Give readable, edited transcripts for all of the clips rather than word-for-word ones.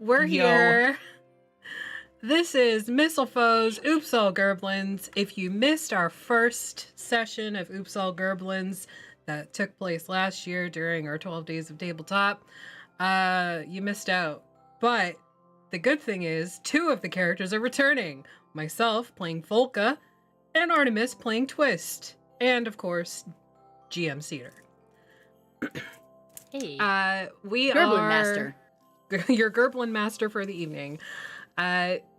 We're Yo. here. This is MistleFoes, Oops All Gerblins. If you missed our first session of Oops All Gerblins that took place last year during our 12 days of tabletop, you missed out. But the good thing is, two of the characters are returning. Myself playing Folka, and Artemis playing Twist. And of course, GM Cedar. Hey. We Gerblin are Master. your Gerblin Master for the evening.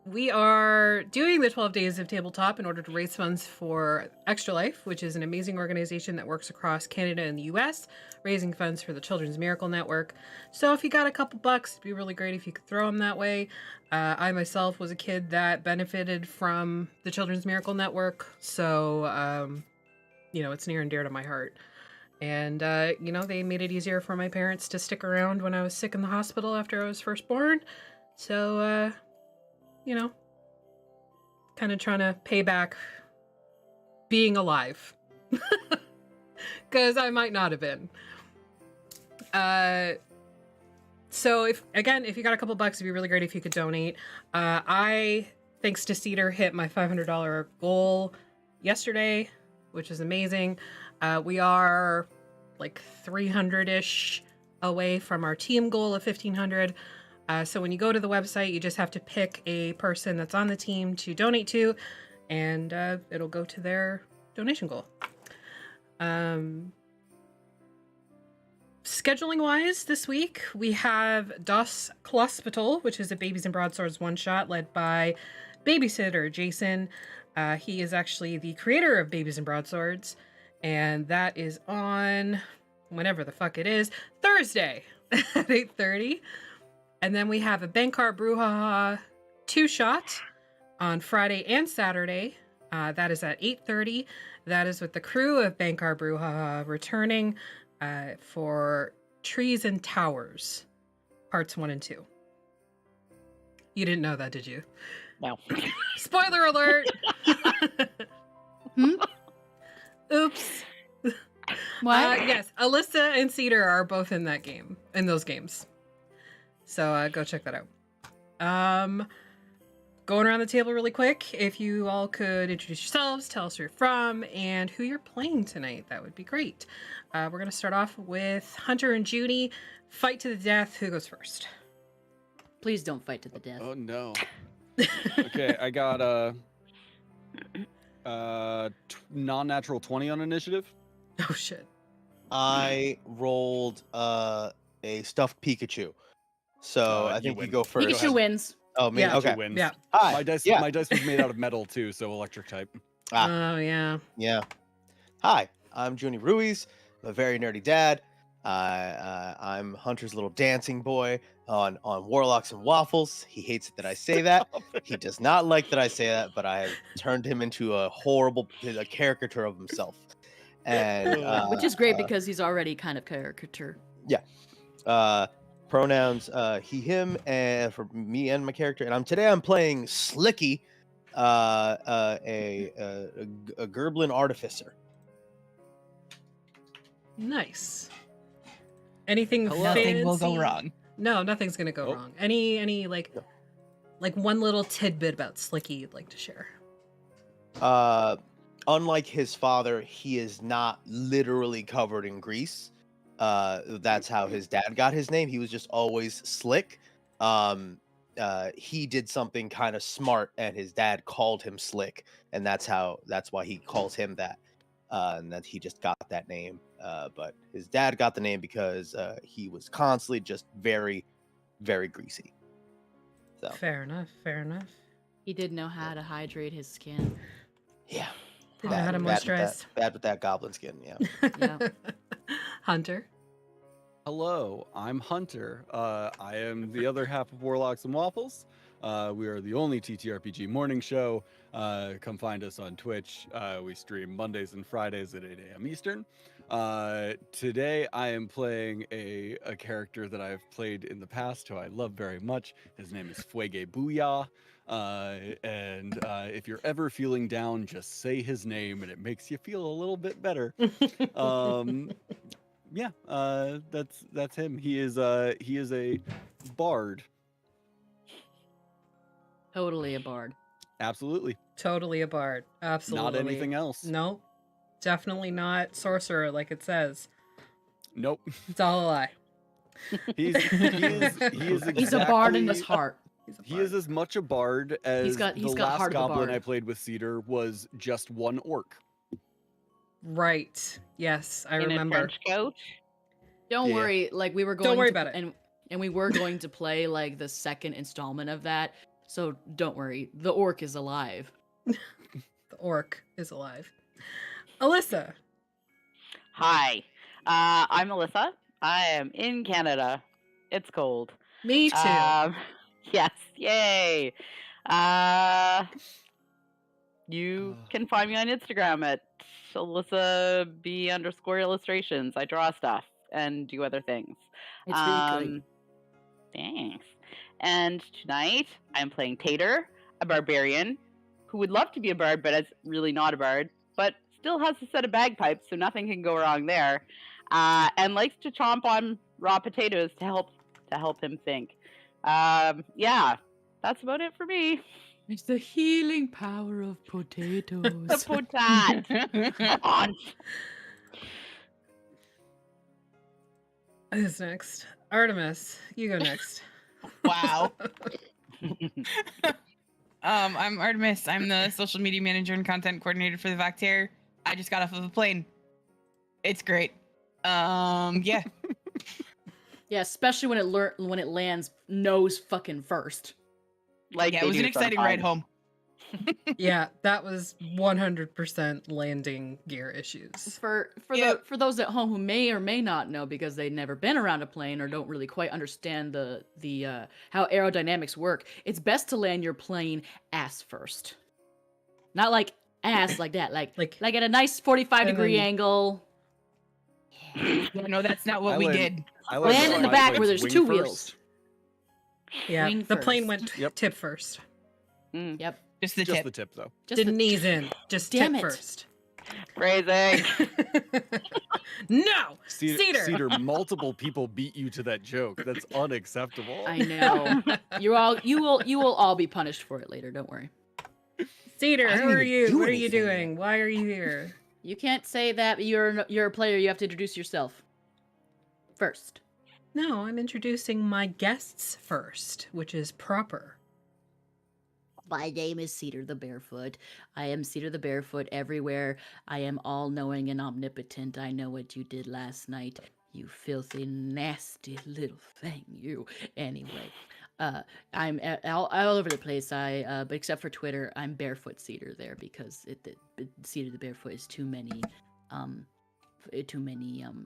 We are doing the 12 days of tabletop in order to raise funds for Extra Life, which is an amazing organization that works across Canada and the US, raising funds for the Children's Miracle Network. So if you got a couple bucks, it'd be really great if you could throw them that way. I myself was a kid that benefited from the Children's Miracle Network, so it's near and dear to my heart. And, they made it easier for my parents to stick around when I was sick in the hospital after I was first born. So, kind of trying to pay back being alive. Because I might not have been. So, if you got a couple bucks, it'd be really great if you could donate. I, thanks to Cedar, hit my $500 goal yesterday, which is amazing. We are like 300-ish away from our team goal of 1,500. So when you go to the website, you just have to pick a person that's on the team to donate to, and it'll go to their donation goal. Scheduling-wise, this week, we have Das Klospital, which is a Babies and Broadswords one-shot led by babysitter Jason. He is actually the creator of Babies and Broadswords, and that is on whenever the fuck it is, Thursday at 8:30. And then we have a Bankar Brouhaha two-shot on Friday and Saturday. That is at 8:30. That is with the crew of Bankar Brouhaha returning for Trees and Towers, parts 1 and 2. You didn't know that, did you? No. Spoiler alert! Oops. What? Yes, Alyssa and Cedar are both in those games. So go check that out. Going around the table really quick, if you all could introduce yourselves, tell us where you're from, and who you're playing tonight, that would be great. We're going to start off with Hunter and Judy. Fight to the death. Who goes first? Please don't fight to the death. Oh no. Okay, I got non-natural 20 on initiative. Oh shit. I rolled a stuffed Pikachu. So I think you go first. Pikachu wins. Oh, me? Yeah. Okay. Wins. Yeah. Hi. My dice was made out of metal too, so electric type. Oh yeah. Yeah. Hi, I'm Junie Ruiz. I'm a very nerdy dad. I'm Hunter's little dancing boy on Warlocks and Waffles. He hates it that I say that. He does not like that I say that, but I have turned him into a caricature of himself. And Which is great because he's already kind of caricature. Pronouns he, him, and for me and my character. And today I'm playing Slicky, a Gerblin artificer. Nice. Anything Nothing will go fancy? wrong. No, nothing's gonna go wrong. Any like one little tidbit about Slicky you'd like to share? Unlike his father, he is not literally covered in grease. That's how his dad got his name. He was just always slick. He did something kind of smart, and his dad called him Slick, and that's why he calls him that. And that he just got that name. But his dad got the name because he was constantly just very, very greasy. So Fair enough. He did know how to hydrate his skin. yeah, Didn't know how to moisturize. bad with that goblin skin. Yeah. Yeah. Hunter. Hello, I'm Hunter. I am the other half of Warlocks and Waffles. We are the only TTRPG morning show. Come find us on Twitch. We stream Mondays and Fridays at 8 a.m. Eastern. Today I am playing a character that I've played in the past who I love very much. His name is Fuege Booyah. And if you're ever feeling down, just say his name and it makes you feel a little bit better. Yeah, that's him. He is a bard. Totally a bard. Absolutely. Totally a bard. Absolutely. Not anything else. No, definitely not sorcerer like it says. Nope. It's all a lie. He is exactly, He's a bard in his heart. He is as much a bard as He's got the heart last of a goblin bard. I played with Cedar was just one orc. Right. Yes, I In a remember. trench coat. Don't Yeah. worry, like we were going Don't worry to, about it. And we were going to play like the second installment of that. So don't worry, the orc is alive. The orc is alive. Alyssa. Hi, I'm Alyssa. I am in Canada. It's cold. Me too. Yes, yay. You can find me on Instagram at AlyssaB_illustrations. I draw stuff and do other things. It's really good. Thanks. And tonight I'm playing Tater, a barbarian who would love to be a bard, but is really not a bard, but still has a set of bagpipes, so nothing can go wrong there. And likes to chomp on raw potatoes to help him think. Yeah, that's about it for me. It's the healing power of potatoes. The potat. On. Who's next? Artemis, you go next. Wow. I'm Artemis. I'm the social media manager and content coordinator for the Vactair. I just got off of a plane. It's great. Yeah. Yeah, especially when it lands nose fucking first. Like Yeah, they it was an do exciting ride sometimes. home. Yeah, that was 100% landing gear issues. For Yep. for those at home who may or may not know because they've never been around a plane or don't really quite understand the how aerodynamics work, it's best to land your plane ass first. Not like ass like that, like at a nice 45-degree then- angle. Yeah, no, that's not what we did. I like Land in the my back planes where there's wing two first. wheels. Yeah, Wing the plane first. went Yep. tip first. Mm, Yep. Just the Just tip. the tip, though. Just Didn't the- ease in, just Damn tip it. first. Phrasing. No! Cedar, Cedar. multiple people beat you to that joke. That's unacceptable. I know. You will all be punished for it later, don't worry. Cedar, I who didn't are even you? do What are you anything doing? Why are you here? You can't say that you're a player, you have to introduce yourself. First. No, I'm introducing my guests first, which is proper. My name is Cedar the Barefoot. I am Cedar the Barefoot everywhere. I am all-knowing and omnipotent. I know what you did last night. You filthy, nasty little thing, you. Anyway, I'm all over the place. But except for Twitter, I'm Barefoot Cedar there because Cedar the Barefoot is too many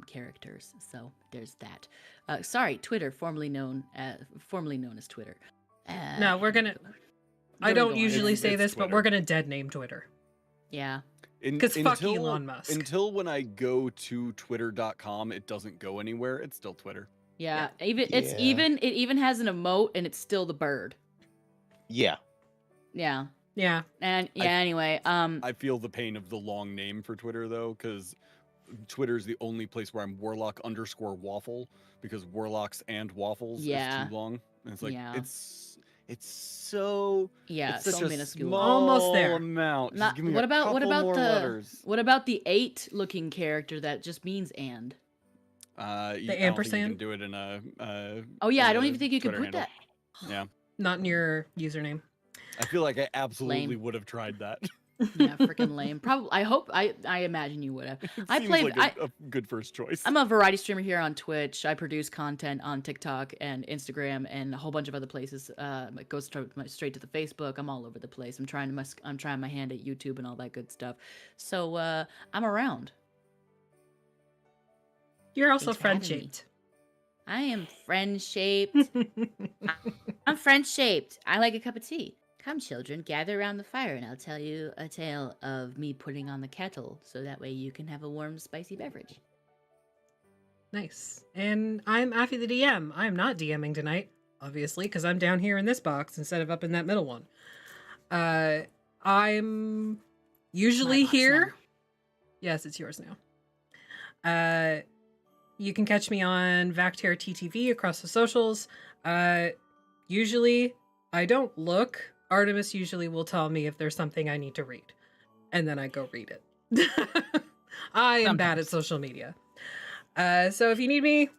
characters. So there's that. Sorry, Twitter, formerly known as Twitter. No, we're gonna. I Where we don't going? usually It's- say it's this, but Twitter. we're gonna dead name Twitter. Yeah. 'Cause fuck Elon Musk. Until when I go to twitter.com, it doesn't go anywhere. It's still Twitter. Yeah, it Yeah. even has an emote and it's still the bird. Yeah. Yeah. Yeah. And I- anyway, I feel the pain of the long name for Twitter, though, because Twitter is the only place where I'm Warlock_waffle, because Warlocks and Waffles Yeah. is too long. And it's like, Yeah. it's so yeah, it's so such a minuscule. small Almost there. amount. Just Not- give me what a about couple more letters. what about the 8 looking character that just means and? I don't think you ampersand? can do it in a. Oh yeah, I don't in a even think you could Twitter put handle. that. Yeah, Not in your username. I feel like I absolutely Lame. would have tried that. Yeah, freaking lame. Probably. I imagine you would have. It I seems played. like a good first choice. I'm a variety streamer here on Twitch. I produce content on TikTok and Instagram and a whole bunch of other places. It goes straight to the Facebook. I'm all over the place. I'm trying my hand at YouTube and all that good stuff. So I'm around. You're also Thanks for having friend me. shaped. I am friend shaped. I'm friend shaped. I like a cup of tea. Come, children, gather around the fire, and I'll tell you a tale of me putting on the kettle, so that way you can have a warm, spicy beverage. Nice. And I'm Affy the DM. I'm not DMing tonight, obviously, because I'm down here in this box instead of up in that middle one. I'm usually box here. now. Yes, it's yours now. You can catch me on Vactair TTV across the socials. Usually I don't look Artemis usually will tell me if there's something I need to read, and then I go read it. I am bad at Sometimes. social media. So if you need me,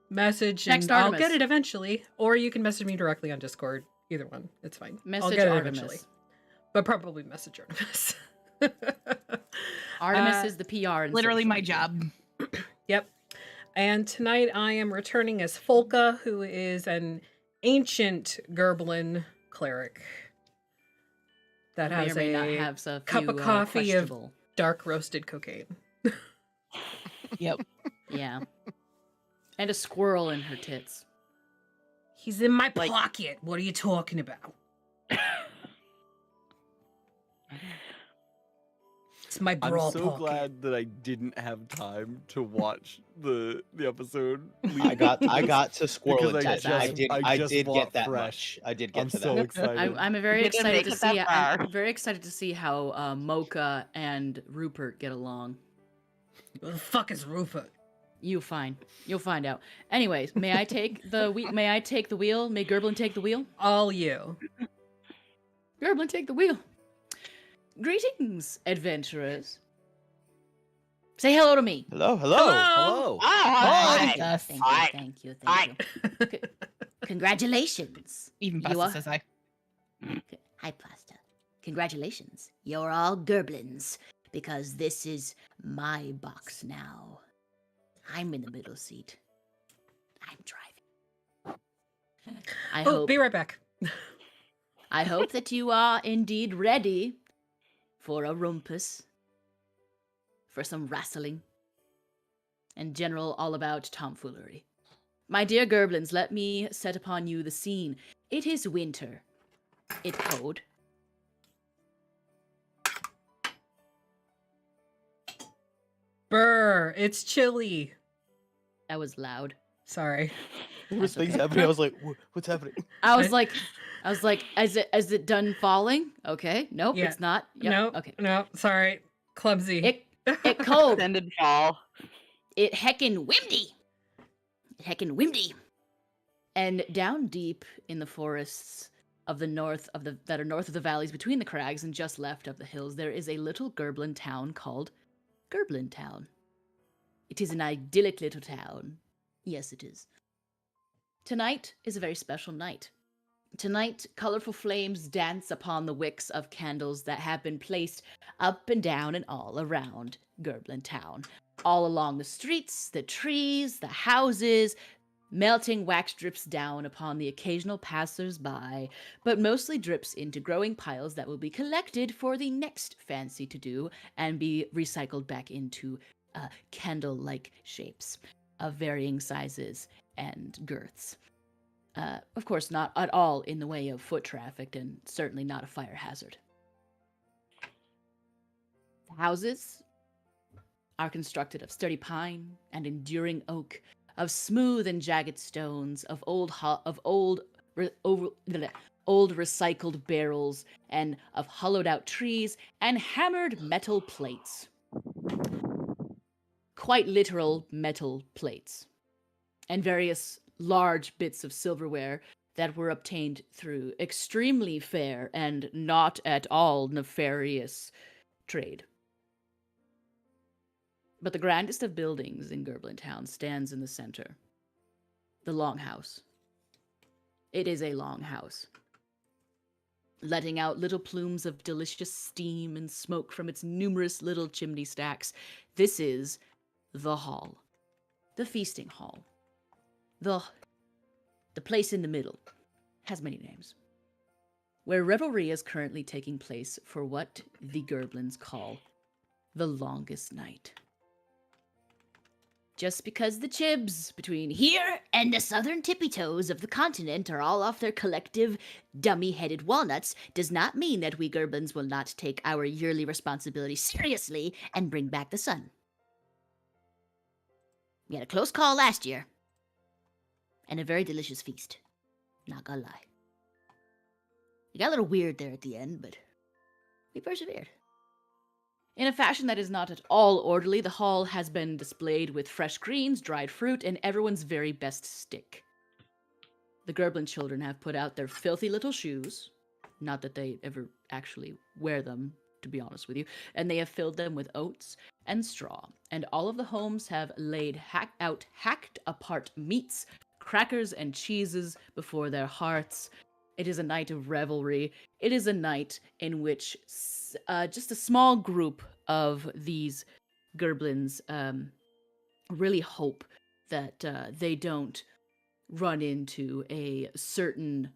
message Text and I'll get Artemis. it eventually. Or you can message me directly on Discord. Either one. It's fine. I'll Message get it Artemis. eventually. But probably message Artemis. Artemis is the PR. In Literally social my media. job. Yep. And tonight I am returning as Folka, who is an ancient Gerblin cleric that May has or may not a have a cup few, of coffee of questionable. dark roasted cocaine. Yep. Yeah. And a squirrel in her tits. He's in my Like- pocket. What are you talking about? It's my I'm brawl so pocket. glad that I didn't have time to watch the episode. I got to squirrel Because and I tits. just- I just did bought get that fresh. much. I did get I'm to so that. excited. I'm very Didn't excited make to it that see. far. I'm very excited to see how Mocha and Rupert get along. What the fuck is Rupert? You'll find out. Anyways, may I take the May I take the wheel? May Gerblin take the wheel? All you. Gerblin, take the wheel. Greetings, adventurers. Say hello to me. Hello. Hello. Hi. Yes. Thank you. Hi. Thank you. Hi. Thank you. Congratulations. Even You Pasta are- says hi. Hi, Pasta. Congratulations. You're all Gerblins, because this is my box now. I'm in the middle seat. I'm driving. Oh, be right back. I hope that you are indeed ready for a rumpus, for some wrestling, and general all-about tomfoolery. My dear Gerblins, let me set upon you the scene. It is winter. It's cold. Brr, it's chilly. That was loud. Sorry. There was That's things okay. happening. I was like, what's happening? I was like, is it done falling? Okay. Nope, Yeah. it's not. Yep. No, Okay. no, sorry. Clumsy. It cold. Extended fall. It heckin' windy. And down deep in the forests of the north of the that are north of the valleys between the crags and just left of the hills, there is a little Gerblin town called GerblinTown. It is an idyllic little town. Yes, it is. Tonight is a very special night. Tonight, colorful flames dance upon the wicks of candles that have been placed up and down and all around GerblinTown. All along the streets, the trees, the houses, melting wax drips down upon the occasional passers-by, but mostly drips into growing piles that will be collected for the next fancy to do and be recycled back into candle-like shapes of varying sizes and girths. Of course, not at all in the way of foot traffic, and certainly not a fire hazard. The houses are constructed of sturdy pine and enduring oak, of smooth and jagged stones, of old recycled barrels, and of hollowed-out trees and hammered metal plates. Quite literal metal plates, and various large bits of silverware that were obtained through extremely fair and not at all nefarious trade. But the grandest of buildings in GerblinTown stands in the center. The Longhouse. It is a long house, letting out little plumes of delicious steam and smoke from its numerous little chimney stacks. This is the hall. The feasting hall. The place in the middle. Has many names. Where revelry is currently taking place for what the Gerblins call the longest night. Just because the chibs between here and the southern tippy toes of the continent are all off their collective dummy-headed walnuts does not mean that we Gerblins will not take our yearly responsibility seriously and bring back the sun. We had a close call last year, and a very delicious feast. Not gonna lie. It got a little weird there at the end, but we persevered. In a fashion that is not at all orderly, the hall has been displayed with fresh greens, dried fruit, and everyone's very best stick. The Gerblin children have put out their filthy little shoes, Not that they ever actually wear them, to be honest with you. And they have filled them with oats and straw. And all of the homes have laid hacked apart meats, crackers, and cheeses before their hearths. It is a night of revelry. It is a night in which just a small group of these Gerblins really hope that they don't run into a certain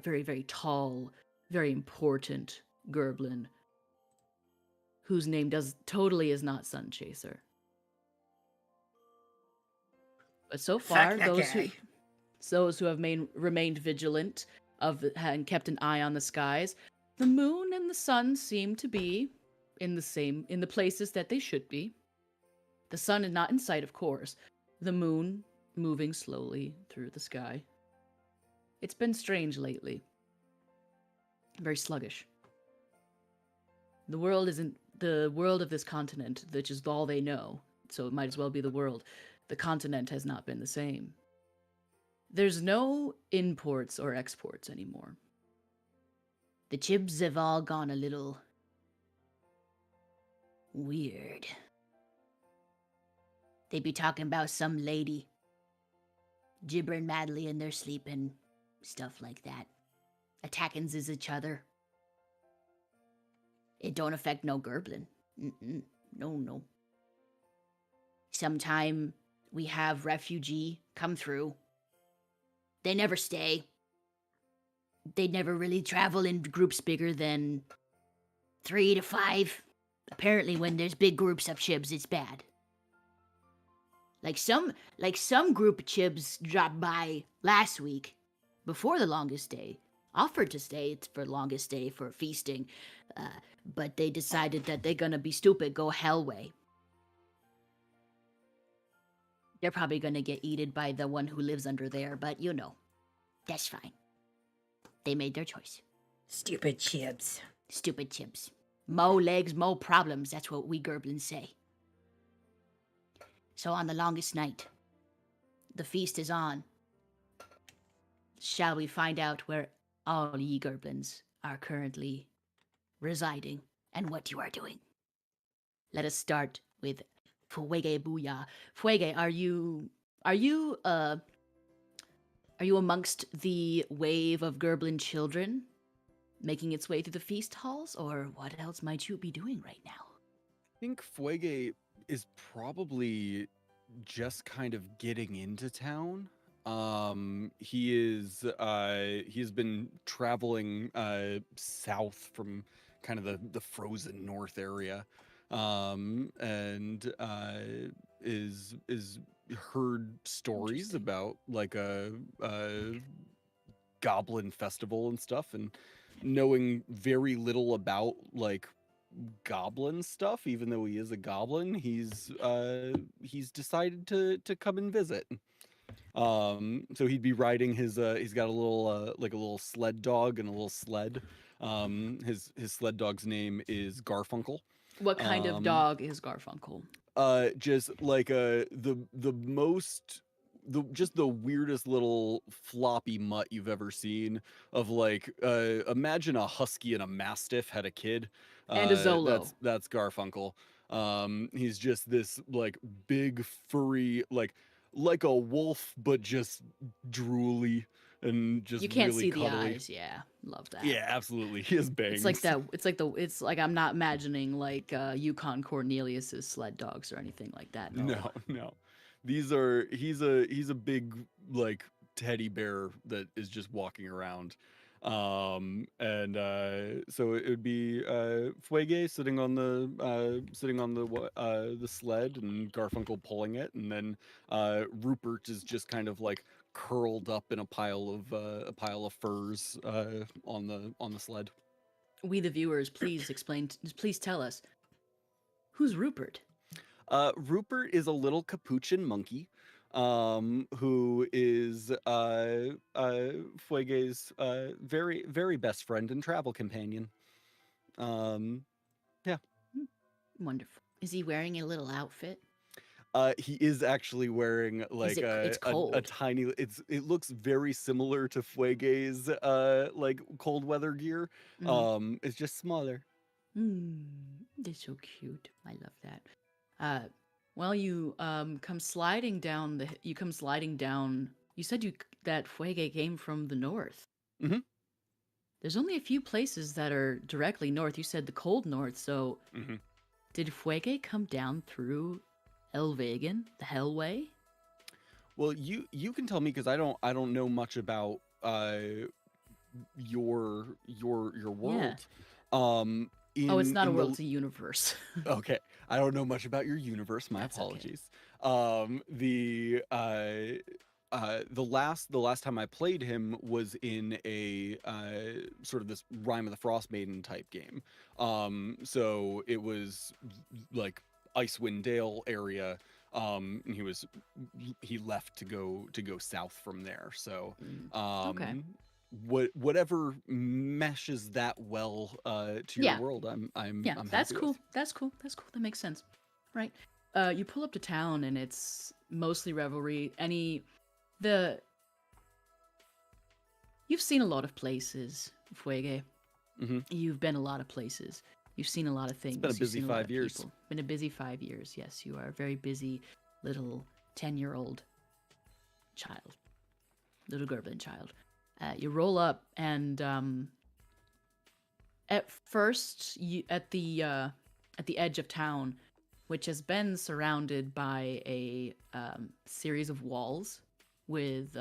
very, very tall, very important Gerblin whose name totally is not Sun Chaser. But so far, those who have remained vigilant and kept an eye on the skies, the moon and the sun seem to be in the places that they should be. The sun is not in sight, of course. The moon moving slowly through the sky. It's been strange lately. Very sluggish. The world isn't the world of this continent, which is all they know, so it might as well be the world. The continent has not been the same. There's no imports or exports anymore. The chibs have all gone a little weird. They be talking about some lady gibbering madly in their sleep and stuff like that. Attacking each other. It don't affect no Gerblin. No. Sometime we have refugee come through. They never stay. They never really travel in groups bigger than 3 to 5. Apparently when there's big groups of chibs, it's bad. Like some group of chibs dropped by last week before the longest day. Offered to stay for the longest day for feasting, but they decided that they're gonna be stupid, go hell way. They're probably gonna get eaten by the one who lives under there, but you know, that's fine. They made their choice. Stupid chibs. Stupid chibs. Mo legs, mo problems, that's what we Gerblins say. So on the longest night, the feast is on. Shall we find out where all ye Gerblins are currently residing and what you are doing? Let us start with Fuege Booyah. Fuege, are you amongst the wave of Gerblin children making its way through the feast halls, or what else might you be doing right now? I think Fuege is probably just kind of getting into town. He has been traveling south from kind of the frozen north area, and is heard stories about like a goblin festival and stuff, and knowing very little about like goblin stuff, even though he is a goblin, he's decided to come and visit. So he'd be riding his he's got a little like a little sled dog and a little sled. His sled dog's name is Garfunkel. What kind of dog is Garfunkel? Just like just the weirdest little floppy mutt you've ever seen. Of like imagine a husky and a mastiff had a kid. And a Zolo. That's Garfunkel. He's just this like big furry like a wolf, but just drooly and just you can't really see cuddly. the eyes. Yeah, love that. Yeah, absolutely. He has bangs. It's like that. It's like I'm not imagining like Yukon Cornelius's sled dogs or anything like that. No. He's a big like teddy bear that is just walking around. So it would be Fuege sitting on the sled and Garfunkel pulling it, and then Rupert is just kind of like curled up in a pile of furs on the sled. We the viewers, please tell us, who's Rupert? Rupert is a little capuchin monkey, who is Fuege's very, very best friend and travel companion. Yeah. Wonderful. Is he wearing a little outfit? He is actually wearing like it's a cold? tiny. It looks very similar to Fuege's like cold weather gear. It's just smaller. They're so cute. I love that. Well, you come sliding down the. You come sliding down. You said that Fuege came from the north. Mhm. There's only a few places that are directly north. You said the cold north. So, Mhm. did Fuege come down through Elvagan, the Hellway? Well, you can tell me because I don't know much about your world. Oh, it's not a in world; it's a universe. Okay, I don't know much about your universe. My That's okay. apologies. The last time I played him was in a sort of this Rime of the Frost Maiden type game. So it was like Icewind Dale area. And he left to go south from there. So Okay. whatever meshes that well to your Yeah. world, I'm Yeah, I'm that's happy cool. with. That's cool. That's cool. That makes sense. Right. You pull up to town and it's mostly revelry. You've seen a lot of places, Fuege. Mhm. You've been a lot of places. You've seen a lot of things. been a You've busy seen a lot 5 of years. people. Been a busy 5 years. Yes, you are a very busy little 10-year-old child, little Gerblin child. You roll up and at first at the edge of town, which has been surrounded by a series of walls with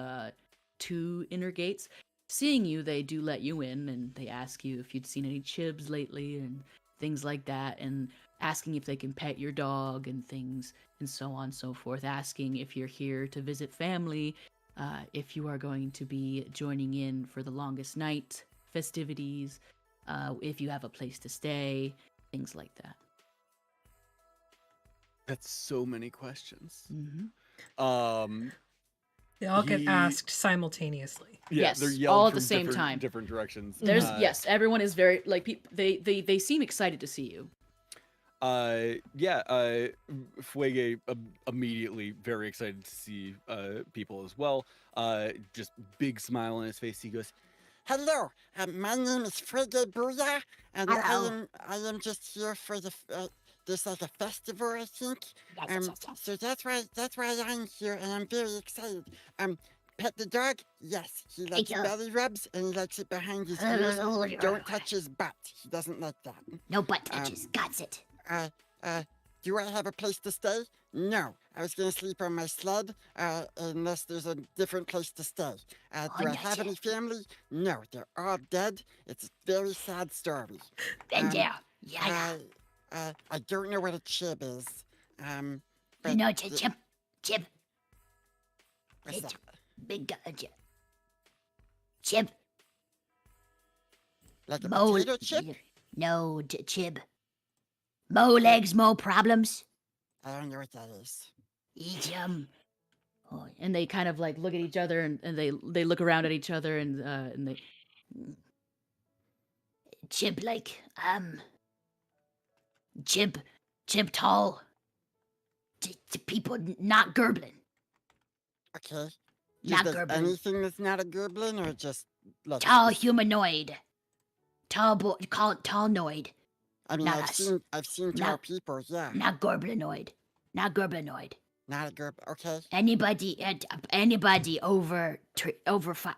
2 inner gates. Seeing you, they do let you in, and they ask you if you'd seen any chibs lately and things like that, and asking if they can pet your dog and things, and so on and so forth. Asking if you're here to visit family, if you are going to be joining in for the longest night festivities, if you have a place to stay, things like that. That's so many questions. Mm-hmm. They all get He- asked simultaneously. Yeah, Yes, they're all yelled at the from same time. different directions. There's yes, everyone is very like they seem excited to see you. Fuege immediately very excited to see people as well. Just big smile on his face. He goes, Hello, my name is Frege Booyah, and Hello. I am just here for the there's like a festival, I think. Yes. So that's why I'm here, and I'm very excited. Pet the dog? Yes, he likes you. belly rubs, and he likes it behind his ears. Don't touch his butt. He doesn't like that. No butt touches. Got it. Do I have a place to stay? No, I was gonna sleep on my sled, unless there's a different place to stay. Do I have any family? No, they're all dead. It's a very sad story. I don't know what a chib is. But You know, chib. what's It's that? big chib. Like a Mo- potato chip? No, chib. Mo legs, mo problems. I don't know what that is. Eat Oh, and they kind of like look at each other and they look around at each other and they chib like chib tall. To people not Gerblin. Okay. Not Is there Gerblin. anything that's not a Gerblin, or just like Tall humanoid. Tall boy, call it tall-noid. I mean, not I've us. seen tall Not- people. Yeah, Not Gerblinoid. Not Gerblinoid. not a Gerb. Okay. Anybody over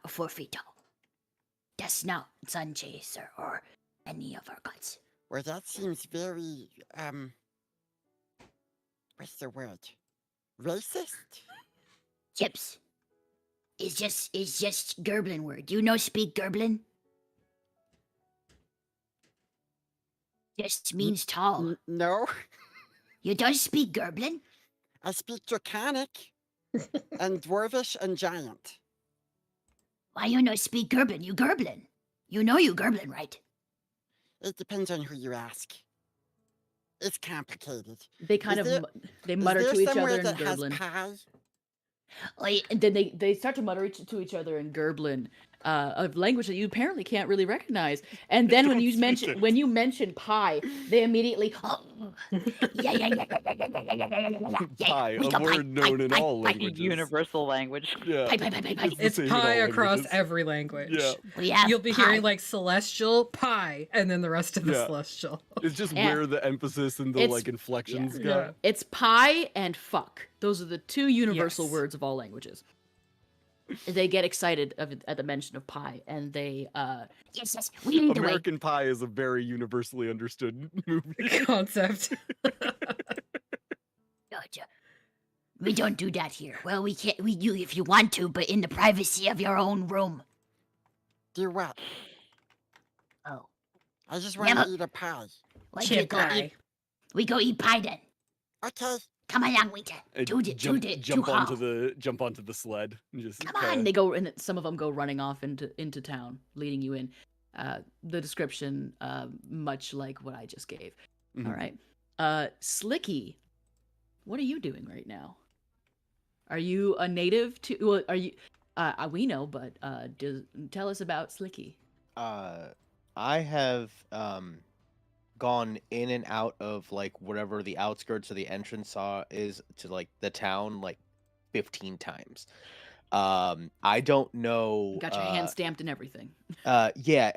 4 feet tall. That's not Sunchaser or any of our guys. Well, that seems very what's the word? Racist? Chips. It's just Gerblin word. You know speak Gerblin? Just means tall. No, You don't speak Gerblin? I speak Draconic and Dwarvish and Giant. Why you no speak Gerblin? You Gerblin. You know you Gerblin, right? It depends on who you ask. It's complicated. they kind Is of there- they Is mutter there to each somewhere other in that has Gerblin. pie? Oh, yeah. And then they start to mutter to each other in Gerblin, of language that you apparently can't really recognize. And then when don't you speak it. mention pie, they immediately Yeah. Pie, We a go word known in all languages. Universal language. Yeah. pie. the It's same in pie all across languages. every language. Yeah. We have You'll be pie. hearing like celestial pie and then the rest of the Yeah. celestial. It's just Yeah. where the emphasis and the It's- like inflections yeah. go. It's pie and fuck. Those are the two universal Yes. words of all languages. They get excited at the mention of pie, and they Yes, we lead the way. American Pie is a very universally understood movie. Concept. Gotcha. We don't do that here. Well, we can't. We do if you want to, but in the privacy of your own room. Do what? Oh, I just want to Never- eat a pie. why don't you Chip go pie. eat? We go eat pie then. Okay. Come along, Winter. Do the jump onto the sled. And just Come kinda- on. they go, and some of them go running off into town, leading you in. The description, much like what I just gave. Mhm. All right, Slicky, what are you doing right now? Are you a native to? Well, are you? We know, but tell us about Slicky. I have gone in and out of like whatever the outskirts of the entrance is to like the town like 15 times. I don't know. Got your hand stamped and everything. Yeah.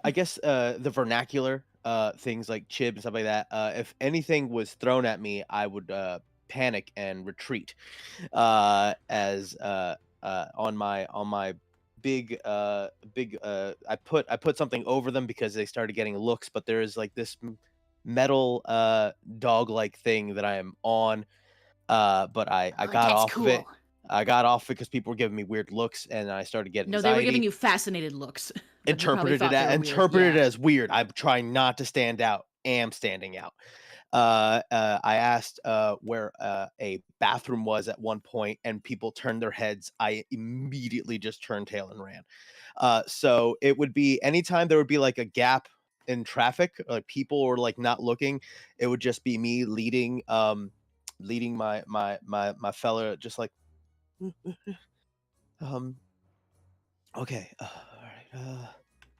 I guess the vernacular things like chib and stuff like that. If anything was thrown at me, I would panic and retreat. As on my big I put something over them because they started getting looks, but there is like this metal dog like thing that I am on, but I Oh, got that's off cool. of it. I got off because people were giving me weird looks, and I started getting No, they were giving anxiety. you fascinated looks. But you probably Interpreted thought it they were weird. interpreted Yeah. it as weird. I'm trying not to stand out. Am standing out. I asked where a bathroom was at one point, and people turned their heads. I immediately just turned tail and ran. So it would be anytime there would be like a gap in traffic, like people were like not looking, it would just be me leading my fella, just like okay, all right,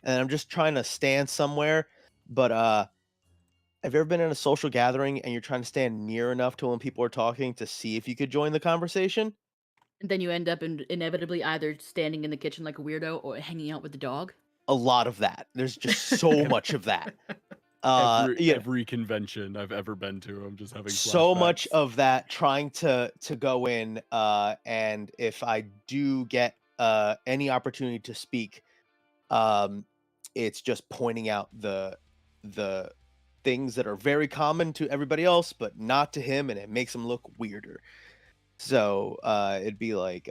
and I'm just trying to stand somewhere, but have you ever been in a social gathering and you're trying to stand near enough to when people are talking to see if you could join the conversation? And then you end up inevitably either standing in the kitchen like a weirdo or hanging out with the dog. A lot of that. There's just so much of that. every, Yeah, every convention I've ever been to, I'm just having so much flashbacks. of that trying to go in, and if I do get any opportunity to speak, it's just pointing out the things that are very common to everybody else but not to him, and it makes him look weirder. So it'd be like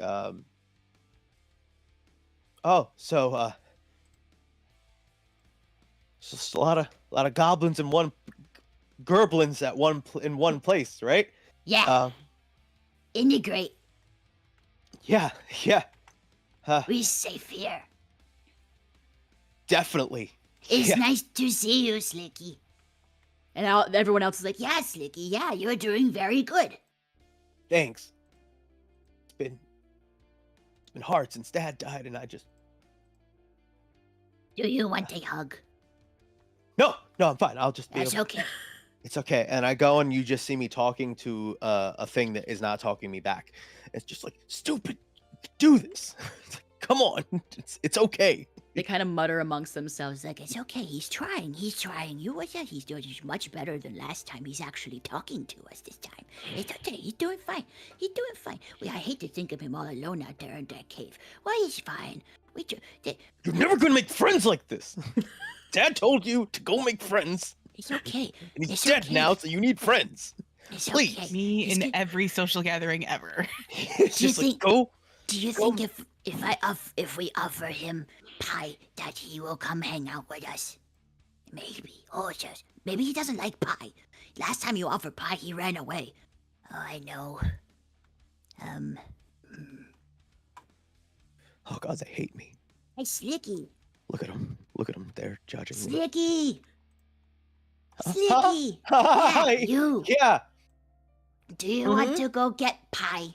just a lot of goblins and one Gerblins in one place, right? Yeah, integrate. Yeah, We're safe here. definitely. It's Yeah. nice to see you, Slicky. And everyone else is like, Yeah, Slicky. Yeah, you're doing very good. Thanks. It's been hard since Dad died, and I just Do you want a hug? no, I'm fine. I'll just be. That's okay. It's okay. And I go, and you just see me talking to a thing that is not talking me back. It's just like, stupid, do this. It's like, come on, it's okay. they kind of mutter amongst themselves like, It's okay. He's trying. He's trying. You what? Yeah, he's doing much better than last time. He's actually talking to us this time. It's okay. He's doing fine. He's doing fine. I hate to think of him all alone out there in that cave. Well, he's fine. You're never gonna make friends like this. Dad told you to go make friends, It's okay. and he's It's dead okay. now, so you need friends. It's Please. okay. Me He's in good. every social gathering ever. It's Do you just like, think- go. Do you Go- think if we offer him pie that he will come hang out with us? Maybe. Oh, just maybe he doesn't like pie. Last time you offered pie, he ran away. Oh, I know. Oh God, they hate me. Hey, Slicky. Look at them. Look at them. They're judging me. Slicky. Slicky. Hi. Yeah, you. Yeah. Do you want to go get pie?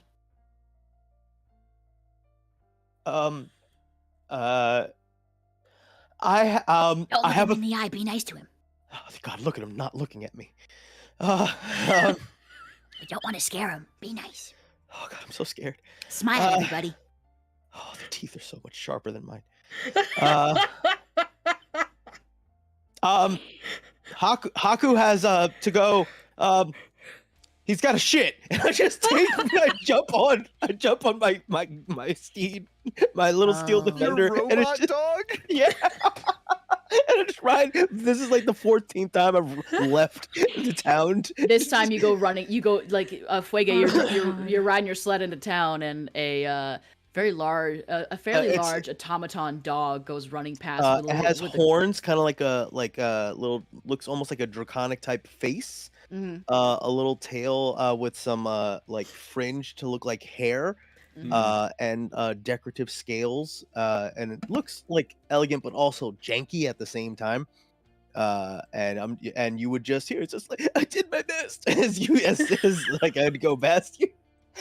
Don't I look have him a. in the eye. Be nice to him. Oh, God, look at him not looking at me. I don't want to scare him. Be nice. Oh God, I'm so scared. Smile at Uh, everybody. Oh, their teeth are so much sharper than mine. Uh, Haku has to go. He's got a shit. And I jump on my steed, my little steel Oh. defender, Your and it's robot just, dog? yeah. And I just ride. This is like the 14th time I've left the town. This time you go running. You go like Fuege. God. You're riding your sled into town, and a fairly it's- large automaton dog goes running past. It with a little, has with horns, kind of like a little, looks almost like a draconic type face. Mhm. A little tail with some like fringe to look like hair, and decorative scales, and it looks like elegant but also janky at the same time. And you would just hear it's just like, I did my best as like I'd go past you.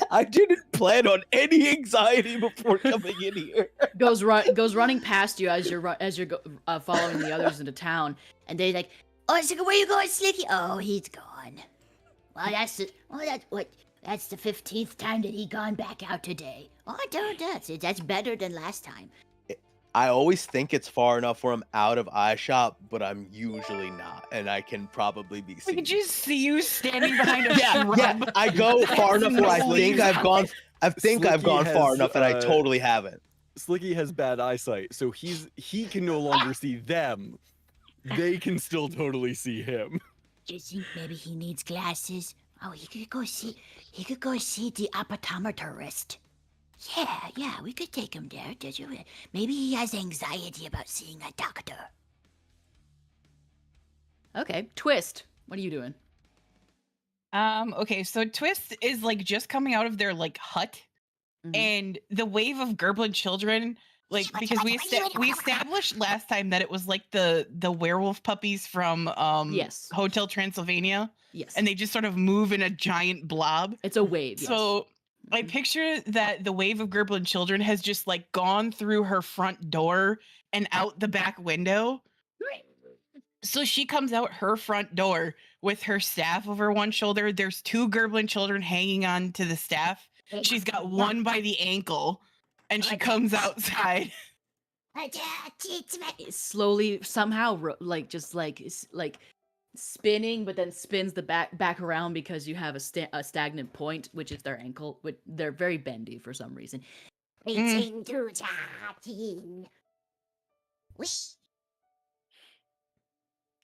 I didn't plan on any anxiety before coming in here. goes running past you as you're following the others into town, and they like, Oh, Slicky, where you going, Slicky? Oh, he's gone. Well, that's the 15th time that he gone back out today. Oh, that's better than last time. I always think it's far enough for I'm out of eye shot, but I'm usually not, and I can probably be I seen. could just see you standing behind a Yeah, shrub. yeah. I go far enough where I No think reason. I've gone. I think I've Slicky gone far has, enough, and I totally haven't. Slicky has bad eyesight, so he can no longer see them. They can still totally see him. Do you think maybe he needs glasses? Oh, he could go see the optometrist. Yeah, we could take him there. Did you? Maybe he has anxiety about seeing a doctor. okay, Twist. What are you doing? Okay, so Twist is like just coming out of their like hut, Mhm. and the wave of Gerblin children, like because we established last time that it was like the werewolf puppies from Yes. Hotel Transylvania, Yes. and they just sort of move in a giant blob. It's a wave. Yes. So I Mhm. picture that the wave of Gerblin children has just like gone through her front door and out the back window. So she comes out her front door with her staff over one shoulder. There's two Gerblin children hanging on to the staff. She's got one by the ankle, and she comes outside. It slowly somehow like spinning, but then spins the back around because you have a stagnant point, which is their ankle. Which they're very bendy for some reason. Waiting to chatting.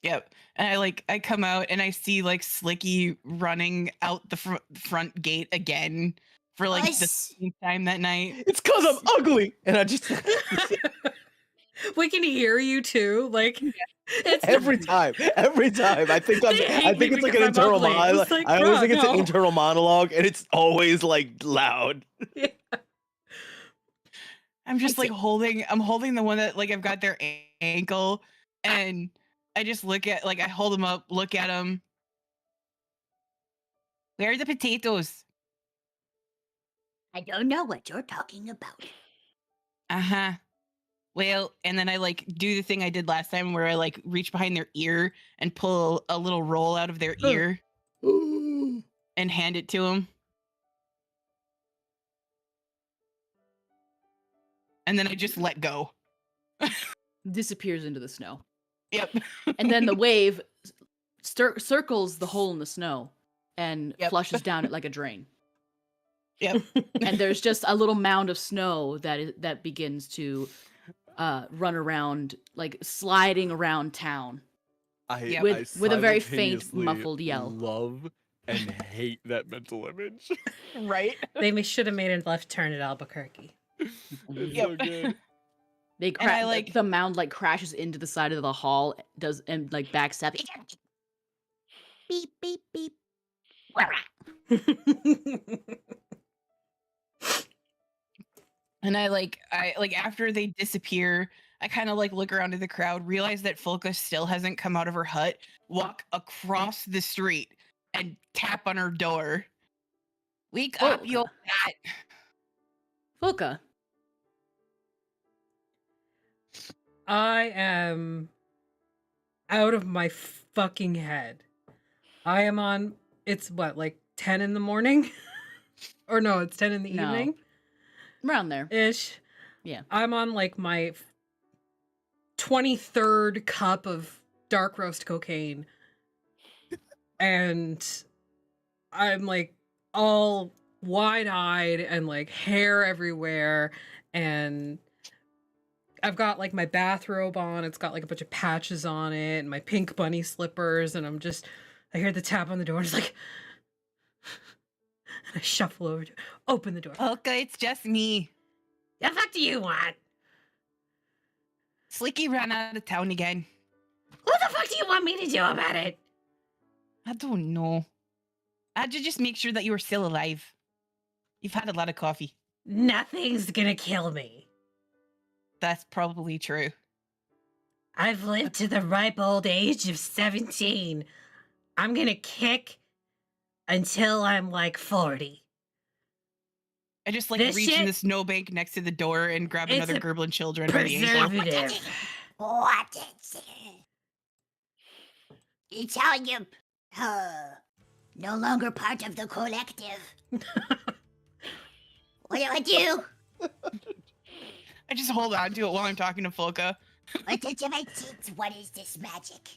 Yep. And I come out and I see like Slicky running out the front gate again for like the Us. 15th time that night. It's because I'm ugly, and I just We can hear you too. Like it's every time. I think They hate I me think it's like because an I'm internal ugly. monologue. It's like, I always bruh, think it's an no. internal monologue, and it's always like loud. I'm just like I'm holding the one that like I've got their ankle, and I just look at I hold them up, look at them. Where are the potatoes? I don't know what you're talking about. Uh-huh. Well, and then I do the thing I did last time where I reach behind their ear and pull a little roll out of their ear and hand it to them. And then I just let go. Disappears into the snow, Yep. and then the wave circles the hole in the snow and Yep. flushes down it like a drain. Yep. And there's just a little mound of snow that begins to run around, like sliding around town. I With a very faint, simultaneously muffled yell. Love and hate that mental image. Right? They should have made a left turn at Albuquerque. It's Yep. so good. They And I, the mound crashes into the side of the hall, and backs up. Beep, beep, beep. And I after they disappear, I kind of look around at the crowd, realize that Folka still hasn't come out of her hut, walk across the street and tap on her door. Wake up, you Folka. cat. Folka, I am out of my fucking head. I am on, it's what, like 10 in the morning? Or no, it's 10 in the No. evening? Around there. Ish. Yeah. I'm on like my 23rd cup of dark roast cocaine. And I'm like all wide-eyed and like hair everywhere, and I've got like my bathrobe on. It's got like a bunch of patches on it and my pink bunny slippers, and I hear the tap on the door. And it's like, and I shuffle over to open the door. Folka, it's just me. The fuck do you want? Slicky ran out of town again. What the fuck do you want me to do about it? I don't know. I had to just make sure that you were still alive. You've had a lot of coffee. Nothing's gonna kill me. That's probably true. I've lived to the ripe old age of 17. I'm gonna kick until I'm like 40. I just like This reach in shit- the snowbank next to the door and grab It's another a Gerblin children by the ankle. Preservative. What is it? It's how you, no longer part of the collective. What do I do? I just hold on to it while I'm talking to Folka. What did you make sense? What is this magic?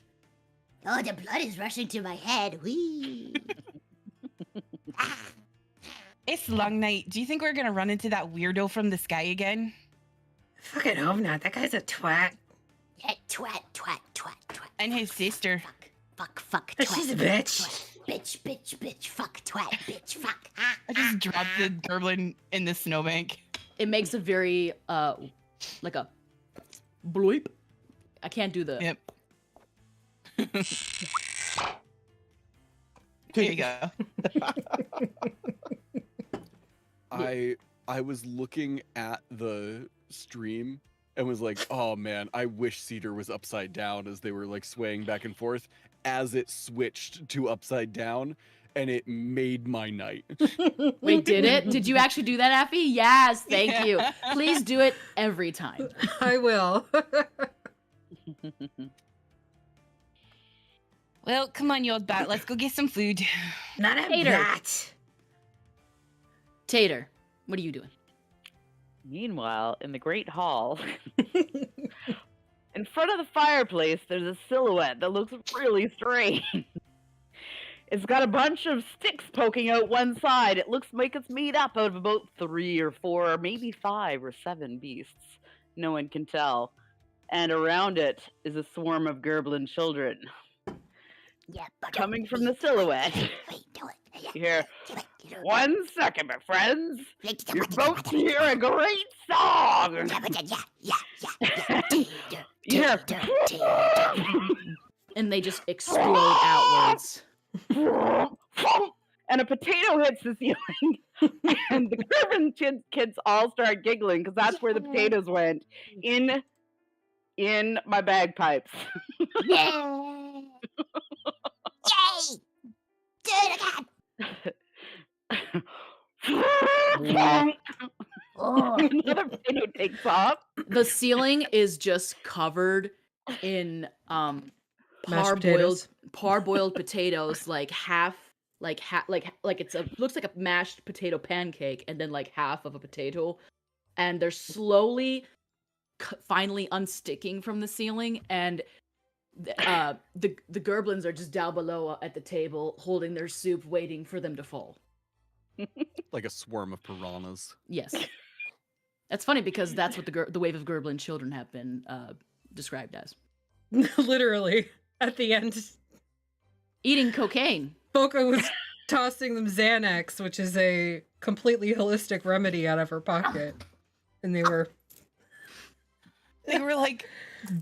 Oh, the blood is rushing to my head. Whee! Ah, It's long night. Do you think we're gonna run into that weirdo from the sky again? Fucking hope not. That guy's a twat. yeah, twat, twat, twat, twat. And his sister. Fuck, twat. She's a bitch. Twat, bitch, fuck, twat, bitch, fuck. Ah, I just dropped the Gerblin in the snowbank. It makes a very like a bleep. I can't do the Yep. Here you go. I was looking at the stream and was like, oh man, I wish Cedar was upside down as they were like swaying back and forth as it switched to upside down, and it made my night. Wait, did it? Did you actually do that, Affy? Yes, thank Yeah. you. Please do it every time. I will. Well, come on, you old bat. Let's go get some food. Not a Hater. bat. Tater, what are you doing? Meanwhile, in the Great Hall, in front of the fireplace, there's a silhouette that looks really strange. It's got a bunch of sticks poking out one side. It looks like it's made up out of about 3 or 4, or maybe 5 or 7 beasts. No one can tell. And around it is a swarm of Gerblin children. yeah, but Coming from the silhouette. Wait, do it. You hear, 1 second, my friends. You're about to hear a great song. Yeah. And they just explode outwards. And a potato hits the ceiling, and the Gerblin kids all start giggling because that's where the potatoes went in my bagpipes. Yay! Yay! Do it again. Oh, Another potato takes off. The ceiling is just covered in potatoes. parboiled potatoes, like half it's a looks like a mashed potato pancake, and then like half of a potato, and they're slowly finally unsticking from the ceiling, and the Gerblins are just down below at the table holding their soup, waiting for them to fall. Like a swarm of piranhas. Yes, that's funny because that's what the wave of Gerblin children have been described as. Literally, at the end, Eating cocaine. Folka was tossing them Xanax, which is a completely holistic remedy, out of her pocket. And they were like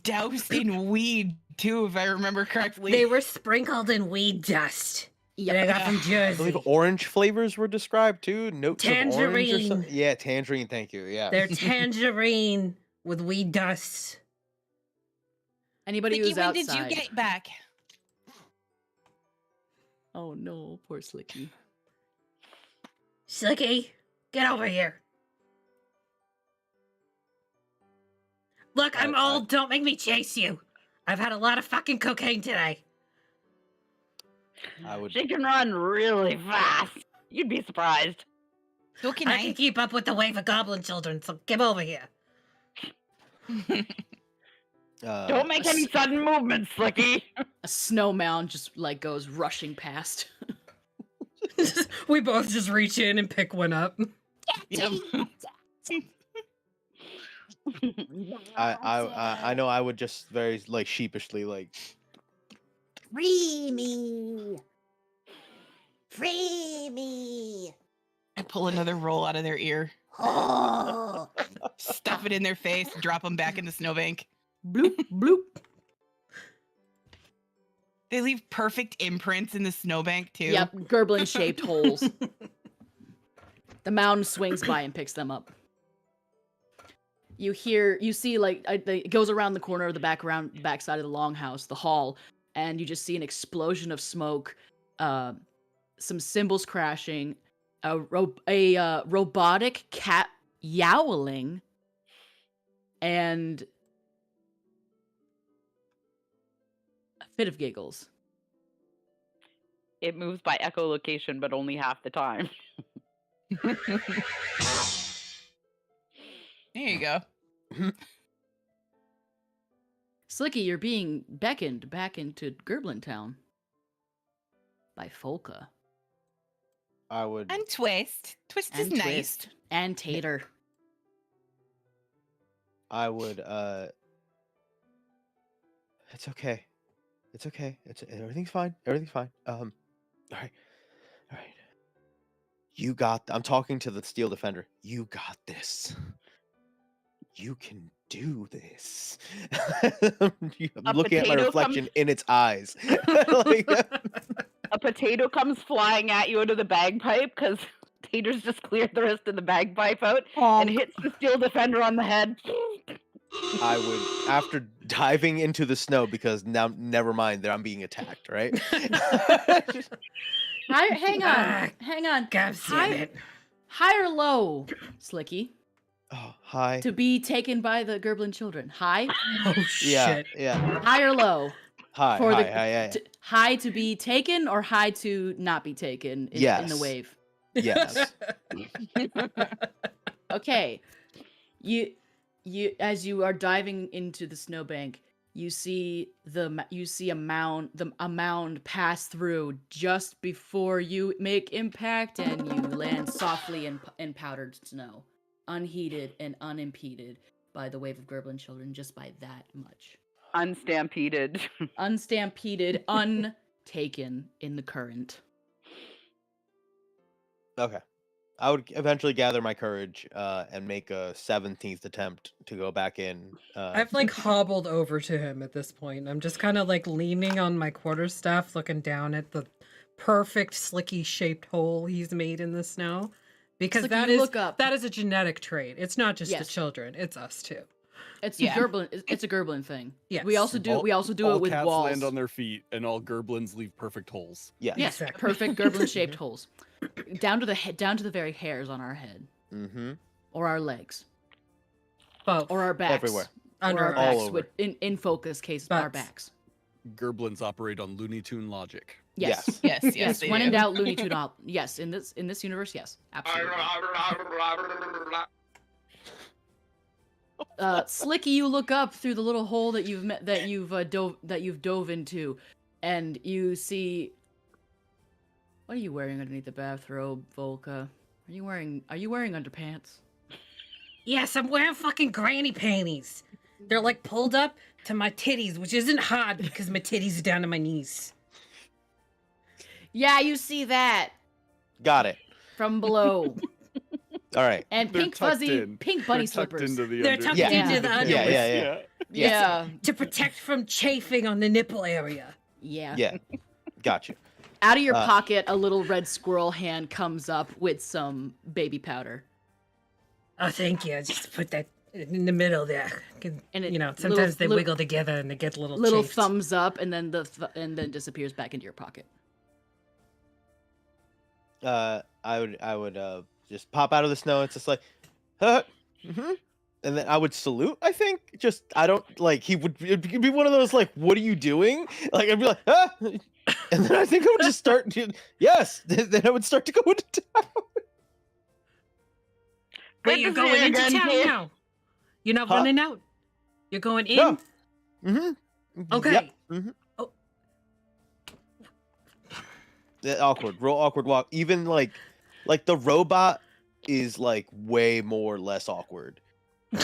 doused in weed too, if I remember correctly. they were sprinkled in weed dust. That I got from I Jersey. believe orange flavors were described too. Notes of orange or Tangerine. something. Yeah, tangerine. Thank you. Yeah. They're tangerine with weed dust. Anybody Slicky, who's when outside. did you get back? Oh no, poor Slicky. Slicky, get over here. Look, I'm old. Don't make me chase you. I've had a lot of fucking cocaine today. I would. She can run really fast. You'd be surprised. So can I can keep up with the wave of goblin children, so come over here. Don't make any sudden movements, Slicky. A snow mound just like goes rushing past. We both just reach in and pick one up. I know I would just very like sheepishly like. Free me! Free me! I pull another roll out of their ear, Oh! stuff it in their face, drop them back in the snowbank. Bloop, bloop. They leave perfect imprints in the snowbank too. Yep, Gerblin-shaped holes. The mound swings by and picks them up. You see, like, it goes around the corner of the back side of the longhouse, the hall, and you just see an explosion of smoke, some cymbals crashing, a robotic cat yowling, and a fit of giggles. It moves by echolocation, but only half the time. There you go. Slicky, you're being beckoned back into GerblinTown by Folka. I would. And Twist. Twist is And nice. Twist. And Tater. I would. It's okay. It's okay. Everything's fine. Everything's fine. All right. You got. I'm talking to the Steel Defender. You got this. You can do this. I'm looking at my potato reflection in its eyes. Like, A potato comes flying at you out of the bagpipe because Tater's just cleared the rest of the bagpipe out and hits the Steel Defender on the head. I would, after diving into the snow, because now, never mind that I'm being attacked, right? Hang on. God damn it. High or low, Slicky, Oh, hi. to be taken by the Gerblin children? High? Oh, Yeah, shit. yeah. High or low? Hi, For hi, the- hi. High to be taken or high to not be taken in the Yes. wave? Yes. Okay. You as you are diving into the snowbank, you see a mound pass through just before you make impact, and you land softly in powdered snow, unheated and unimpeded by the wave of Gerblin children, just by that much. Unstampeded. Unstampeded, untaken in the current. Okay. I would eventually gather my courage and make a 17th attempt to go back in. I've like hobbled over to him at this point. I'm just kind of like leaning on my quarterstaff, looking down at the perfect slicky shaped hole he's made in the snow. Because Slicky, that you is look up. that is a genetic trait. It's not just the Yes. children, it's us too. It's Yeah. a Gerblin. It's a Gerblin thing. Yes. We also do all it with cats walls. land on their feet, and all Gerblins leave perfect holes. Yes. Yes, Exactly. perfect Gerblin-shaped holes, down to the very hairs on our head, Mm-hmm. or our legs, Both. or our backs, Everywhere. Under or our our All backs. over. With, in focus case, our Butts. backs. Gerblins operate on Looney Tune logic. Yes, Yes, yes, yes. they When in do. doubt, Looney Tune. Yes, in this universe, yes, absolutely. Slicky, you look up through the little hole that you've dove into, and you see. What are you wearing underneath the bathrobe, Volka? Are you wearing underpants? Yes, I'm wearing fucking granny panties. They're like pulled up to my titties, which isn't hard because my titties are down to my knees. Yeah, you see that Got it. from below. All right. And They're pink tucked fuzzy, in. pink bunny They're tucked slippers. into the They're under- tucked Yeah. into the Yeah. underwear. Yeah. Yeah, To protect from chafing on the nipple area. yeah. Yeah. Got you. Out of your Uh, pocket, a little red squirrel hand comes up with some baby powder. Oh, thank you. Just put that in the middle there. And it- You know, little- sometimes they little- wiggle together and they get a little Little chafed. thumbs up, and then and then disappears back into your pocket. I would just pop out of the snow. It's just like, mm-hmm. and then I would salute. I think just I don't like he would it'd be one of those like, what are you doing? Like I'd be like, ah, and then I think I would just start. Yes, then I would start to go into town. Wait, Good you're to see going you into again, town kid. now. You're not Huh? running out. You're going in. No. Mm-hmm. Okay. Yep. Mm-hmm. Oh. Awkward, real awkward walk. Even like the robot is like way more less awkward. I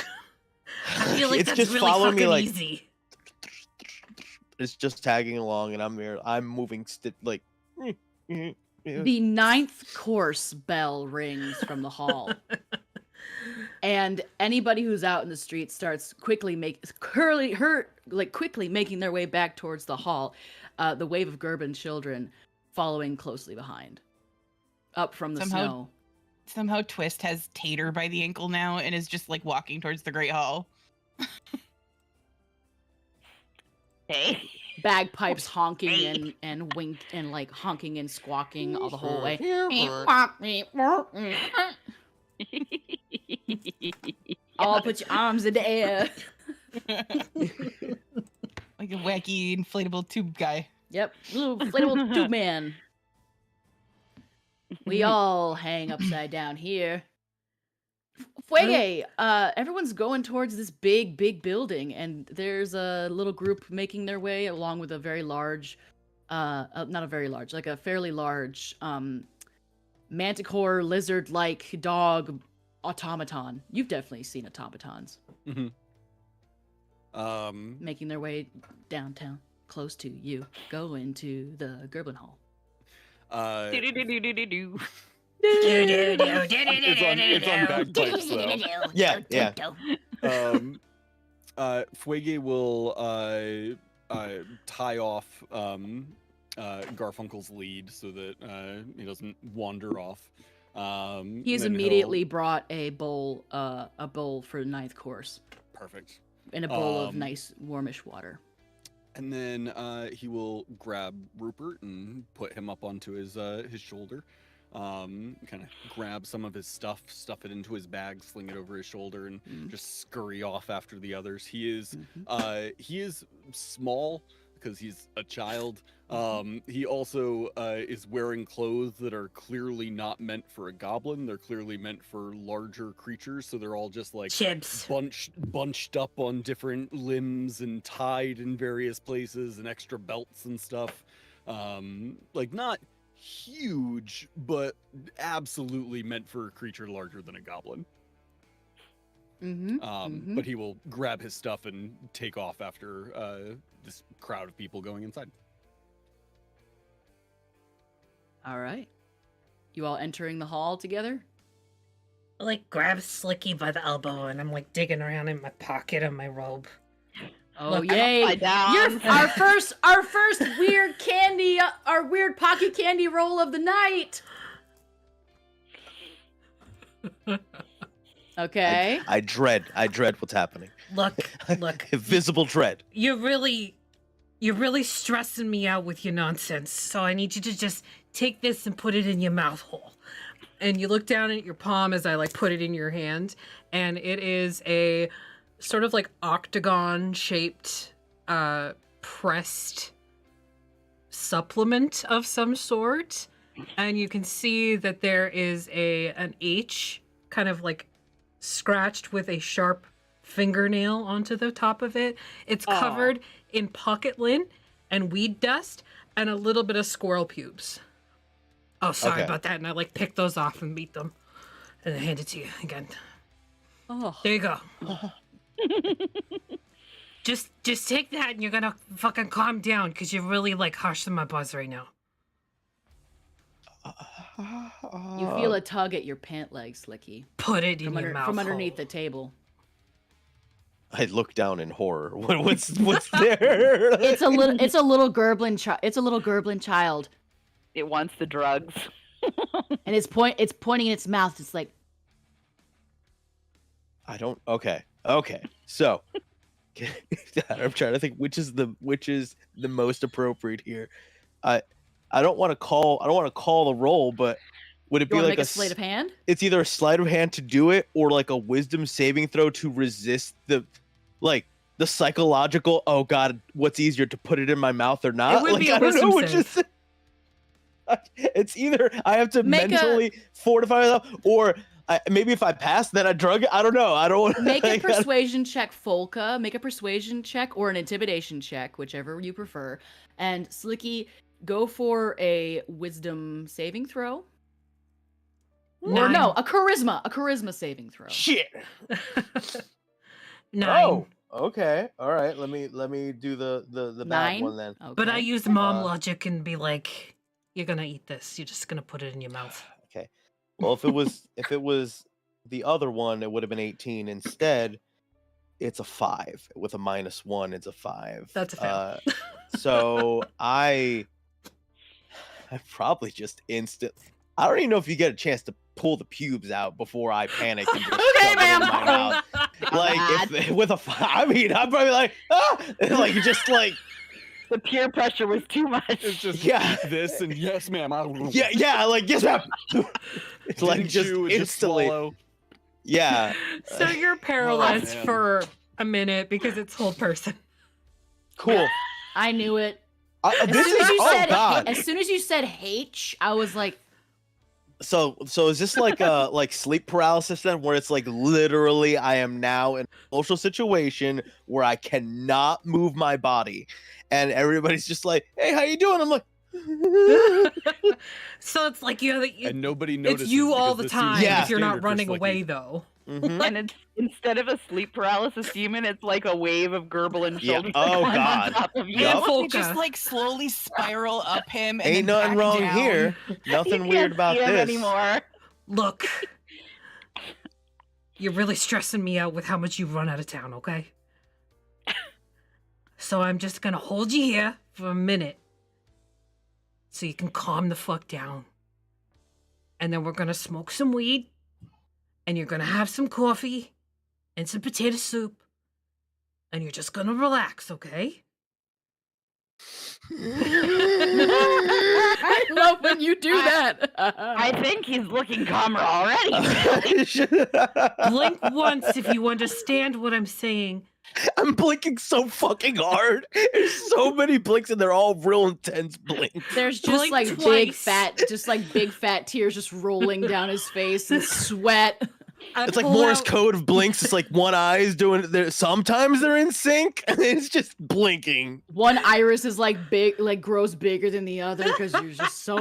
feel like It's that's just really following fucking me like easy. it's just tagging along, and I'm moving like. The 9th course bell rings from the hall. And anybody who's out in the street starts quickly quickly making their way back towards the hall. The wave of Gerblin children following closely behind, up from the snow. Somehow Twist has Tater by the ankle now and is just like walking towards the Great Hall. Hey. Bagpipes honking and wink and like honking and squawking all the whole way. All put your arms in the air. Like a wacky inflatable tube guy. Yep, little inflatable tube man. We all hang upside down here. Fuege, everyone's going towards this big building, and there's a little group making their way along with a very large, not a very large, like a fairly large, manticore lizard-like dog automaton. You've definitely seen automatons. Mm-hmm. Making their way downtown, close to you, go into the Gerblin Hall. Do-do-do-do-do-do. It's on bagpipes though. Yeah. Fuege will tie off Garfunkel's lead so that he doesn't wander off. He's then immediately brought a bowl for 9th course. Perfect. In a bowl of nice warmish water. And then he will grab Rupert and put him up onto his shoulder. Kind of grab some of his stuff it into his bag, sling it over his shoulder, and just scurry off after the others. He is small because he's a child. He also is wearing clothes that are clearly not meant for a goblin. They're clearly meant for larger creatures, so they're all just like Chibs. bunched up on different limbs and tied in various places, and extra belts and stuff. Like not huge, but absolutely meant for a creature larger than a goblin. But he will grab his stuff and take off after this crowd of people going inside. All right. You all entering the hall together? I like grab Slicky by the elbow and I'm like digging around in my pocket of my robe. Oh Look, yay! upside down. Our first weird candy, our weird pocket candy roll of the night. Okay. I dread what's happening. Look. Invisible dread. You're really stressing me out with your nonsense. So I need you to just take this and put it in your mouth hole. And you look down at your palm as I like put it in your hand, and it is a sort of like octagon shaped pressed supplement of some sort. And you can see that there is an H kind of like scratched with a sharp fingernail onto the top of it. It's covered in pocket lint and weed dust and a little bit of squirrel pubes. Oh, sorry about that. And I like pick those off and beat them and then hand it to you again. Oh. There you go. Just take that and you're gonna fucking calm down because you're really like harshing my buzz right now. You feel a tug at your pant leg, Slicky. Put it in your mouth from underneath hole. the table. I look down in horror. What's there? It's a little Gerblin child. It wants the drugs. And it's pointing in its mouth. It's like, I don't. Okay. So, I'm trying to think which is the most appropriate here. I don't want to call the roll, but Would it You be want to like make a sleight of hand? It's either a sleight of hand to do it or like a wisdom saving throw to resist the psychological, oh god, what's easier to put it in my mouth or not? would be a I don't know wisdom which save. is it's either I have to Make a- mentally fortify myself or maybe if I pass then I drug it. I don't know. I don't Make a like, I don't- persuasion check, Folka. Make a persuasion check or an intimidation check, whichever you prefer. And Slicky, go for a wisdom saving throw. Or no, a charisma saving throw. Shit. 9. Oh, okay. All right. Let me do the bad 9? one then. Okay. But I use mom Uh, logic and be like, you're gonna eat this. You're just gonna put it in your mouth. Okay. Well, if it was the other one, it would have been 18. Instead, it's a 5 with a -1. It's a 5. That's a fail. So I probably just I don't even know if you get a chance to pull the pubes out before I panic and just Okay, shove it in ma'am. my mouth. Like if, with a 5, I mean, I'm probably like like just like The peer pressure was too much. It's just Yeah. this and yes, ma'am. yeah, like yes, ma'am. It's like Didn't just chew and instantly. swallow. Yeah. So you're paralyzed man. for a minute because it's whole person. Cool. I knew it. As This soon as is you said God. as soon as you said H, I was like, So is this like like sleep paralysis then, where it's like literally I am now in a social situation where I cannot move my body, and everybody's just like, "Hey, how you doing?" I'm like, So it's like you And nobody notices. it's you all because the this seems time Yeah. if you're not standard for running Slicky. away though. Mhm. And it's, instead of a sleep paralysis demon, it's like a wave of Gerblin Yeah. children. Oh, that climb God. On top of you. Yup. They Folka. just like slowly spiral up him. And Ain't then nothing back wrong down. here. Nothing You weird can't about see him this. anymore. Look, you're really stressing me out with how much you've run out of town, okay? So I'm just gonna hold you here for a minute so you can calm the fuck down. And then we're gonna smoke some weed, and you're gonna have some coffee and some potato soup, and you're just gonna relax, okay? I love when you do that. I think he's looking calmer already. Blink once if you understand what I'm saying. I'm blinking so fucking hard. There's so many blinks and they're all real intense blinks. There's just Blink like big fat tears just rolling down his face and sweat. I It's like pull Morse out- code of blinks. It's like one eye is doing it. Sometimes they're in sync, and it's just blinking. One iris is like big, like grows bigger than the other because you're just so.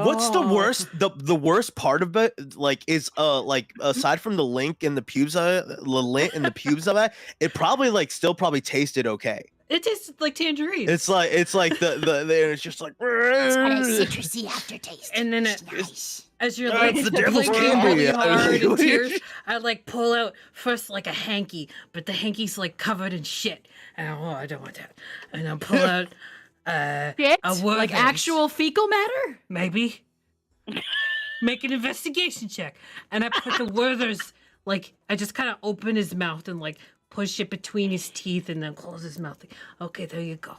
What's the worst? The worst part of it, like, is like aside from the link in the pubes, the lint in the pubes of it, it probably like still probably tasted okay. It tastes like tangerine. It's like the it's just like. It's got a citrusy aftertaste. And then It's it- nice. As you're That's like the devil's blinking candy. really hard What and do you- tears, I like pull out first like a hanky, but the hanky's like covered in shit. And I don't want that. And then pull out Shit? a Like Werther's. actual fecal matter? Maybe. Make an investigation check. And I put the Werther's, like, I just kind of open his mouth and like push it between his teeth and then close his mouth. Like, okay, there you go.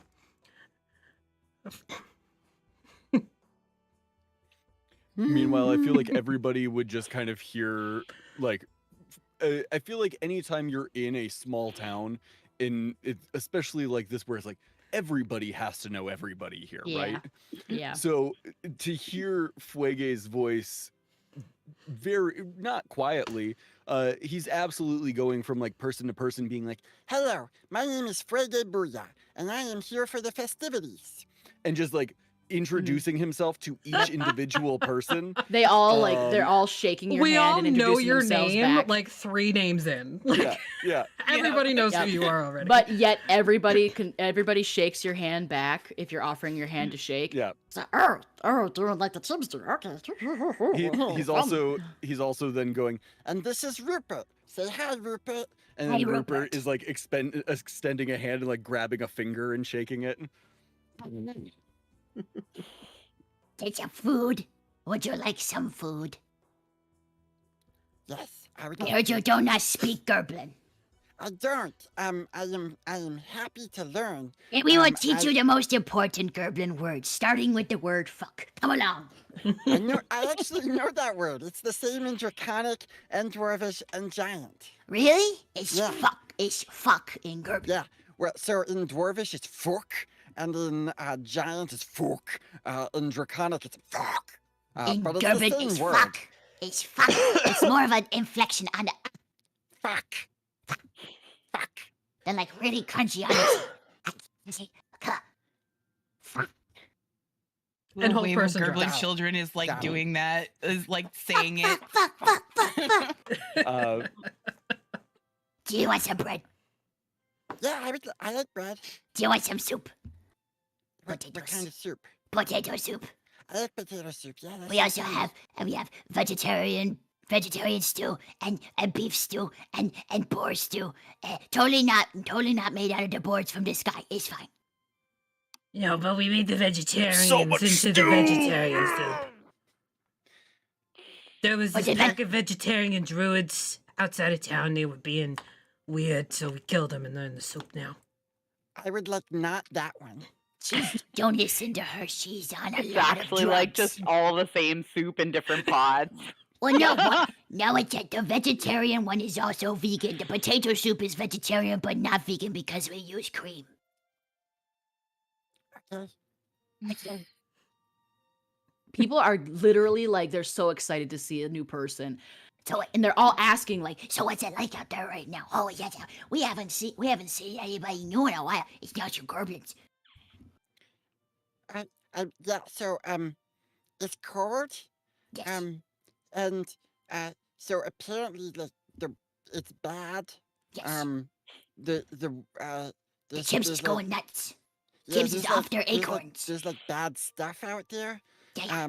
Meanwhile, I feel like everybody would just kind of hear, like, I feel like anytime you're in a small town, especially like this, where it's like everybody has to know everybody here, Yeah. right? Yeah. So to hear Fuege's voice, very not quietly, he's absolutely going from like person to person, being like, Hello, my name is Fuege Booyah, and I am here for the festivities. and just like introducing himself to each individual person. They all like they're Um, all shaking your We hand all and know introducing your themselves name back. like 3 names in. Like, Yeah, yeah. everybody knows Yep. who you are already. But yet everybody shakes your hand back if you're offering your hand to shake. Yeah. So, doing like the Chimster. Okay. He's also then going, And this is Rupert. Say hi, Rupert. and Hi, then Rupert Rupert. is like extending a hand and like grabbing a finger and shaking it. Take some food. Would you like some food? Yes, I would. I like heard you to. do not speak Gerblin. I don't. I am happy to learn. And we will Um, teach you the most important Gerblin words, starting with the word fuck. Come along. I actually know that word. It's the same in Draconic and Dwarvish and Giant. Really? It's Yeah. fuck. It's fuck in Gerblin. Yeah. Well, so in Dwarvish it's fuck, and in Giant it's fuck. In Draconic it's fuck. In But it's the Gerblin, same it's word. fuck. It's fuck. It's more of an inflection on the Fuck. Fuck. than like really crunchy on it. Fuck. And whole wave of person Gerblin drop. children is like Down. doing that, is like saying it. Fuck, fuck, fuck, fuck, fuck. Uh, Do you want some bread? Yeah, I like bread. Do you want some soup? What Potatoes. kind of soup? Potato soup. I like potato soup. Yeah. That We also sounds good. have vegetarian stew and beef stew and boar stew. Totally not made out of the boards from the sky. It's fine. No, but we made the vegetarians So much into the stew! vegetarian soup. There was Was this it that- pack of vegetarian druids outside of town. They were being weird, so we killed them and they're in the soup now. I would like not that one. Don't listen to her. She's on a It's lot actually of like drugs. just all the same soup in different pots. Well, no, no, the vegetarian one is also vegan. The potato soup is vegetarian, but not vegan because we use cream. Okay. People are literally like they're so excited to see a new person. So, And they're all asking like, so what's it like out there right now? Oh, yeah, we haven't seen anybody new in a while. It's not your Gerblins. Yeah. So it's cold. Yes. And so apparently like it's bad. yes. The Tim's is there's, going nuts. yeah, Tim's is there's, off their there's, acorns. There's like bad stuff out there. Yeah.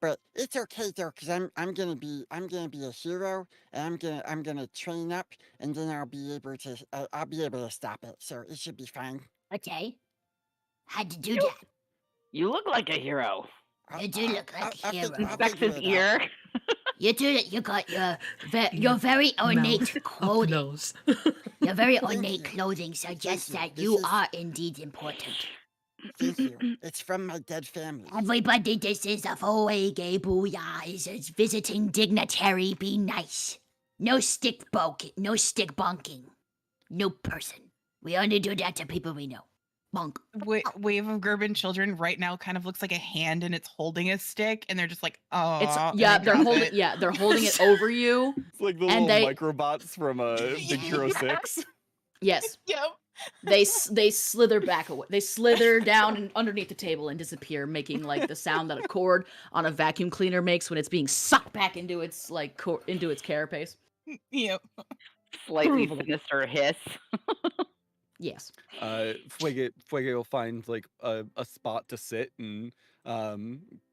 But it's okay though, cause I'm gonna be a hero, and I'm gonna train up, and then I'll be able to stop it. So it should be fine. Okay. How'd you do that? You look like a hero. You do look like a hero. Inspects his ear. You do that. You got your very ornate Mouth. Up clothing. nose. Your very Thank ornate you. clothing suggests Thank you. that This you is- are indeed important. Thank you. It's from my dead family. Everybody, this is a Foege Booyah. Is a visiting dignitary. Be nice. No stick bonking. No person. We only do that to people we know. Bonk. Wave of Gerblin children right now kind of looks like a hand and it's holding a stick and they're just like, oh. it's they're holding it over you. it's like the And little they- microbots from Big Hero 6. Yes. Yep. They slither back away. They slither down and underneath the table and disappear, making like the sound that a cord on a vacuum cleaner makes when it's being sucked back into its into its carapace. Yep. Slightly sinister hiss. Yes. Fuege will find like a spot to sit and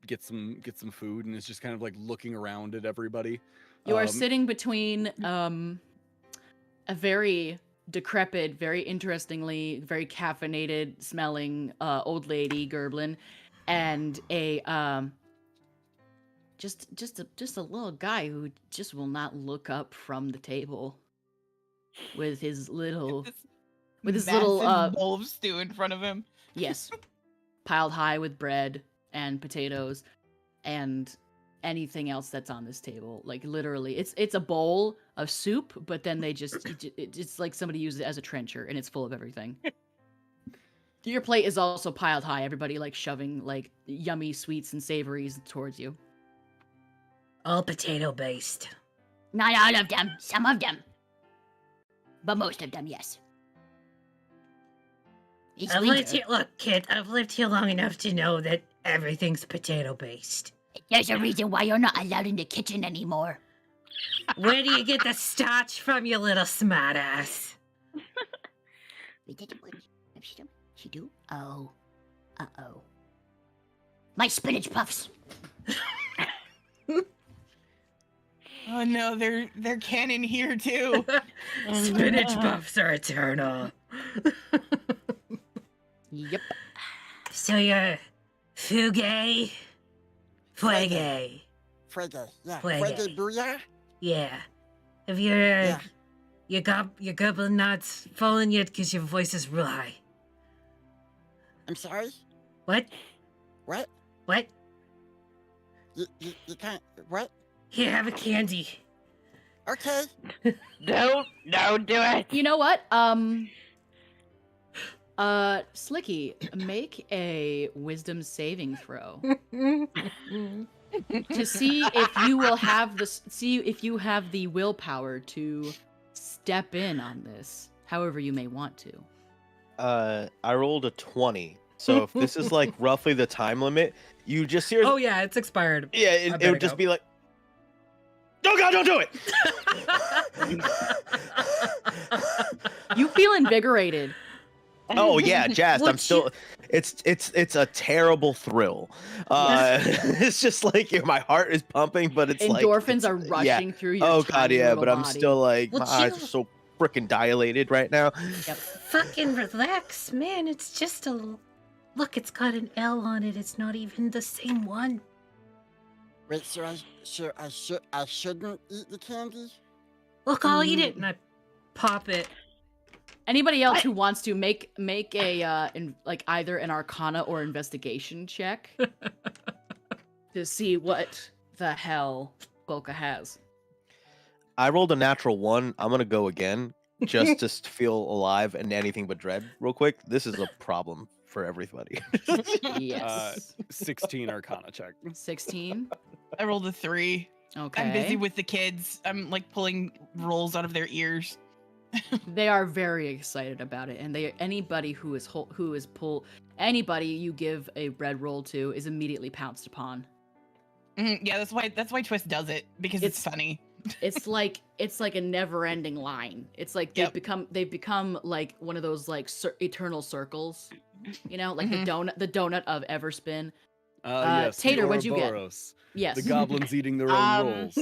get some food, and is just kind of like looking around at everybody. You are sitting between a very decrepit, very interestingly, very caffeinated smelling old lady Gerblin, and a just a little guy who just will not look up from the table with his little Massive bowl of stew in front of him. yes, piled high with bread and potatoes and anything else that's on this table. Like literally, it's a bowl of soup, but then they it's like somebody used it as a trencher, and it's full of everything. Your plate is also piled high. Everybody like shoving like yummy sweets and savories towards you. All potato based. Not all of them. Some of them. But most of them, yes. It's I've lived winter. here. Look, kid, I've lived here long enough to know that everything's potato based. There's a reason why you're not allowed in the kitchen anymore. Where do you get the starch from, you little smartass? She do? Oh. Uh-oh. My spinach puffs. Oh no, they're canon here too. Spinach puffs are eternal. Yep. So you're Fuege? Fuege. Fuege. Yeah. Fuege. Fuege booyah. Yeah. Have you Yeah. Your goblin not fallen yet because your voice is real high. I'm sorry? What? What? What? You can't. What? Here, have a candy. Okay. Don't do it. You know what? Slicky, make a wisdom saving throw to see if you will have the willpower to step in on this, however you may want to. I rolled a 20. So if this is like roughly the time limit, you just hear. Oh yeah, it's expired. Yeah, it would just be like, "Oh God, don't do it!" You feel invigorated. Oh yeah, jazzed. I'm still. It's a terrible thrill. It's just like my heart is pumping, but it's endorphins like are rushing through your. Oh God, yeah, but I'm body. still like my Well, eyes are so freaking dilated right now. Yep. Fucking relax, man. It's just a look. It's got an L on it. It's not even the same one. Wait, so I shouldn't eat the candy? Look, I'll eat it, and I pop it. Anybody else who wants to make a either an Arcana or investigation check to see what the hell Folka has. I rolled a natural 1. I'm gonna go again just to feel alive and anything but dread. Real quick, this is a problem for everybody. Yes. 16 Arcana check. 16. I rolled a 3. Okay. I'm busy with the kids. I'm like pulling rolls out of their ears. They are very excited about it, and anybody anybody you give a bread roll to is immediately pounced upon. Yeah, that's why Twist does it, because it's funny. It's like a never-ending line. It's like they've become like one of those like eternal circles, you know, like the donut of Everspin. Yes, Tater, what'd you get? Ouroboros. Yes. The goblins eating their own rolls.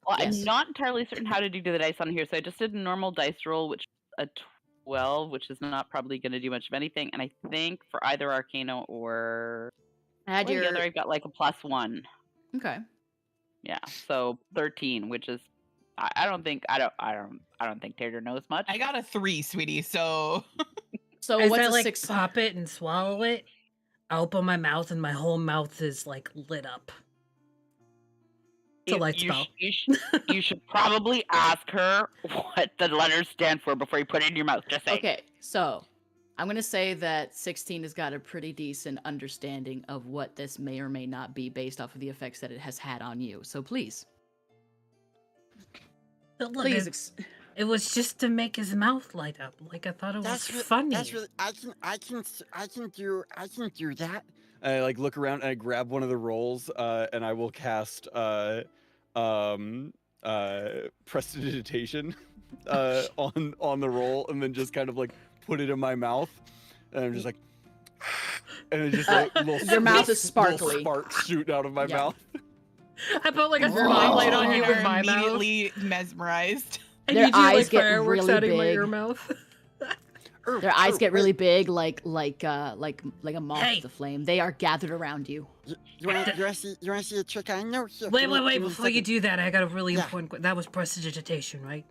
Well, Yes. I'm not entirely certain how to do the dice on here, so I just did a normal dice roll, which a 12, which is not probably going to do much of anything. And I think for either Arcana or Add the other, I've got like a +1. Okay. Yeah, so 13, which is I don't think Tater knows much. I got a 3, sweetie. So So As what's I a like 6? pop it and swallow it, I open my mouth and my whole mouth is like lit up. It's a light spell. You should probably ask her what the letters stand for before you put it in your mouth. Just say. Okay, so I'm gonna say that 16 has got a pretty decent understanding of what this may or may not be based off of the effects that it has had on you. So please, But look, please. it was just to make his mouth light up. Like I thought it was funny. That's really. I can do that. I like look around and I grab one of the rolls, and I will cast prestidigitation on the roll, and then just kind of like put it in my mouth, and I'm just like, and it just like your mouth is sparkly. little sparks shoot out of my mouth. I put like a spotlight on you with my mouth. immediately mesmerized. And Their you do eyes like get fireworks really out of my big. ear mouth. Their eyes get really big, like a moth Hey. to flame. They are gathered around you. You want to see a trick I know? Here, Wait, give me a before you second. do that, I got a really Yeah. important that was prestidigitation, right?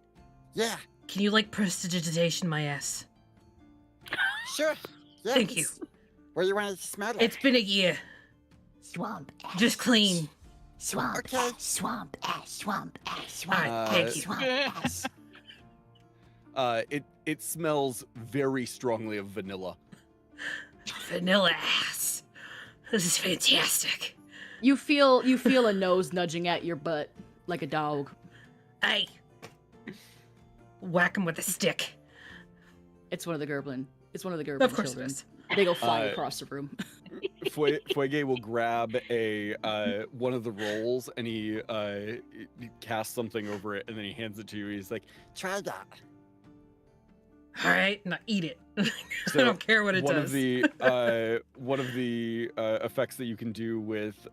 Yeah, Can you like prestidigitation my ass? sure. Yeah. Thank you. What do you want it to smell like? It's been a year. Swamp ass. Just clean. Swamp Okay. ass. Swamp ass. Swamp ass. Swamp Alright, ass. thank you. Swamp ass. It smells very strongly of vanilla. Vanilla ass. This is fantastic. You feel a nose nudging at your butt like a dog. Hey. Whack him with a stick. It's one of the Gerblin. It's one of the Gerblin Of course it children. is. They go flying across the room. Fuege will grab one of the rolls and he casts something over it, and then he hands it to you. He's like, Try that. All right, now eat it. So I don't care what it one does. of the effects that you can do with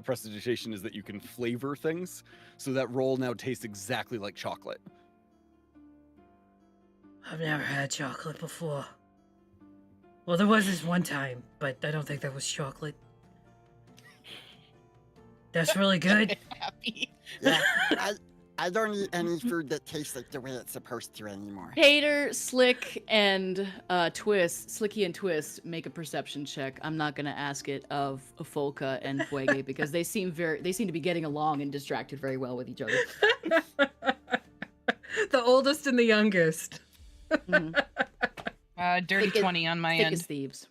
prestidigitation is that you can flavor things. So that roll now tastes exactly like chocolate. I've never had chocolate before. Well, there was this one time, but I don't think that was chocolate. That's really good. Happy. Yeah, I don't eat any food that tastes like the way it's supposed to anymore. Hater, Slick, and Slicky and Twist make a perception check. I'm not gonna ask it of Folka and Fuege because they seem to be getting along and distracted very well with each other. The oldest and the youngest. Mhm. Dirty Thick as- 20 on my Thick end. as thieves.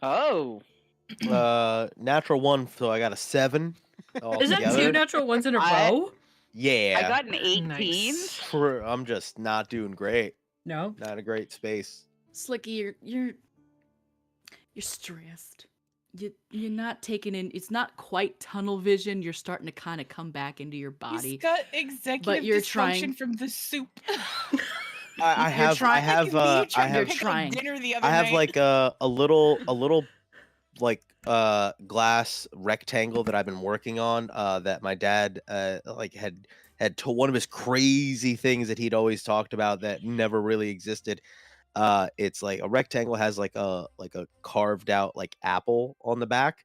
Oh. Natural 1, so I got a 7. Is that altogether. 2 natural ones in a I- row? Yeah. I got an 18. Nice. I'm just not doing great. No. Not in a great space. Slicky, you're stressed. You're not taking in. It's not quite tunnel vision. You're starting to kind of come back into your body. He's got executive you're dysfunction trying- from the soup. I have You're pick up trying. dinner the other I have night. like a little like glass rectangle that I've been working on that my dad like had told one of his crazy things that he'd always talked about that never really existed. It's like a rectangle has like a carved out like apple on the back.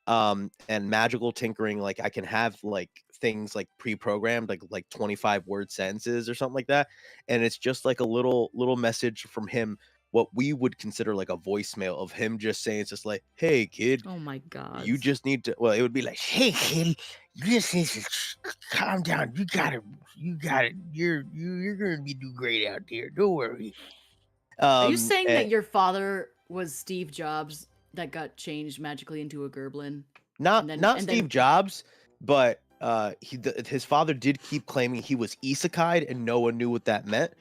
And magical tinkering, like I can have like things like pre-programmed like 25 word sentences or something like that, and it's just like a little message from him, what we would consider like a voicemail of him just saying, it's just like, hey kid, Oh my god. you just need to, well, it would be like, hey kid, you just need to calm down, you got it, you're gonna be do great out there, don't worry. Are you saying that and your father was Steve Jobs that got changed magically into a Gerblin? not and then- not and Steve then- Jobs, but his father did keep claiming he was isekai'd and no one knew what that meant.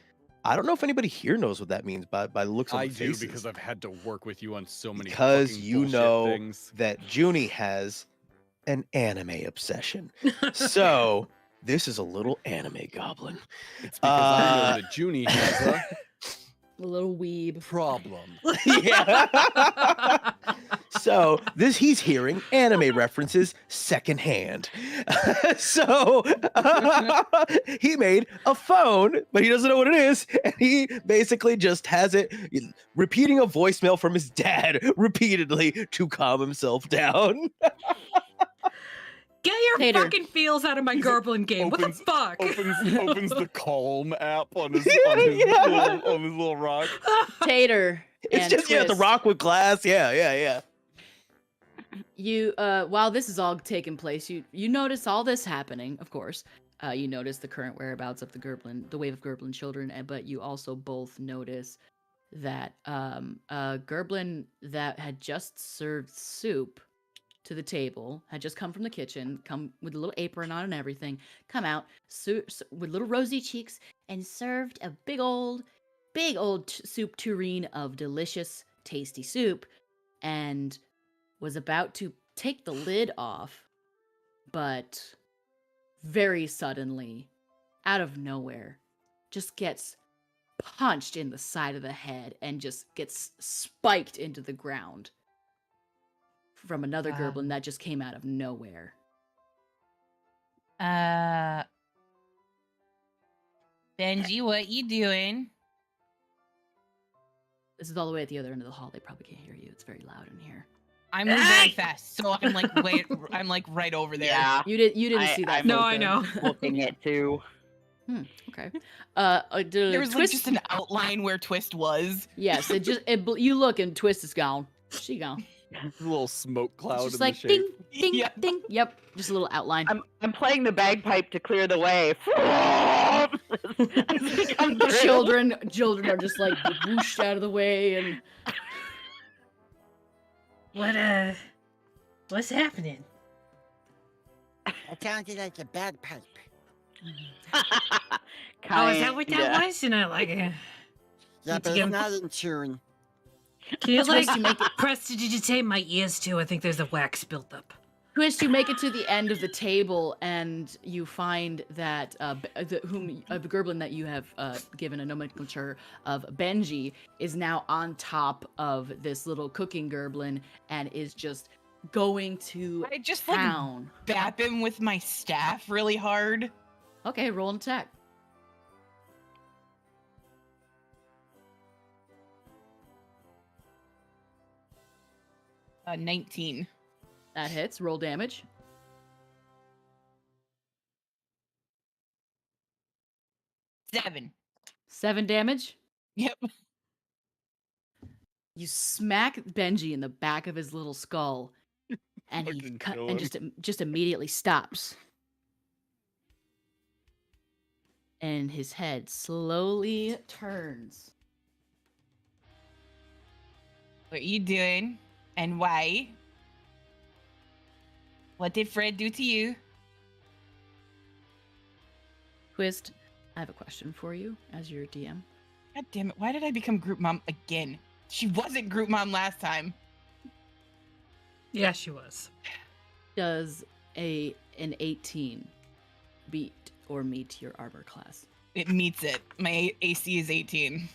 I don't know if anybody here knows what that means by the looks of I the do faces. because I've had to work with you on so many Because fucking you bullshit know things. that Junie has an anime obsession. So this is a little anime goblin. It's because I know that Junie has a A little weeb. problem. Yeah. So he's hearing anime references secondhand. So he made a phone, but he doesn't know what it is, and he basically just has it repeating a voicemail from his dad repeatedly to calm himself down. Get your Tater. fucking feels out of my Gerblin game. What the opens- fuck? Opens the Calm app on his, Yeah, on his, yeah. on his little rock. Tater. It's and just the Twist, rock with glass. Yeah. You while this is all taking place, you notice all this happening, of course. You notice the current whereabouts of the wave of Gerblin children, but you also both notice that a Gerblin that had just served soup to the table, had just come from the kitchen, come with a little apron on and everything, come out with little rosy cheeks and served a big old soup tureen of delicious, tasty soup, and was about to take the lid off, but very suddenly, out of nowhere, just gets punched in the side of the head and just gets spiked into the ground from another Gerblin that just came out of nowhere. Benji, what you doing? This is all the way at the other end of the hall. They probably can't hear you. It's very loud in here. I move very fast, so I'm like I'm like right over there. Yeah. You didn't see that. No, Folka. I know. Looking it too. Okay. There was like Twist. just an outline where Twist was. Yes, you look and Twist is gone. She gone. A little smoke It's cloud just in like the shape. ding, ding, Yeah. ding. Yep, just a little outline. I'm playing the bagpipe to clear the way. As we come through. Children are just like whooshed out of the way, and What's happening? It sounded like a bagpipe. Oh, is that what Kinda. that was? And I like it. Yeah, Need to but get it's 'em- not in tune. Can you like Twist, you make it. prestidigitate my ears too? I think there's a wax built up. Twist, you make it to the end of the table, and you find that the Gerblin that you have given a nomenclature of Benji is now on top of this little cooking Gerblin and is just going to I just like town. bap him with my staff really hard. Okay, roll an attack. Uh, 19. That hits. Roll damage. 7. 7 damage. Yep. You smack Benji in the back of his little skull, and he Fucking kill and him. just immediately stops. And his head slowly turns. What are you doing? And why? What did Fred do to you? Twist, I have a question for you as your DM. God damn it. Why did I become group mom again? She wasn't group mom last time. Yeah, she was. Does an 18 beat or meet your armor class? It meets it. My AC is 18.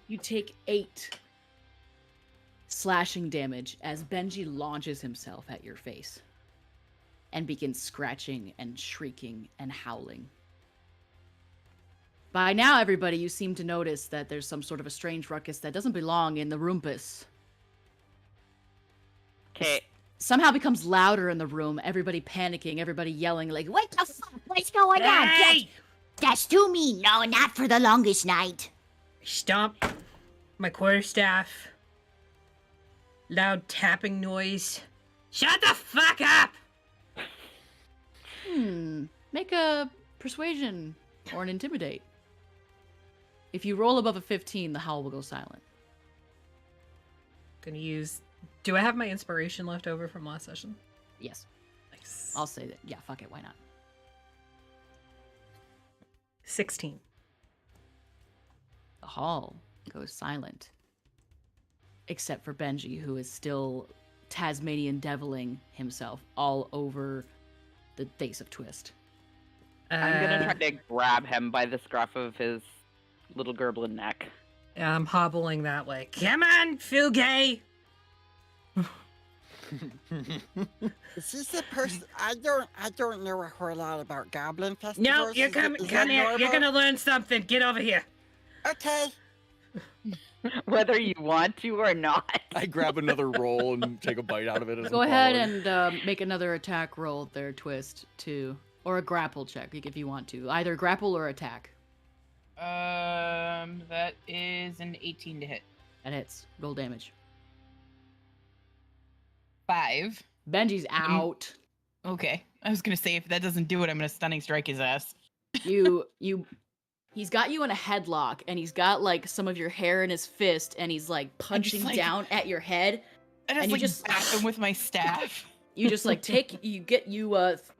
You take 8 slashing damage as Benji launches himself at your face and begins scratching and shrieking and howling. By now, everybody, you seem to notice that there's some sort of a strange ruckus that doesn't belong in the rumpus. Okay. Somehow becomes louder in the room, everybody panicking, everybody yelling like, What the fuck? What's going on? Hey! That's too mean. No, not for the longest night. Stomp my quarterstaff. Loud tapping noise. Shut the fuck up! Make a persuasion or an intimidate. If you roll above a 15, the howl will go silent. Gonna use... Do I have my inspiration left over from last session? Yes, Nice. I'll say that. Yeah, fuck it, why not? 16. The hall goes silent. Except for Benji, who is still Tasmanian deviling himself all over the face of Twist. I'm gonna try to grab him by the scruff of his little gerblin neck. I'm hobbling that way. Come on, Fugay! Is this a person? I don't know a whole lot about goblin festivals. No, you're come Is that here. You're normal? gonna learn something. Get over here. Okay. Whether you want to or not. I grab another roll and take a bite out of it. As Go I'm ahead following. and make another attack roll there, Twist, too. Or a grapple check, if you want to. Either grapple or attack. That is an 18 to hit. That hits. Roll damage. 5. Benji's out. Okay. I was gonna say, if that doesn't do it, I'm gonna stunning strike his ass. He's got you in a headlock, and he's got, like, some of your hair in his fist, and he's, like, punching like- down at your head. I And you just just- like bap him with my staff. You just, like,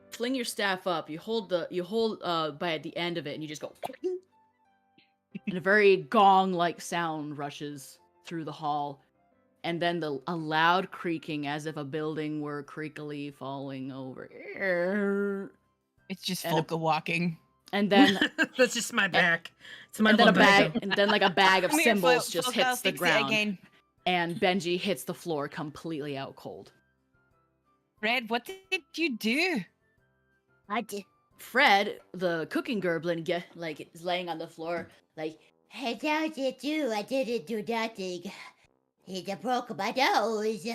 fling your staff up, you hold by at the end of it, and you just go, and a very gong-like sound rushes through the hall, and then a loud creaking as if a building were creakily falling over. It's just And a- Folka walking. And then That's just my back. It's my and then a lumbago. bag, and then like a bag of Come here, cymbals just Folka, hits the fix it ground, again. and Benji hits the floor completely out cold. Fred, what did you do? Fred, the cooking gerblin, is laying on the floor, like, I don't do. I didn't do nothing. He broke my nose.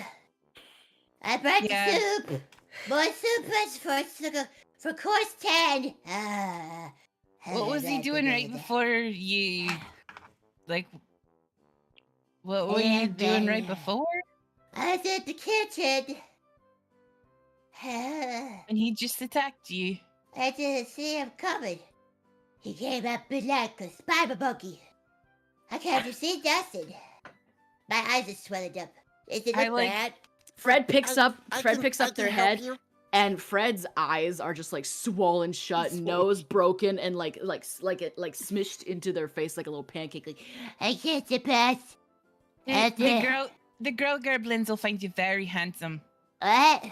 I brought Yeah. the soup. More soup is for course 10. What was he doing right before you... Like... What were you doing right before? I was in the kitchen. And he just attacked you. I didn't see him coming. He came up in like a spider monkey. I can't see nothing. My eyes are swelling up. Is it I look like- bad? Fred picks up I their can help head, you. and Fred's eyes are just like swollen shut, nose broken, and like smushed into their face like a little pancake. Like, I can't pass. The girl Gerblins will find you very handsome. What?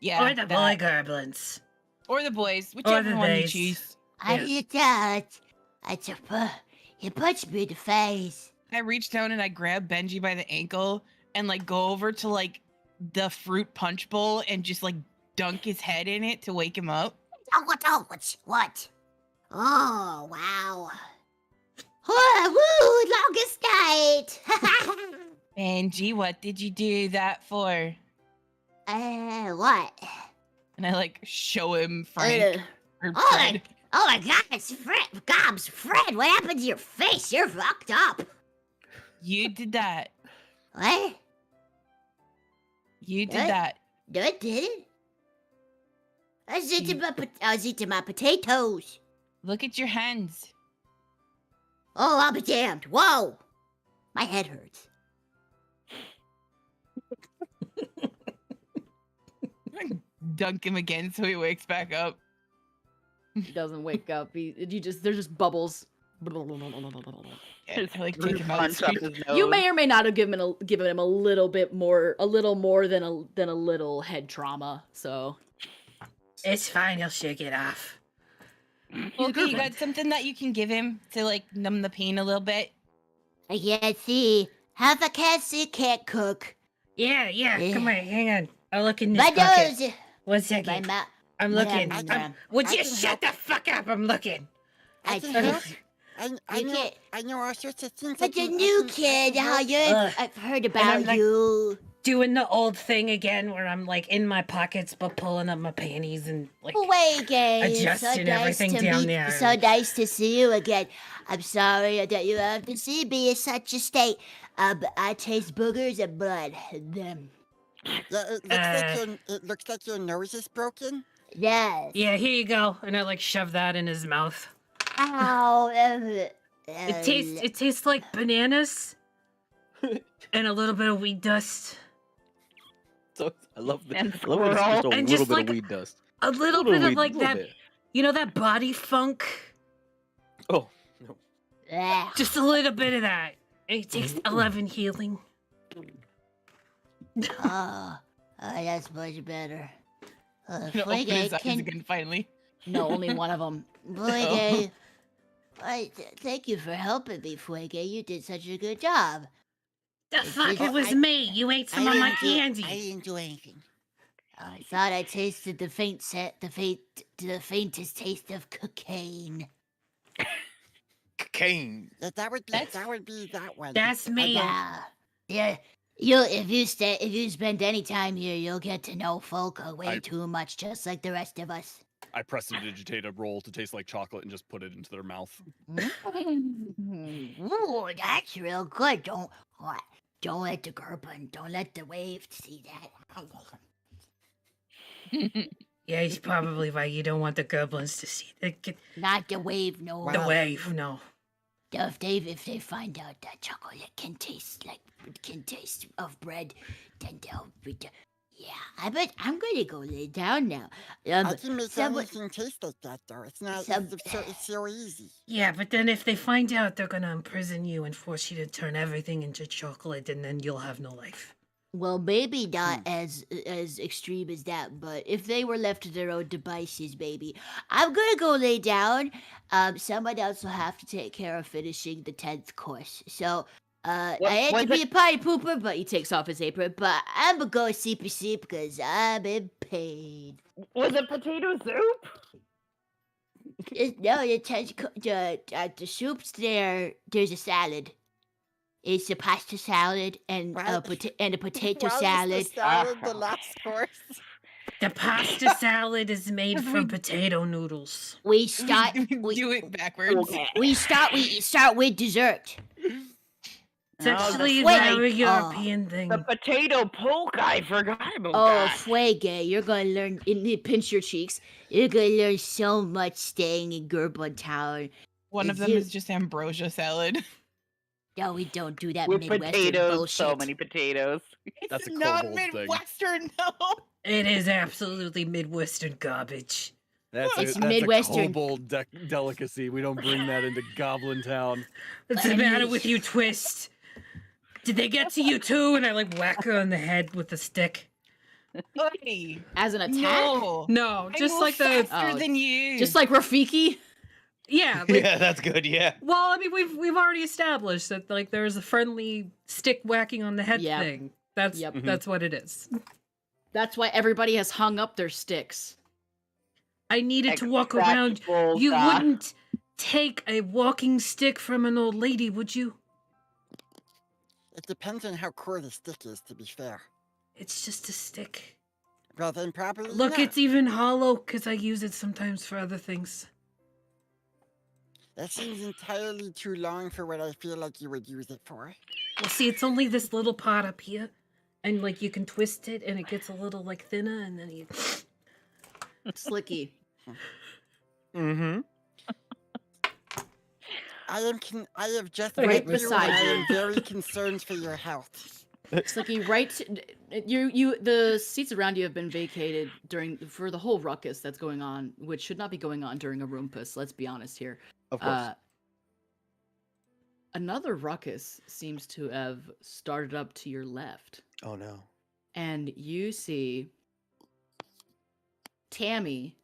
Yeah. Or the that. boy Gerblins. Or the boys, whichever the one you theys. choose. I Yeah. you don't. He punched me in the face. I reach down and I grab Benji by the ankle and like go over to like the fruit punch bowl and just like dunk his head in it to wake him up. What? Oh, wow. Oh, woo, longest night. Benji, what did you do that for? What? And I like show him Frank or Oh Fred. my God, it's Fred. Gobs, Fred, what happened to your face? You're fucked up. You did that. What? You did What? that. No, I didn't. I was eating my potatoes. Look at your hands. Oh, I'll be damned. Whoa. My head hurts. Dunk him again so he wakes back up. He doesn't wake up. There's just bubbles. I like take him out. Punch up his nose. You may or may not have given him a little more than a little head trauma. So It's fine. He'll shake it off. Okay, you got something that you can give him to like numb the pain a little bit? I can't see. Half I can't see, can't cook. Yeah. Come on, hang on. I'll look in this My pocket. nose. 1 My second. mouth. I'm looking. Would I you can shut help. the fuck up? I'm looking. I I can can't. help. I You know. can't- I know all sorts of things. But the new kid, how Ugh. I've heard I'm about like- you. Doing the old thing again where I'm like in my pockets but pulling up my panties and like Fuege, it's so adjusting nice everything to down meet, there. so nice to see you again. I'm sorry that you have to see me in such a state. I taste boogers and blood. Them. Yeah, it looks like your nose is broken. Yes. Yeah, here you go. And I like shove that in his mouth. Ow. It tastes like bananas and a little bit of weed dust. So I love that. And I love when it's just a And little just bit like- of weed dust. A little Little bit of weed, like little that, bit. you know, that body funk. Oh, no. Just a little bit of that. And it takes 11 healing. Oh, that's much better. Gonna open his Fuege, eyes can again finally. no, only one of them. Fuege, thank you for helping me, Fuege. You did such a good job. The fuck, it was I- me. You ate some of my I candy. didn't do anything. I thought I tasted the faintest taste of cocaine. Cocaine. That would be that one. That's me. Yeah. If you spend any time here, you'll get to know Folka way too much, just like the rest of us. I prestidigitate a roll to taste like chocolate and just put it into their mouth. Ooh, that's real good. Don't let the Gerblin, don't let the wave see that. Yeah, he's probably right. You don't want the Gerblins to see Not the wave, no. the wave. No. If they find out that chocolate can taste of bread, then they'll be. Yeah, I'm gonna go lay down now. I can make someone- anything taste like that, though. It's not. Some- It's so easy. Yeah, but then if they find out, they're gonna imprison you and force you to turn everything into chocolate, and then you'll have no life. Well, maybe not as extreme as that, but if they were left to their own devices, maybe. I'm gonna go lay down. Someone else will have to take care of finishing the 10th course. So, I hate to be a party pooper, but he takes off his apron. But I'm gonna go sleepy sleep because I'm in pain. Was it potato soup? No, the soup's there. There's a salad. It's a pasta salad and a potato salad. The last course. The pasta salad is made from potato noodles. We start. Do it backwards. We start with dessert. It's actually a Wait, very European thing. The potato polka, I forgot about Oh, that. Fuege, you're gonna learn. Pinch your cheeks. You're gonna learn so much staying in GerblinTown. One of them is just ambrosia salad. No, we don't do that With Midwestern potatoes, bullshit. so many potatoes. It's That's a not kobold thing. Midwestern, no. It is absolutely Midwestern garbage. It's That's Midwestern. a kobold delicacy. We don't bring that into Goblintown. What's the matter with you, Twist? Did they get to you too? And I like whack her on the head with a stick. Hey, As an attack? no. No, I just move like the faster Oh, than you. Just like Rafiki? yeah. Like, Yeah, that's good. Yeah. well, I mean, we've already established that like there's a friendly stick whacking on the head Yep. thing. That's Yep. that's what it is. That's why everybody has hung up their sticks. I needed to walk Exact around. polka. You wouldn't take a walking stick from an old lady, would you? It depends on how core the stick is, to be fair. It's just a stick. Well, then probably Look, not. it's even hollow because I use it sometimes for other things. That seems entirely too long for what I feel like you would use it for. Well, see, it's only this little part up here. And, like, you can twist it and it gets a little, like, thinner and then you... Slicky. Mm-hmm. I have just Right met you, beside and I you. am very concerned for your health. Slicky, the seats around you have been vacated for the whole ruckus that's going on, which should not be going on during a rumpus. Let's be honest here. Of course. Another ruckus seems to have started up to your left, Oh no. and you see Tammy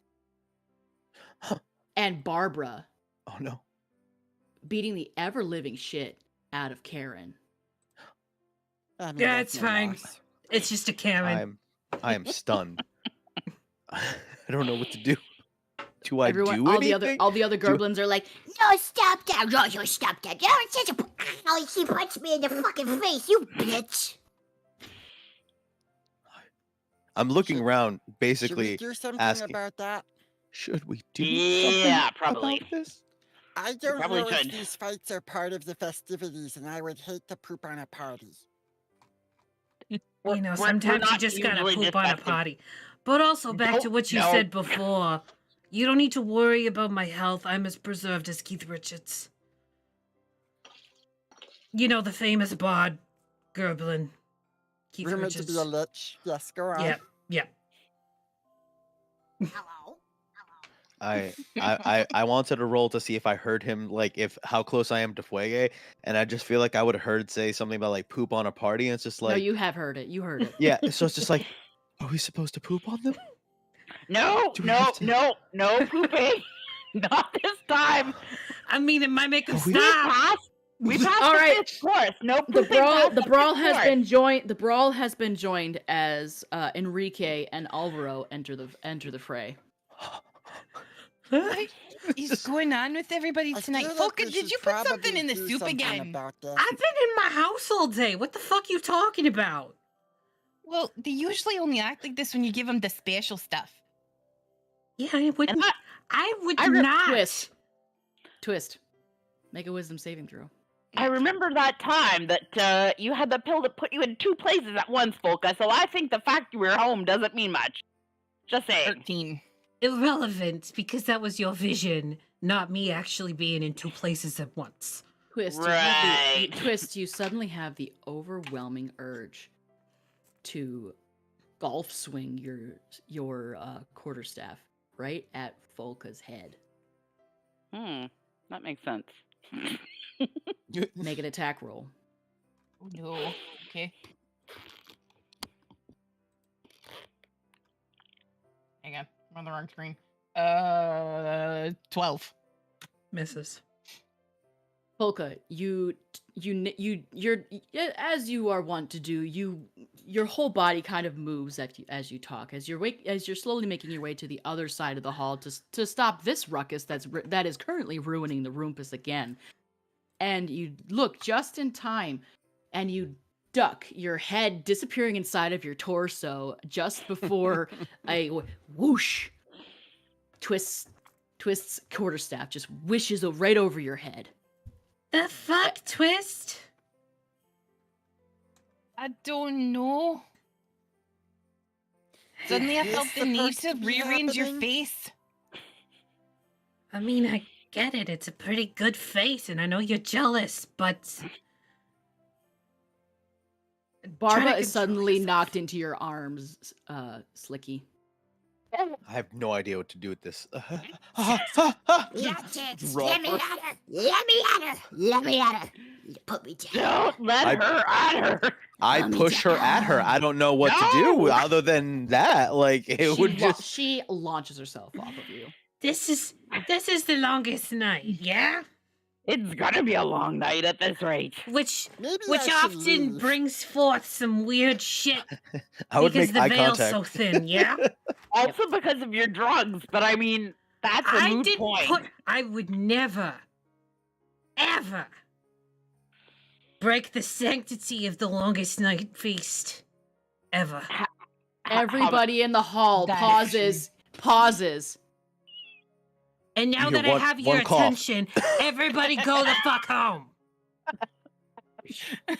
and Barbara Oh no. beating the ever-living shit out of Karen. I mean, Yeah, that's it's no fine. loss. It's just a Karen. I am stunned. I don't know what to do. Do I Everyone, do anything? all the other Do- Gerblins are like, No, stop that. No, you stop that. No, it's just a... Oh, she punched me in the fucking face, you bitch. I'm looking Should- around, Should we basically do something asking, about that? should we do Yeah, something probably. about this? I don't probably know if should. these fights are part of the festivities, and I would hate to poop on a party. You know, We're sometimes you not just gotta usually poop on a discussing- potty. But also, back to Don't- what you no. said before, you don't need to worry about my health. I'm as preserved as Keith Richards. You know, the famous bard, Gerblin. Keith Rumored Richards. to be a lich. Yes, go on. Yeah. Hello? I wanted to roll to see if I heard him, like how close I am to Fuege, and I just feel like I would have heard say something about like poop on a party, and it's just no, like, you have heard it. You heard it. yeah, so it's just like, are we supposed to poop on them? No, Do we no, have to- no pooping. Not this time. I mean, it might make him Oh, we- stop. We passed All the right. fifth course. No The pooping brawl, past the brawl fifth has course. been joined. The brawl has been joined as Enrique and Alvaro enter the fray. What is going on with everybody I tonight? feel like Folka, we did should you put something probably in the do soup something again? about this. I've been in my house all day. What the fuck you talking about? Well, they usually only act like this when you give them the special stuff. Yeah, I wouldn't. And I would I re- not. Twist. Make a wisdom saving throw. I remember that time that you had the pill that put you in two places at once, Folka, so I think the fact you were home doesn't mean much. Just saying. 13. Irrelevant, because that was your vision, not me actually being in two places at once. Twist. Right. Twist. You suddenly have the overwhelming urge to golf swing your quarterstaff right at Folka's head. That makes sense. Make an attack roll. Oh, no. Okay. Hang on. I'm on the wrong screen. 12. Misses. Polka, you're as you are wont to do. Your whole body kind of moves as you talk, as you're slowly making your way to the other side of the hall to stop this ruckus that is currently ruining the rumpus again. And you look just in time, and you duck, your head disappearing inside of your torso just before a whoosh. Twist's quarterstaff just whishes right over your head. The fuck, Twist? I don't know. Suddenly I Is felt this the need supposed to to be rearrange your happening? face. I mean, I get it. It's a pretty good face, and I know you're jealous, but Barbara Try to is control suddenly yourself. knocked into your arms, Slicky. I have no idea what to do with this. That's it. Roll Let me first. at her. Let me at her. Let me at her. You put me down. Don't let I- her at her. I Calm me push her at her. I don't know what to do No! other than that. Like it would just. She launches herself off of you. this is the longest night, yeah? It's gonna be a long night at this rate. Which Maybe which I should often leave. brings forth some weird shit I would because make the eye veil's contact. so thin, yeah? Also because of your drugs, but I mean, that's a I moot didn't point. put. I would never, ever break the sanctity of the longest night feast. Ever. Everybody in the hall That pauses. And now You that hear I have your one cough. attention, everybody go the fuck home.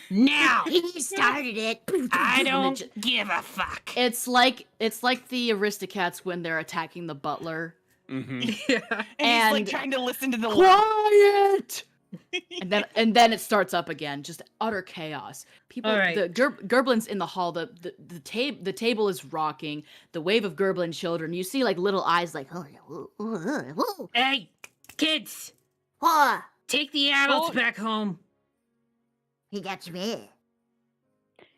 Now, He started it. I don't give a fuck. It's like the Aristocats when they're attacking the butler. Mm-hmm. Yeah. And he's like And- trying to listen to the Quiet. and then it starts up again, just utter chaos. People, All right. the Gerblins in the hall, the table is rocking. The wave of Gerblin children. You see like little eyes, like Hey, kids, What? take the adults Oh. back home. He got me.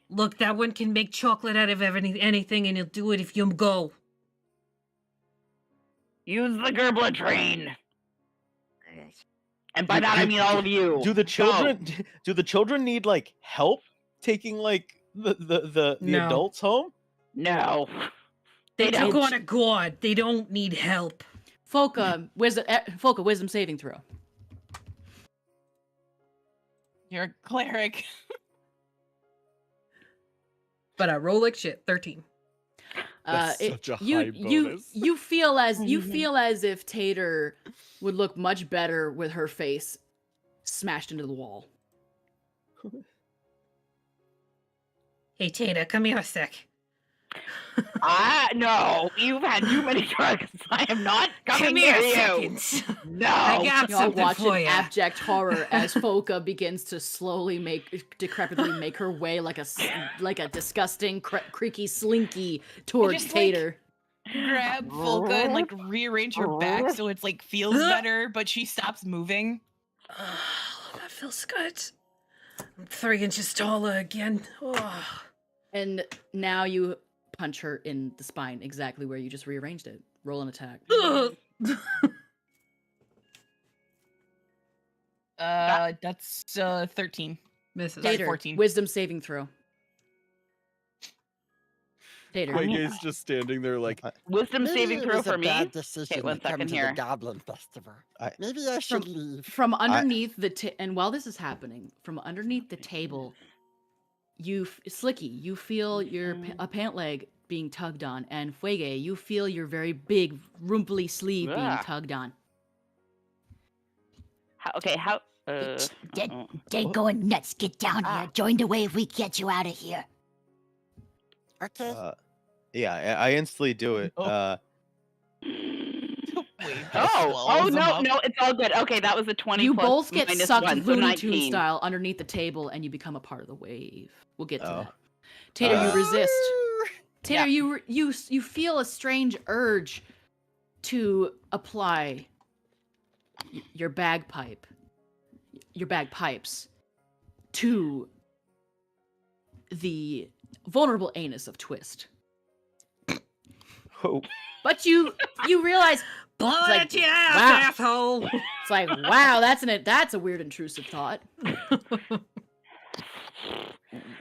Look, that one can make chocolate out of anything, and he'll do it if you go. Use the Gerblin train. And by that I Do- mean all of you. Do the Go. children need like help taking like the No. adults home? No. They don't. took on a god. They don't need help. Folka wisdom saving throw. You're a cleric. But I roll like shit. 13. That's such a high bonus. You feel as if Tater would look much better with her face smashed into the wall. Hey, Tata, come here a sec. No, you've had too many drugs. I am not coming Come near here you. seconds. No. I got Y'all something watch for in you. abject horror as Folka begins to slowly decrepitly make her way like a disgusting, creaky slinky towards Just, like, Tater. Grab Folka and like rearrange her back so it's like feels better, but she stops moving. That feels good. I'm 3 inches taller again. Oh. And now you punch her in the spine, exactly where you just rearranged it. Roll an attack. That's 13. Misses. Tater, 14. wisdom saving throw. Tater. Quagay's just standing there like, Wisdom Maybe saving it throw was for a me. bad decision one to come second to here. the Goblin Festival. I- Maybe I should leave. From underneath and while this is happening, from underneath the table, Slicky, you feel your a pant leg being tugged on, and Fuege, you feel your very big rumply sleeve being Ah. tugged on. How? They're going nuts. Get down here. Join the wave. We get you out of here. Okay. Yeah, I instantly do it. Oh. Oh no, it's all good. Okay, that was a 20. You plus both get minus sucked 1, so Looney Tunes 19. style underneath the table, and you become a part of the wave. We'll get to Oh. that. Tater, you resist. Tater, Yeah. you feel a strange urge to apply your bagpipes to the vulnerable anus of Twist. Oh, But you realize Blow It's it like, at your ass, wow. asshole! it's like, wow, that's a weird intrusive thought.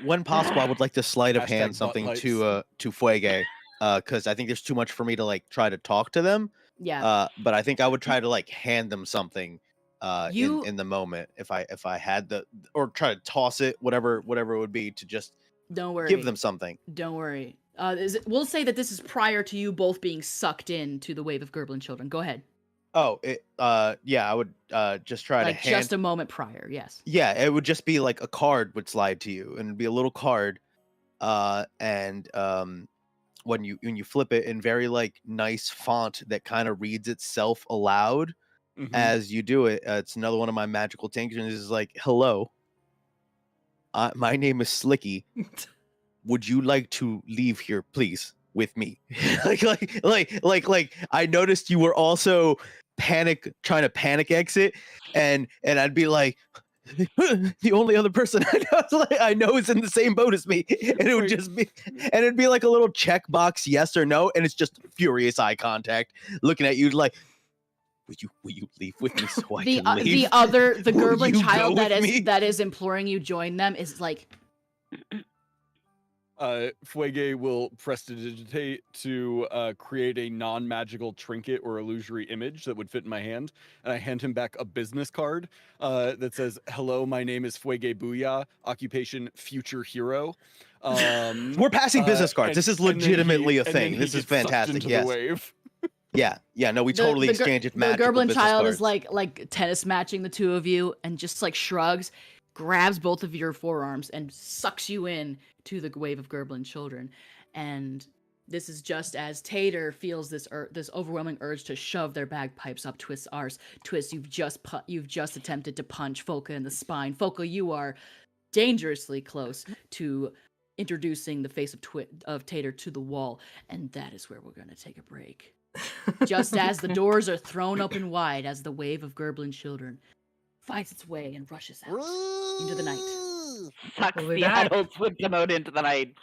when possible, I would like to sleight of Hashtag hand butt something lights. to Fuege, because I think there's too much for me to like try to talk to them. Yeah. But I think I would try to like hand them something You- in the moment if I had or try to toss it, whatever it would be, to just Don't worry. give them something. Don't worry. We'll say that this is prior to you both being sucked into the wave of Gerblin children. Go ahead. Oh, yeah, I would just try Like to hand. just a moment prior. Yes. Yeah, it would just be like a card would slide to you, and it'd be a little card, and when you flip it in very like nice font that kind of reads itself aloud mhm. as you do it. It's another one of my magical tinctures. Is like, hello, my name is Slicky. Would you like to leave here, please, with me? like I noticed you were also trying to panic exit, and I'd be like, the only other person I know is in the same boat as me, and it would just be, and it'd be like a little checkbox, yes or no, and it's just furious eye contact, looking at you like, will you leave with me so I can leave? The Will Gerblin you child go with me? that is imploring you join them is like, Fuege will prestidigitate to create a non-magical trinket or illusory image that would fit in my hand, and I hand him back a business card that says, "Hello, my name is Fuege Booyah, occupation future hero. We're passing business cards. and- This is and then legitimately a and then thing. he This is gets sucked fantastic. into Yes. the wave. Yeah. No, we totally exchanged The magical Gerblin business child cards. is like tennis matching the two of you, and just like shrugs, grabs both of your forearms, and sucks you in to the wave of Gerblin children. And this is just as Tater feels this this overwhelming urge to shove their bagpipes up Twist's arse. Twist, you've just attempted to punch Folka in the spine. Folka, you are dangerously close to introducing the face of Tater to the wall, and that is where we're going to take a break. Just as the doors are thrown open wide as the wave of Gerblin children finds its way and rushes out into the night. Whee! Sucks We'll be the back. adults with them out into the night.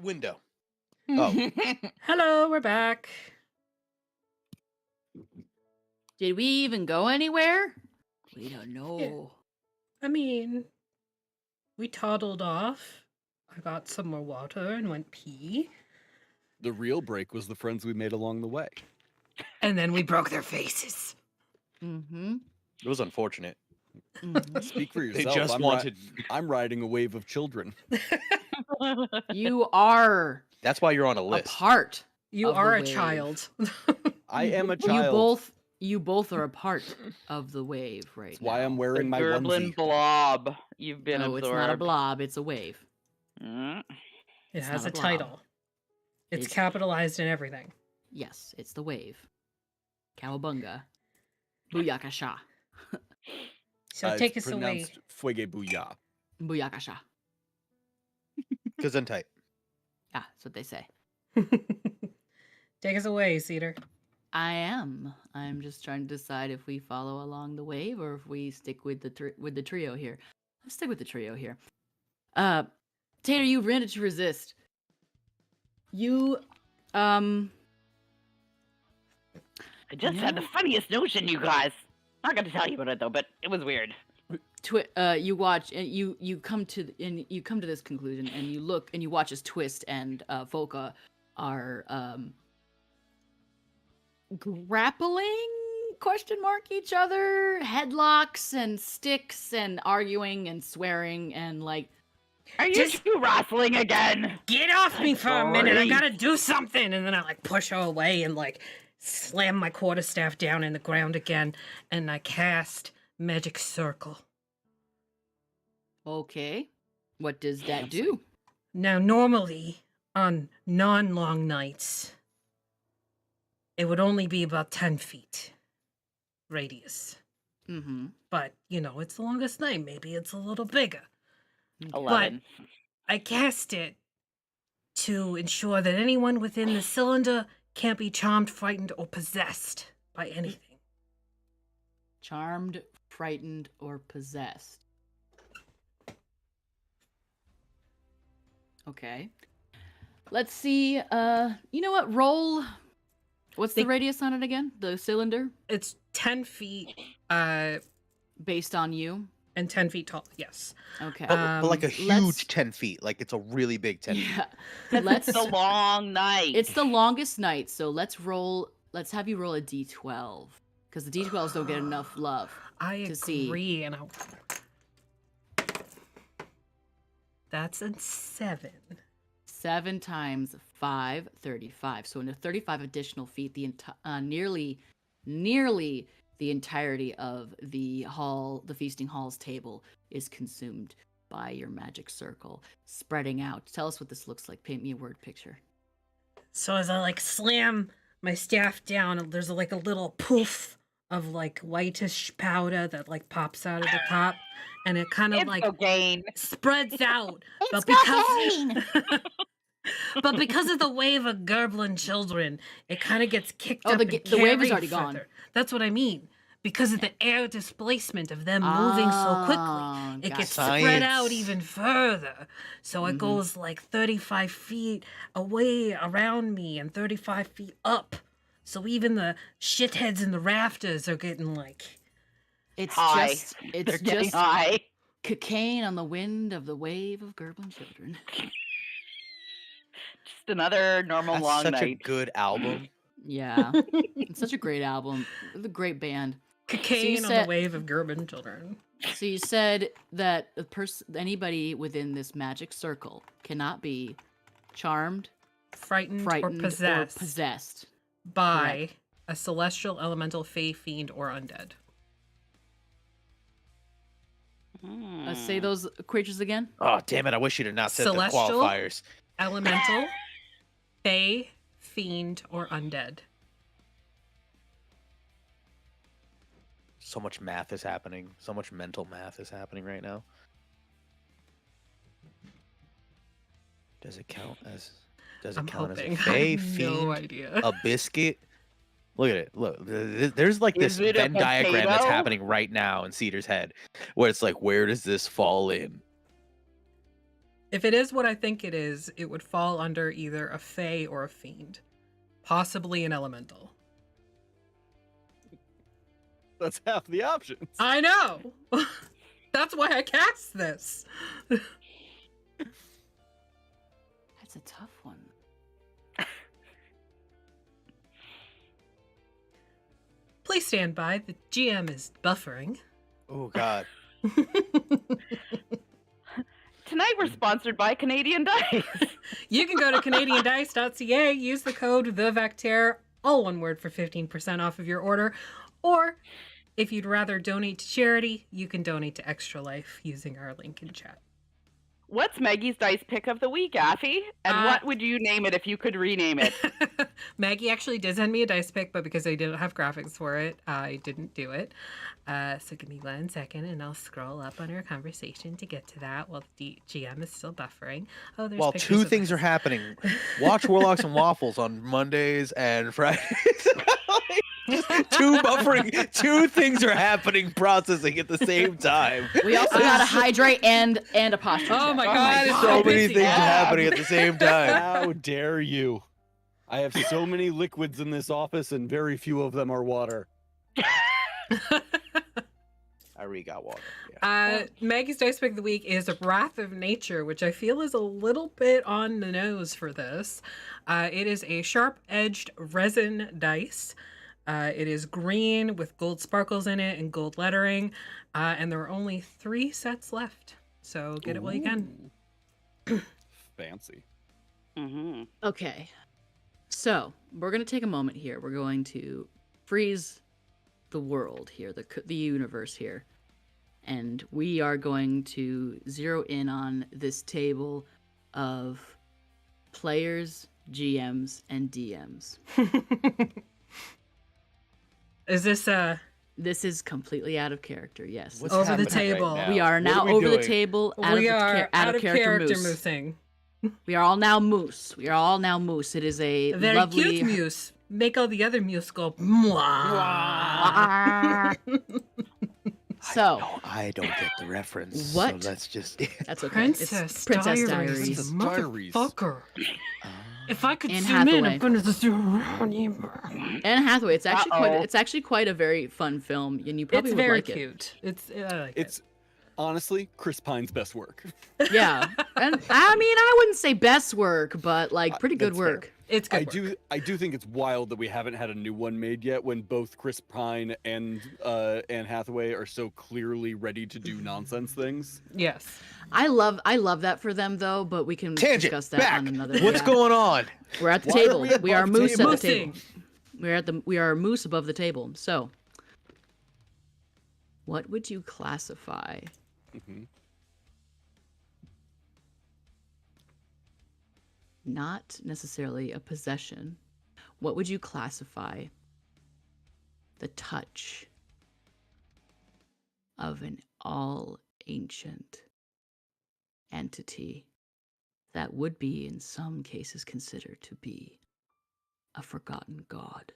window. Oh. Hello, we're back. Did we even go anywhere? We don't know. I mean, we toddled off. I got some more water and went pee. The real break was the friends we made along the way. And then we broke their faces. Mm-hmm. It was unfortunate. Speak for They yourself. just wanted. I'm riding a wave of children. You are That's why you're on a a list. part. You Of the are a wave. child. I am a child. You both are a part of the wave right That's now. why I'm The wearing my Gerblin onesie. blob. You've been No, absorbed. it's not a blob, it's a wave. Mm. It It's has not a a blob. title. It's capitalized in everything. Yes, it's the wave. Cowabunga. Booyakasha. So take it's us away. pronounced Fuege Booyah. Booyakasha. Gesundheit. Yeah, that's what they say. Take us away, Cedar. I am. I'm just trying to decide if we follow along the wave or if we stick with the trio here. Let's stick with the trio here. Tater, you ran it to resist. You, I just Yeah. had the funniest notion, you guys. Not gonna tell you about it though, but it was weird. you watch and you come to this conclusion and you look and you watch as Twist and Folka are grappling each other, headlocks and sticks and arguing and swearing and like Are you Just- two wrestling again? Get off me for a minute. I Sorry. gotta do something. And then I like push her away and like slam my quarterstaff down in the ground again. And I cast Magic Circle. okay, what does that do? Now, normally on non-long nights, it would only be about 10 feet radius. Mm-hmm. But, you know, it's the longest night. Maybe it's a little bigger. 11. I cast it to ensure that anyone within the cylinder can't be charmed, frightened, or possessed by anything. Charmed, frightened, or possessed. Okay. Let's see. You know what? Roll. What's the Think- radius on it again? The cylinder? It's 10 feet Based on you? and 10 feet tall. Yes. Okay. But like a let's- huge 10 feet. Like it's a really big 10 feet. Yeah. Let's. It's a long night. It's the longest night, so let's roll. Let's have you roll a d12 because the d12s don't get enough love. I To see. agree. And that's a 7. 7 times 5, 35. So in a 35 additional feet, the nearly the entirety of the feasting hall's table is consumed by your magic circle, spreading out. Tell us what this looks like. Paint me a word picture. So as I like slam my staff down, there's like a little poof of like whitish powder that like pops out of the top, and it kind of It's like cocaine. spreads out. It's because cocaine! but because of the wave of Gerblin children, it kind of gets kicked Oh, up the and wave is carried already gone. further. That's what I mean. Because of the air displacement of them moving so quickly, it gets spread out Science. even further. So it Mhm. goes like 35 feet away around me and 35 feet up. So even the shitheads in the rafters are getting like, It's High. just They're it's getting just high. cocaine on the wind of the wave of Gerblin children. Just another normal That's long such night. a good album. Yeah, it's such a great album. It's a great band. cocaine on said- the wave of Gerblin children. So you said that anybody within this magic circle cannot be charmed, Frightened, frightened, or possessed, possessed. by a celestial, elemental, fey, fiend, or undead. Say those creatures again. Oh, damn it. I wish you'd have not said Celestial? the qualifiers. Elemental, fey, fiend, or undead. So much math is happening. So much mental math is happening right now. Does it count as I'm a hoping. I fey, have no fiend, idea. a biscuit? Look at it. Look, there's like Is this it a Venn diagram that's potato? happening right now in Cedar's head, where it's like, where does this fall in? If it is what I think it is, it would fall under either a fae or a fiend, possibly an elemental. That's half the options. I know. That's why I cast this. That's a tough one. Please stand by. The GM is buffering. Oh God. Tonight we're sponsored by Canadian Dice. You can go to canadiandice.ca, use the code THEVECTER, all one word, for 15% off of your order. Or if you'd rather donate to charity, you can donate to Extra Life using our link in chat. What's Maggie's dice pick of the week, Affy? And what would you name it if you could rename it? Maggie actually did send me a dice pick, but because I didn't have graphics for it, I didn't do it. So give me 1 second and I'll scroll up on our conversation to get to that while the GM is still buffering. Oh, there's While pictures two of things us. are happening. Watch Warlocks and Waffles on Mondays and Fridays. Two things are happening, processing at the same time. We also got a hydrate and a posture Oh check. my god, it's So many busy. things are happening at the same time. How dare you? I have so many liquids in this office, and very few of them are water. I already got water. Yeah. Maggie's dice pick of the week is Wrath of Nature, which I feel is a little bit on the nose for this. It is a sharp-edged resin dice. It is green with gold sparkles in it and gold lettering, and there are only 3 sets left. So get it while you can. Fancy. Mm-hmm. Okay. So, we're going to take a moment here. We're going to freeze the world here, the universe here. And we are going to zero in on this table of players, GMs, and DMs. Is this This is completely out of character, yes. What's over the happening right table? now? We are What now we over the doing? table, We are out of character moose. moosing. We are all now moose. We are all now moose. It is a Very lovely... cute moose. Make all the other moose go mwah. So, I don't get the reference. What? So let's just. that's okay. Princess, It's Princess Diaries. Diaries. Motherfucker. If I could Anne zoom in, Hathaway. I'm gonna zoom around you. Anne Hathaway. It's actually Uh-oh. it's actually quite a very fun film, and you probably It's would very like cute. It's I like It's honestly Chris Pine's best work. it. Yeah, and I mean, I wouldn't say best work, but like pretty good that's fair. work. It's good. I do think it's wild that we haven't had a new one made yet when both Chris Pine and Anne Hathaway are so clearly ready to do nonsense things. Yes. I love that for them though, but we can Tangent. discuss that Back. on another. What's yeah. going on? We're at the Why are table. we We are above moose table? at the table. Moosing. We are moose above the table. So, what would you classify? Mhm. Not necessarily a possession. What would you classify the touch of an all ancient entity that would be in some cases considered to be a forgotten god?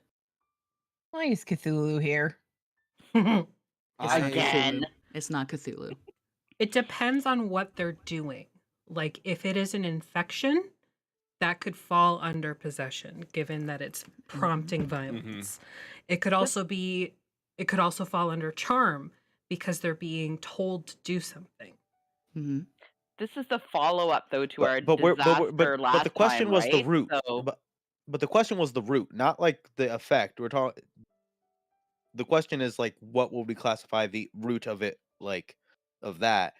Why is Cthulhu here? It's not Again. Cthulhu. It's not Cthulhu. It depends on what they're doing. Like if it is an infection, that could fall under possession, given that it's prompting violence. It could also fall under charm because they're being told to do something. Hmm. This is the follow-up, though, to our But disaster last the question time, was the right? root. So, But the question was the root, not like the effect. We're talking. The question is like, what will we classify the root of it, like, of that?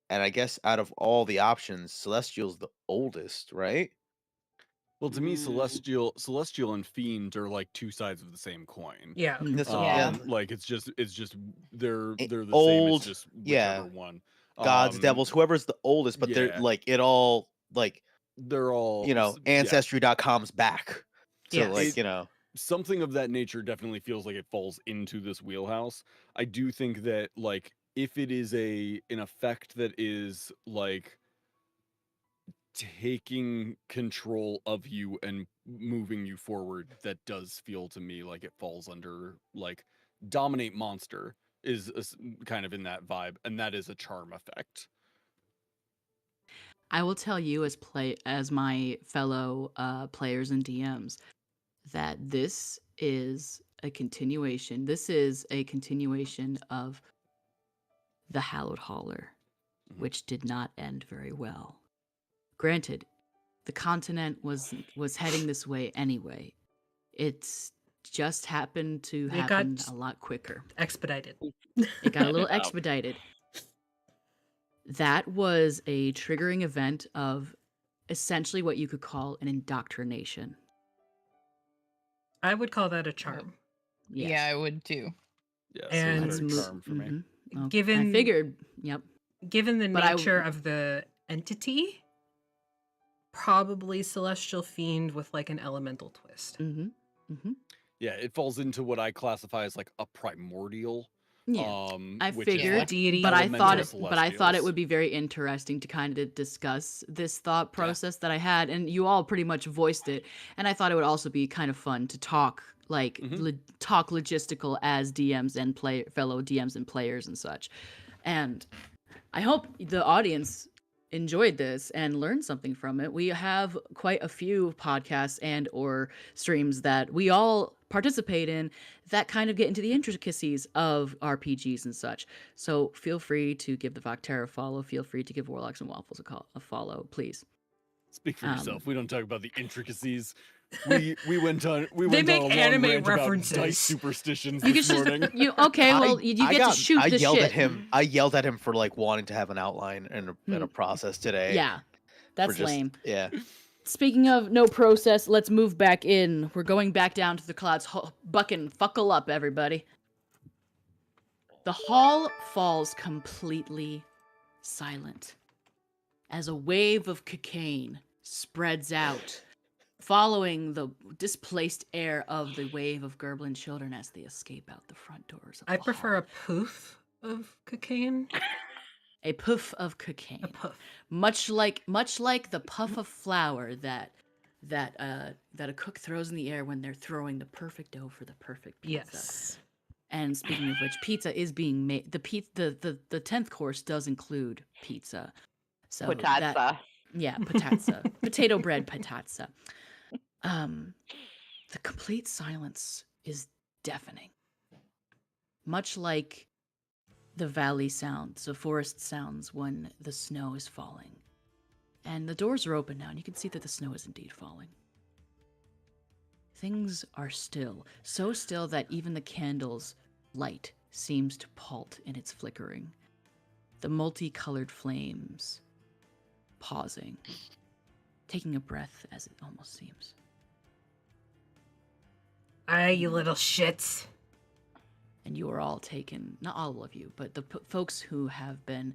And I guess out of all the options, Celestial's the oldest, right? Well, to me, Mm. Celestial and Fiend are like two sides of the same coin. Yeah. This Yeah. Like it's just they're the old, same. It's just yeah. whichever one. Gods, devils, whoever's the oldest, but they're yeah. like it all like They're all yeah. Ancestry.com's back. So Yes. like Something of that nature definitely feels like it falls into this wheelhouse. I do think that like if it is an effect that is like taking control of you and moving you forward, that does feel to me like it falls under like dominate monster is kind of in that vibe, and that is a charm effect. I will tell you as my fellow players and DMs that this is a continuation. This is a continuation of the Hallowed Holler, which did not end very well. Granted, the continent was heading this way anyway. It's just happened to happen a lot quicker. Expedited. It got a little Oh. expedited. That was a triggering event of essentially what you could call an indoctrination. I would call that a charm. Yes. Yeah, I would too. Yeah, And- so Let's it's a move. charm for me. Mhm. Given I figured, yep. Given the But I- nature of the entity, probably celestial fiend with like an elemental twist. Mm-hmm. Mm-hmm. Yeah, it falls into what I classify as like a primordial. Yeah. I which is figured, like deity, but I thought elemental it celestials. would be very interesting to kind of discuss this thought process that I had, and you all pretty much voiced it. And I thought it would also be kind of fun to talk, like talk logistical as DMs and fellow DMs and players and such. And I hope the audience enjoyed this and learned something from it. We have quite a few podcasts and or streams that we all participate in that kind of get into the intricacies of RPGs and such. So feel free to give the Voctera a follow. Feel free to give Warlocks and Waffles a follow, please. Speak for yourself. We don't talk about the intricacies. We went on a long anime rant about references. dice superstitions You this can morning. just you get to shoot I the yelled shit. at him. I yelled at him for like wanting to have an outline and a process today. Yeah, that's for just- lame. Yeah. Speaking of no process, let's move back in. We're going back down to the clouds. Buckle up, everybody. The hall falls completely silent as a wave of cocaine spreads out, following the displaced air of the wave of Gerblin children as they escape out the front doors of I the prefer hall. a poof of cocaine. A puff of cocaine. A puff. Much like the puff of flour that a cook throws in the air when they're throwing the perfect dough for the perfect pizza. Yes. And speaking of which, pizza is being made. The 10th course does include pizza. So Patazza. patazza. Potato bread patazza. The complete silence is deafening. Much like the valley sounds, the forest sounds when the snow is falling. And the doors are open now, and you can see that the snow is indeed falling. Things are still, so still that even the candle's light seems to halt in its flickering. The multicolored flames pausing, taking a breath as it almost seems. Aye, you little shits. And you are all taken, not all of you, but the folks who have been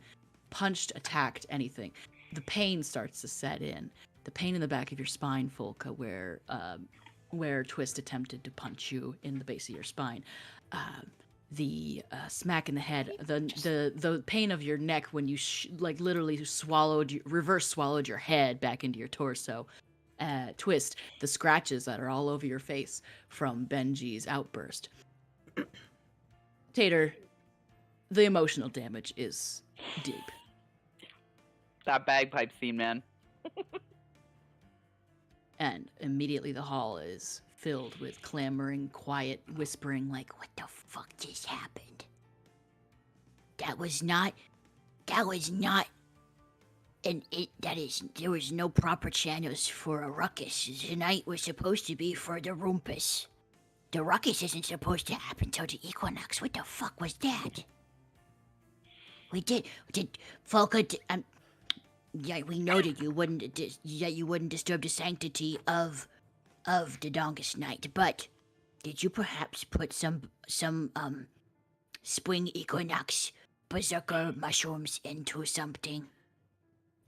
punched, attacked, anything. The pain starts to set in. The pain in the back of your spine, Folka, where Twist attempted to punch you in the base of your spine. The smack in the head, the pain of your neck when you literally reverse swallowed your head back into your torso. Twist, the scratches that are all over your face from Benji's outburst. Tater, the emotional damage is deep. That bagpipe scene, man. And immediately the hall is filled with clamoring, quiet, whispering like, What the fuck just happened? There was no proper channels for a ruckus. Tonight was supposed to be for the rumpus. The ruckus isn't supposed to happen till the equinox. What the fuck was that? Did Folka? Yeah, we know that you wouldn't disturb the sanctity of the Dongus night. But did you perhaps put some spring equinox berserker mushrooms into something?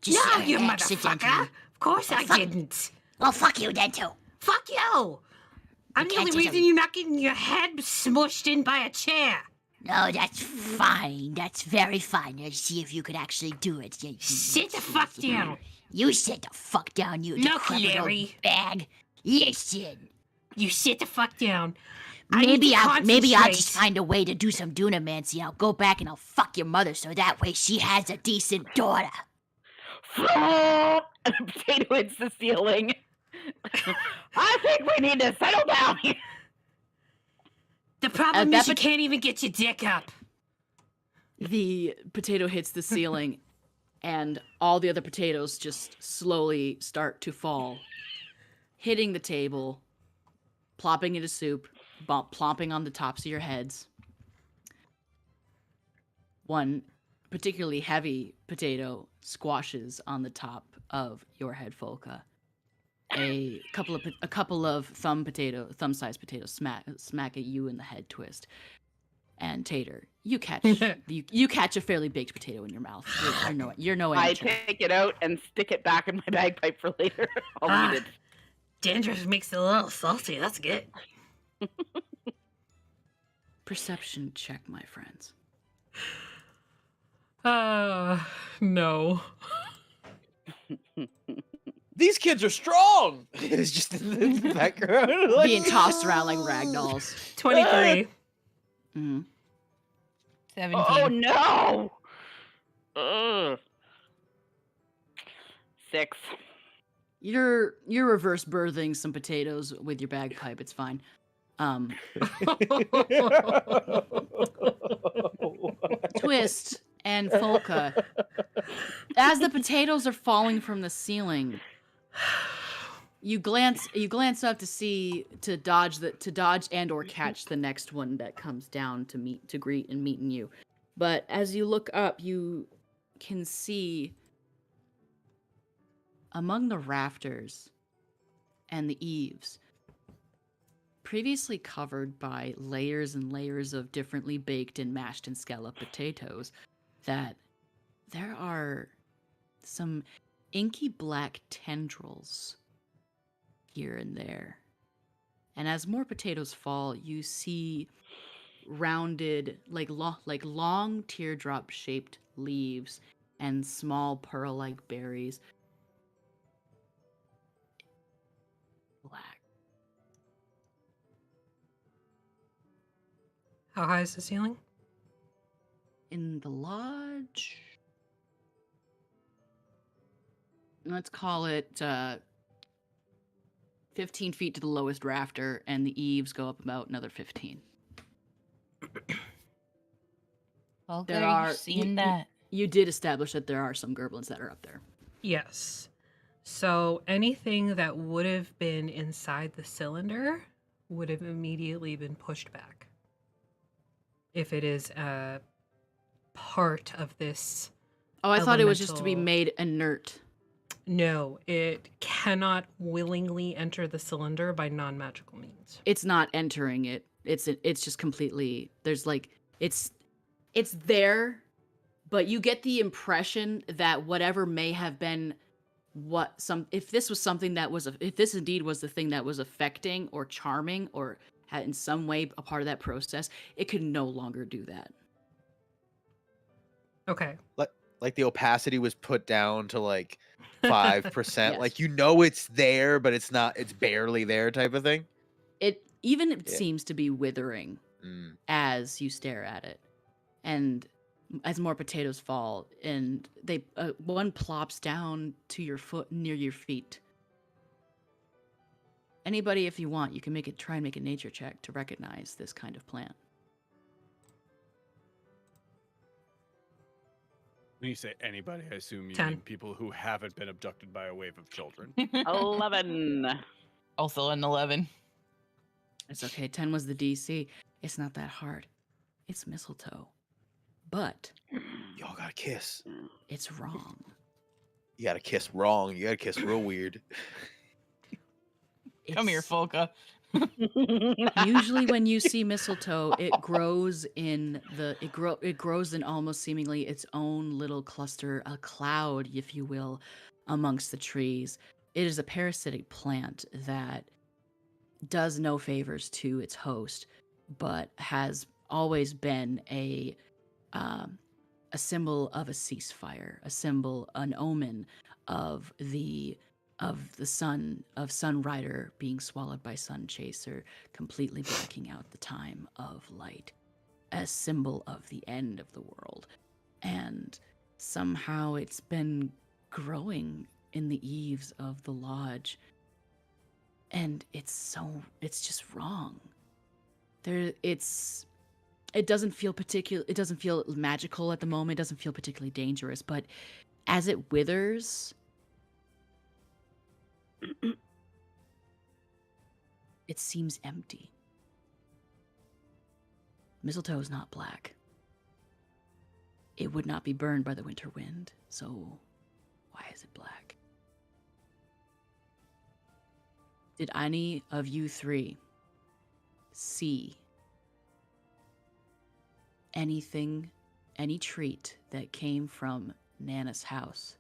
No, you accidentally. motherfucker. Of course I didn't. Well, fuck you then too. Fuck you. I'm the can't only just- reason you're not getting your head smushed in by a chair. No, that's fine. That's very fine. Let's see if you could actually do it. Sit the fuck down. You sit the fuck down, you Look, decrepit old Larry. bag. Listen. You sit the fuck down. I Maybe need to I'll just concentrate. find a way to do some dunamancy. I'll go back and I'll fuck your mother so that way she has a decent daughter. and a potato hits the ceiling. I think we need to settle down here. The problem that is you can't even get your dick up. The potato hits the ceiling, and all the other potatoes just slowly start to fall, hitting the table, plopping into soup, plopping on the tops of your heads. One particularly heavy potato squashes on the top of your head, Folka. A couple of thumb-sized potatoes smack at you in the head twist. And Tater, you catch you catch a fairly baked potato in your mouth. You're no I amateur. take it out and stick it back in my bagpipe for later. I'll eat it. Dandruff makes it a little salty. That's good. Perception check, my friends. No. These kids are strong. It's just in the background, like, Being tossed around like ragdolls. 23. Mm-hmm. 17. Oh no! Ugh. 6. You're reverse birthing some potatoes with your bagpipe. It's fine. Twist and Folka. As the potatoes are falling from the ceiling, you glance up to dodge and or catch the next one that comes down to greet and meeting you. But as you look up, you can see among the rafters and the eaves, previously covered by layers and layers of differently baked and mashed and scalloped potatoes, that there are some inky black tendrils here and there. And as more potatoes fall, you see rounded, like long teardrop-shaped leaves and small pearl-like berries. Black. How high is the ceiling? In the lodge, let's call it 15 feet to the lowest rafter, and the eaves go up about another 15. Well, There there are- are seeing you- that. You did establish that there are some Gerblins that are up there. Yes. So anything that would have been inside the cylinder would have immediately been pushed back. If it is a part of this. Oh, I thought it was just to be Elemental- made inert. No, it cannot willingly enter the cylinder by non-magical means. It's not entering it. It's just completely. There's like it's there, but you get the impression that whatever may have been if this was something that was if this indeed was the thing that was affecting or charming or had in some way a part of that process, it could no longer do that. Okay. like the opacity was put down to like 5%. Yes. Like it's there, but it's not. It's barely there, type of thing. It Yeah. seems to be withering Mm. as you stare at it, and as more potatoes fall, and they one plops down to your foot near your feet. Anybody, if you want, you can try and make a nature check to recognize this kind of plant. When you say anybody, I assume you 10. mean people who haven't been abducted by a wave of children. 11. Also an 11. It's okay. 10 was the DC. It's not that hard. It's mistletoe, but Y'all gotta kiss. it's wrong. You gotta kiss wrong. You gotta kiss real weird. Come here, It's- Folka. Usually when you see mistletoe, it grows in it grows in almost seemingly its own little cluster, a cloud, if you will, amongst the trees. It is a parasitic plant that does no favors to its host, but has always been a symbol of a ceasefire, a symbol, an omen of the Sun Rider being swallowed by Sun Chaser, completely blacking out the time of light, a symbol of the end of the world. And somehow it's been growing in the eaves of the lodge. And it's just wrong. It doesn't feel magical at the moment, it doesn't feel particularly dangerous, but as it withers, it seems empty. Mistletoe is not black. It would not be burned by the winter wind, so why is it black? Did any of you three see anything, any treat that came from Nana's house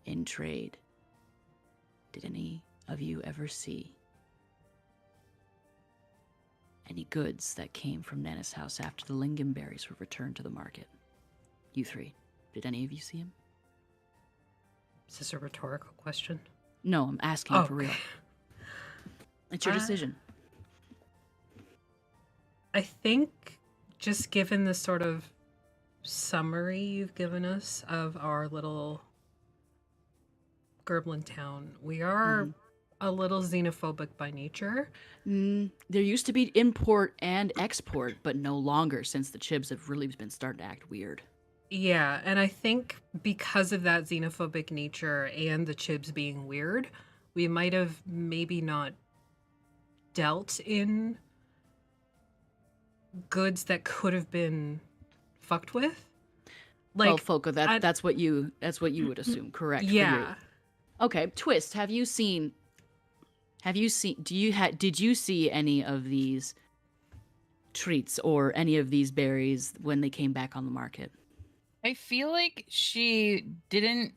in trade? Did any of you ever see any goods that came from Nana's house after the lingonberries were returned to the market? You three. Did any of you see him? Is this a rhetorical question? No, I'm asking for real. It's your decision. I think just given the sort of summary you've given us of our little GerblinTown, we are a little xenophobic by nature. There used to be import and export, but no longer, since the Chibs have really been starting to act weird. Yeah, and I think because of that xenophobic nature and the Chibs being weird, we might have maybe not dealt in goods that could have been fucked with. Well, Folka, that's what you would assume, correct? Yeah. Okay, Twist, did you see any of these treats or any of these berries when they came back on the market? I feel like she didn't,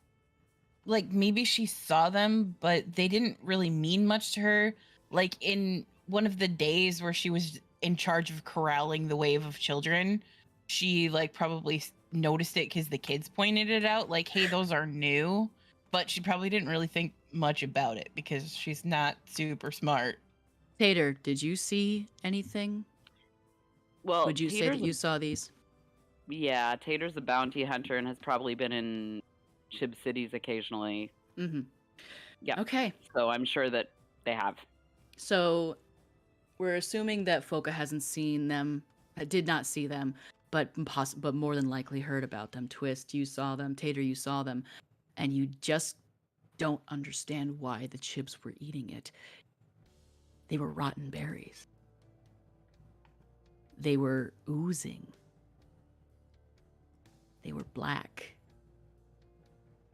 like, maybe she saw them, but they didn't really mean much to her. Like, in one of the days where she was in charge of corralling the wave of children, she, like, probably noticed it because the kids pointed it out, like, hey, those are new. But she probably didn't really think much about it because she's not super smart. Tater, did you see anything? Well, would you say that you saw these? Yeah, Tater's a bounty hunter and has probably been in Chib cities occasionally. Mm-hmm. Yeah. Okay. So I'm sure that they have. So we're assuming that Folka hasn't seen them, did not see them, but more than likely heard about them. Twist, you saw them. Tater, you saw them. And you just don't understand why the Chibs were eating it. They were rotten berries. They were oozing. They were black.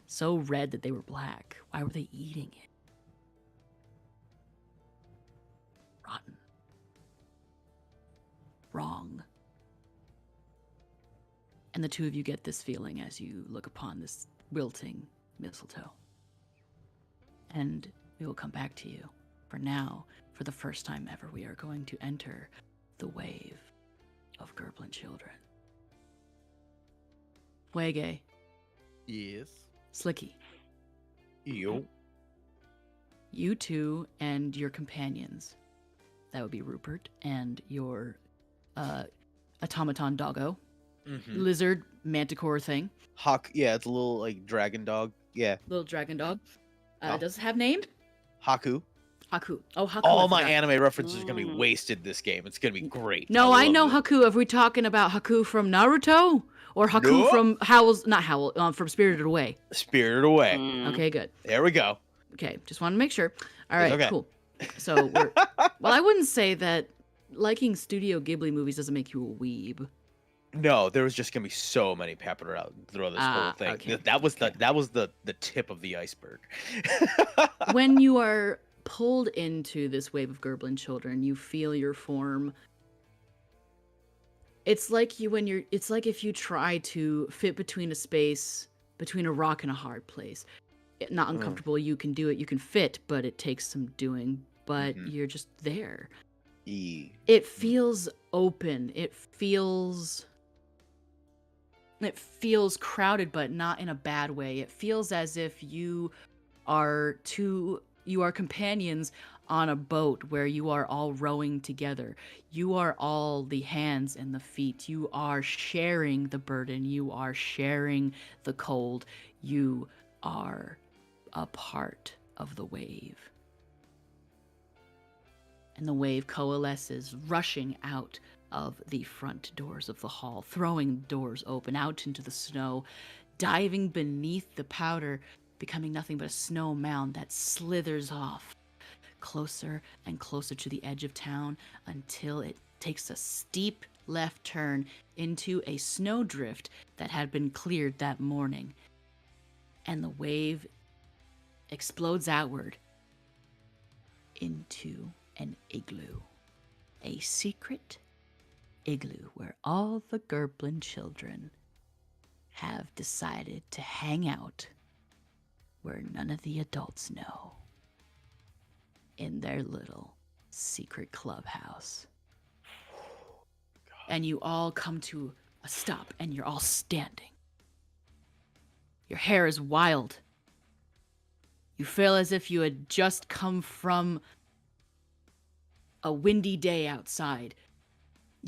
So red that they were black. Why were they eating it? Rotten. Wrong. And the two of you get this feeling as you look upon this wilting mistletoe. And we will come back to you. For now, for the first time ever, we are going to enter the wave of Gerblin children. Wege. Yes. Slicky. Yo. You two and your companions, that would be Rupert and your automaton doggo, lizard manticore thing. Hawk, yeah, it's a little like dragon dog. Yeah. Little dragon dog. Does it have name? Haku. Haku. Oh, Haku. All my anime references are gonna be wasted this game. It's gonna be great. No, I know it. Haku. Are we talking about Haku from Naruto? Or Haku Nope. from Howl's, not Howl, from Spirited Away? Spirited Away. Okay, good. There we go. Okay, just want to make sure. All right, okay. cool. So, well, I wouldn't say that liking Studio Ghibli movies doesn't make you a weeb. No, there was just gonna be so many peppered out through this whole thing. Okay, That was the tip of the iceberg. When you are pulled into this wave of Gerblin children, you feel your form. It's like it's like if you try to fit between a space, between a rock and a hard place. Not uncomfortable, you can do it, you can fit, but it takes some doing, but you're just there. It feels open, it feels crowded, but not in a bad way. It feels as if you are companions on a boat where you are all rowing together. You are all the hands and the feet. You are sharing the burden. You are sharing the cold. You are a part of the wave. And the wave coalesces, rushing out of the front doors of the hall, throwing doors open out into the snow, diving beneath the powder, becoming nothing but a snow mound that slithers off closer and closer to the edge of town until it takes a steep left turn into a snowdrift that had been cleared that morning. And the wave explodes outward into an igloo. A secret igloo where all the Gerblin children have decided to hang out where none of the adults know. In their little secret clubhouse. And you all come to a stop and you're all standing. Your hair is wild. You feel as if you had just come from a windy day outside.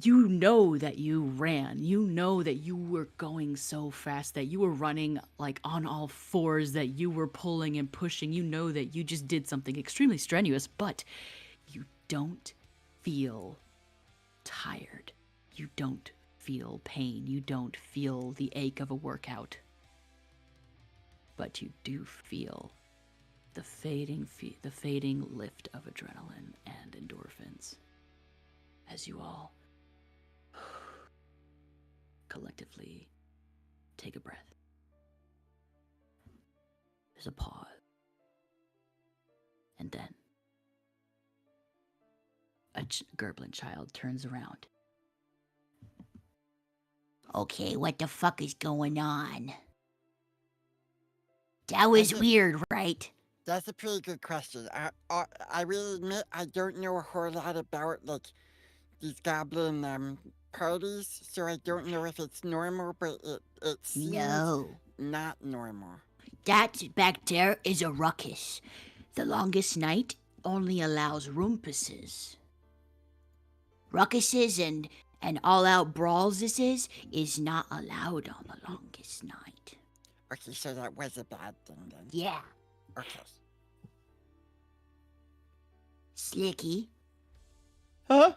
You know that you ran. You know that you were going so fast, that you were running like on all fours, that you were pulling and pushing. You know that you just did something extremely strenuous, but you don't feel tired. You don't feel pain. You don't feel the ache of a workout. But you do feel the fading lift of adrenaline and endorphins as you all collectively take a breath. There's a pause. And then a Gerblin child turns around. Okay, what the fuck is going on? That was weird, right? That's a pretty good question. I will admit I don't know a whole lot about like these goblin parties, so I don't know if it's normal, but it seems No. not normal. That back there is a ruckus. The longest night only allows rumpuses. Ruckuses and all-out brawls is not allowed on the longest night. Okay, so that was a bad thing then. Yeah. Okay. Slicky, Huh?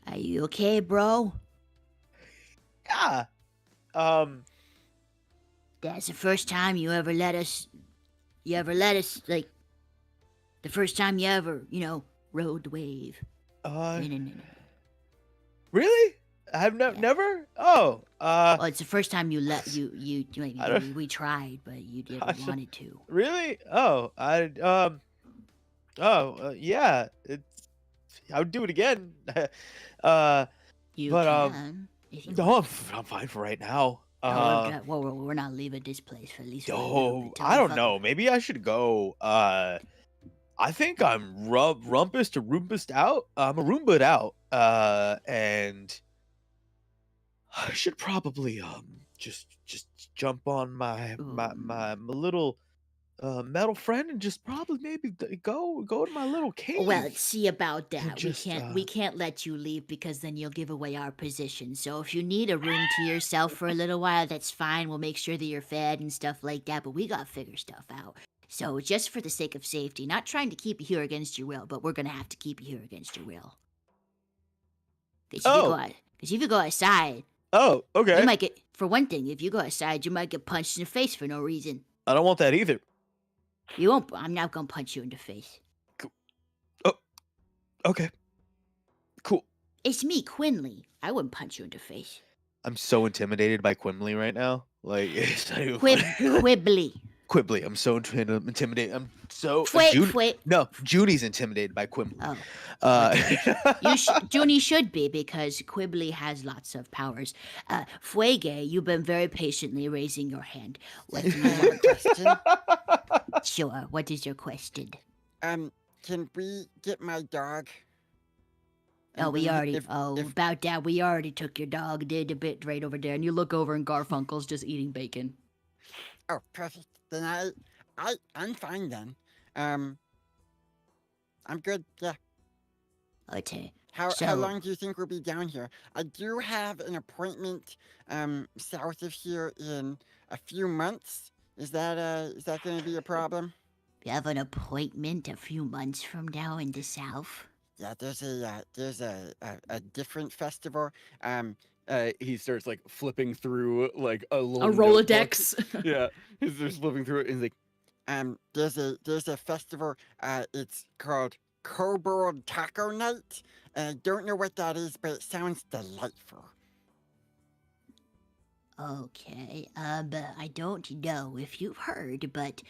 are you okay, bro? Yeah. That's the first time you ever let us, like, the first time you ever, rode the wave. No. Really? I've never? Oh, Well, it's the first time you let we tried, but you didn't wanted to. really? Oh, yeah. I would do it again. You But, can. If you no, want. I'm fine for right now. We're not leaving this place for at least. For a little Oh, bit till I we don't fuck- know. Maybe I should go. I think I'm rumpus to roompused out. I'm a roomba'd out. And I should probably just jump on my little metal friend and just probably maybe go to my little cave. Well, see about and that. just, We can't let you leave because then you'll give away our position. So if you need a room to yourself for a little while, that's fine. We'll make sure that you're fed and stuff like that. But we gotta figure stuff out. So just for the sake of safety, not trying to keep you here against your will, but we're gonna have to keep you here against your will. Because if you go outside, Oh, okay. you might get. For one thing, if you go outside, you might get punched in the face for no reason. I don't want that either. You won't. I'm not gonna punch you in the face. Okay. Cool. It's me, Quinley. I wouldn't punch you in the face. I'm so intimidated by Quimley right now. Like, it's not even funny. Quibbly. Quibbly. I'm so intimidated. I'm so. Wait. No, Junie's intimidated by Quimley. Oh. Junie should be because Quibbly has lots of powers. Fuege, you've been very patiently raising your hand. What do you want a question? Sure. What is your question? Can we get my dog? Oh, we already. If- about that, we already took your dog. Did a bit right over there, and you look over, and Garfunkel's just eating bacon. Oh, perfect. Then I'm fine then. I'm good. Yeah. Okay. How So- long do you think we'll be down here? I do have an appointment south of here in a few months. Is that going to be a problem? We have an appointment a few months from now in the south. Yeah, there's a different festival. He starts like flipping through like a little A notebook. Rolodex. Yeah, he's just flipping through it. And he's like, there's a festival. It's called Kobold Taco Night, and I don't know what that is, but it sounds delightful. Okay, but I don't know if you've heard, but,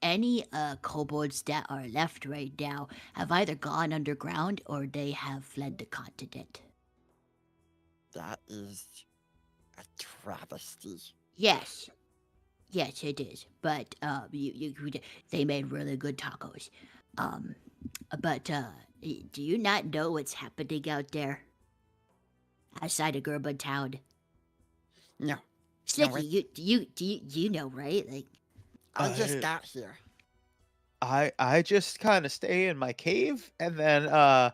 any, kobolds that are left right now have either gone underground or they have fled the continent. That is a travesty. Yes. Yes, it is. But, they made really good tacos. But, do you not know what's happening out there? Outside of GerblinTown? No, Slicky, you know, right? Like, I just got here. I just kind of stay in my cave, and then my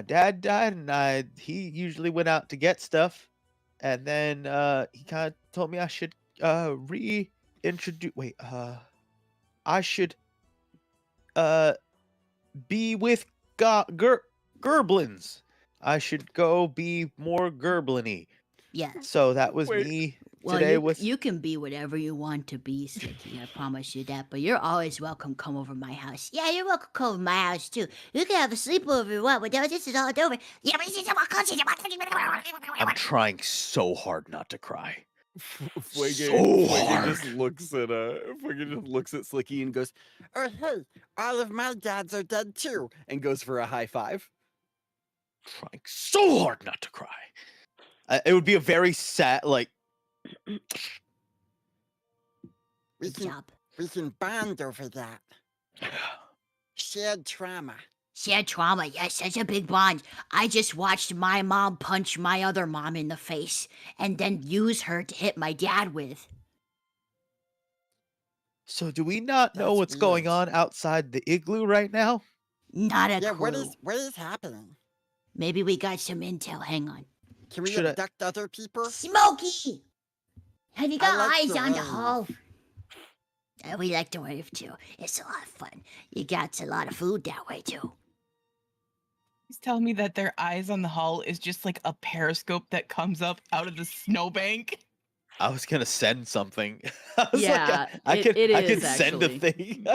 dad died, and he usually went out to get stuff, and then he kind of told me I should reintroduce. Wait, I should be with Gerblins. I should go be more Gerblin-y. yeah. So that was Wait. me Well, today. you can be whatever you want to be, Slicky. I promise you that. But you're always welcome. Come over my house. Yeah, you're welcome. Come over my house too. You can have a sleepover if you want. But this is all over. Yeah, I'm trying so hard not to cry. Fuege hard. just looks at Fuege just looks at Slicky and goes, Oh, hey, all of my dads are dead too. and goes for a high five. Trying so hard not to cry. It would be a very sad, like. We Good can job. we can bond over that shared trauma. Shared trauma. Yes, that's a big bond. I just watched my mom punch my other mom in the face and then use her to hit my dad with. So do we not know That's what's going weird. on outside the igloo right now? Not a Yeah, clue. what is happening? Maybe we got some intel. Hang on. Can we Should I- abduct other people? Smokey! Have you got like eyes to on the wave. hall? We like to wave too. It's a lot of fun. You got a lot of food that way too. He's telling me that their eyes on the hull is just like a periscope that comes up out of the snowbank. I was gonna send something. I was Yeah, I could it I could is, send a actually. thing.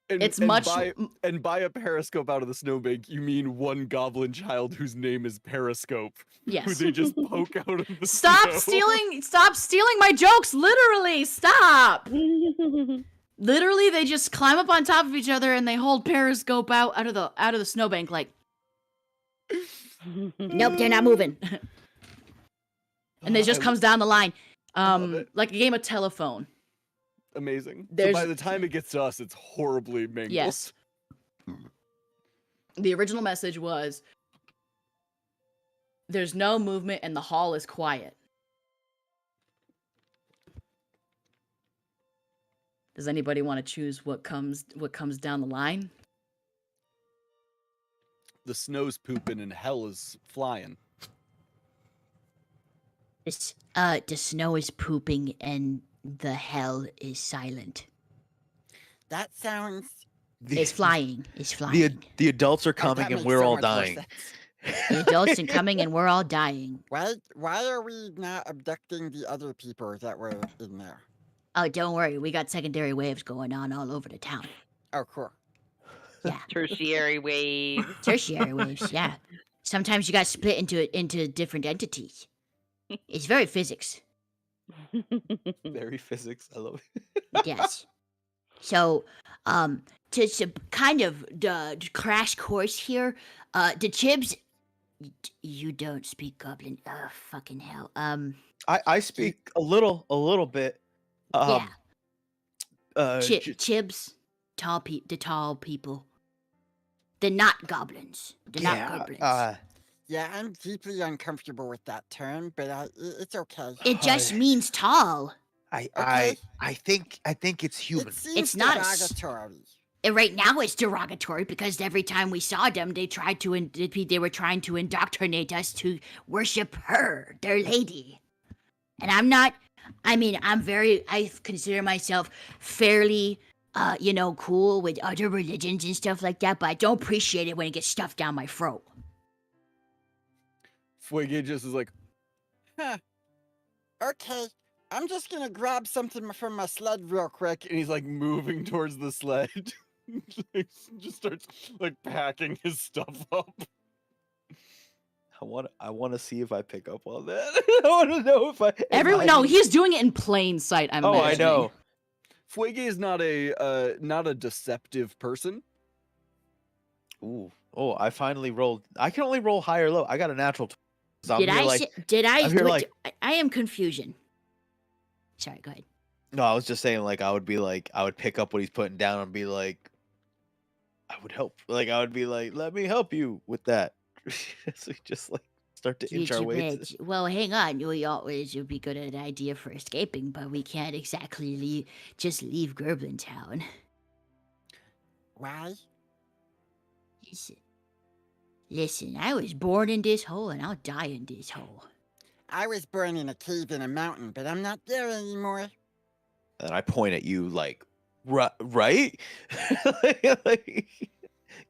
And, It's and much. by a periscope out of the snowbank, you mean one goblin child whose name is Periscope, who Yes. they just poke out of the Stop snow. stealing! Stop stealing my jokes! Literally, stop! Literally, they just climb up on top of each other and they hold Periscope out of the snowbank. Like, Nope, they're not moving. and it just I- comes down the line, love it. like a game of telephone. Amazing. So There's- by the time it gets to us, it's horribly mangled. Yes. The original message was, "There's no movement and the hall is quiet." Does anybody want to choose what comes down the line? The snow's pooping and hell is flying. The snow is pooping and the hell is silent. That sounds. It's flying. It's flying. The adults are oh, coming that and makes we're so all much more dying. sense. The adults are coming and we're all dying. Why are we not abducting the other people that were in there? Oh, don't worry. We got secondary waves going on all over the town. Oh, cool. Yeah. Tertiary wave. Tertiary waves, yeah. Sometimes you got split into different entities. It's very physics. Very physics. I love it. Yes. So, to kind of crash course here, the Chibs, you don't speak Goblin. Fucking hell. I speak a little bit. Yeah. J- Chibs, the tall people. They're not goblins. They're not goblins. Yeah, I'm deeply uncomfortable with that term, but it's okay. It just means tall. I Okay. think it's human. It seems It's not derogatory. right now it's derogatory because every time we saw them, they were trying to indoctrinate us to worship her, their lady. And I consider myself fairly, cool with other religions and stuff like that, but I don't appreciate it when it gets stuffed down my throat. Fuege just is like, Huh. Okay, I'm just gonna grab something from my sled real quick. and he's like moving towards the sled. Just starts like packing his stuff up. I want to see if I pick up on that. I want to know if I. No, he's doing it in plain sight. I'm Oh, I imagining. know. Fuege is not a deceptive person. Ooh. Oh, I finally rolled. I can only roll high or low. I got a natural. So Did I? I'm here like- I am confusion. Sorry, go ahead. No, I was just saying, like, I would pick up what he's putting down and be like, I would help. Like, I would be like, let me help you with that. So we just like start to inch our way. Well, hang on. We always would be good at an idea for escaping, but we can't exactly leave GerblinTown. Why? Listen, I was born in this hole and I'll die in this hole. I was born in a cave in a mountain, but I'm not there anymore. And I point at you like, right? like,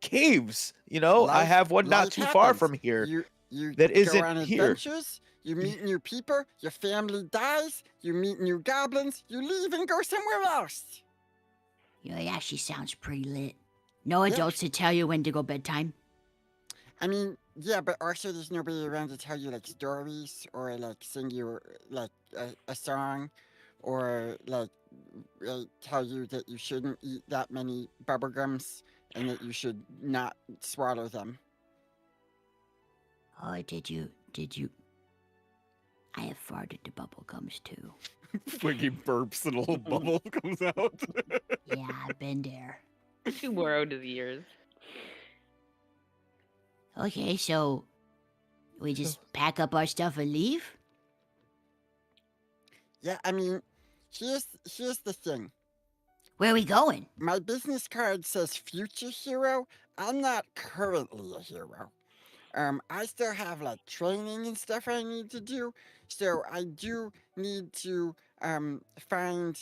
caves, I Life- have one not life too far happens. from here. You that go isn't on here. adventures, you meet new people, your family dies, you meet new goblins, you leave and go somewhere else. It actually sounds pretty lit. No Yeah. adults to tell you when to go bedtime. I mean, yeah, but also there's nobody around to tell you like stories or like sing you like a song or like tell you that you shouldn't eat that many bubblegums and that you should not swallow them. Oh, did you? I have farted the bubblegums too. Fuege burps and a little bubble comes out. Yeah, I've been there. 2 more out of the years. Okay, so we just pack up our stuff and leave? Yeah, I mean, here's the thing. Where are we going? My business card says future hero. I'm not currently a hero. I still have like training and stuff I need to do. So I do need to find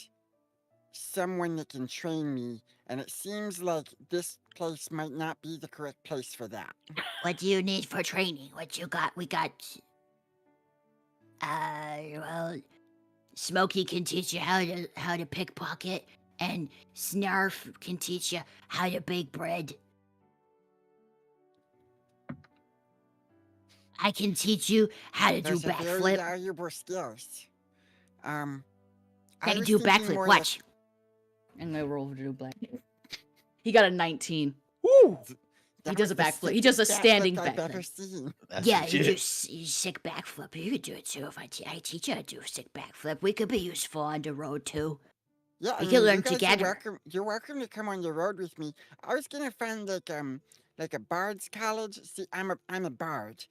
someone that can train me, and it seems like this place might not be the correct place for that. What do you need for training? What you got? We got... well... Smokey can teach you how to pickpocket, and Snarf can teach you how to bake bread. I can teach you how to do Those are very backflip. valuable skills. I can was do thinking backflip. more Watch. I'm gonna roll to do black. He got a 19. Woo! That does was a the backflip. He does a sickest standing I've ever backflip. seen. That's Yeah, legit. you sick backflip. You could do it too if I teach you how to do a sick backflip. We could be useful on the road too. Yeah, We I can mean, learn you guys together. You're welcome to come on the road with me. I was gonna find like a bard's college. See, I'm a bard.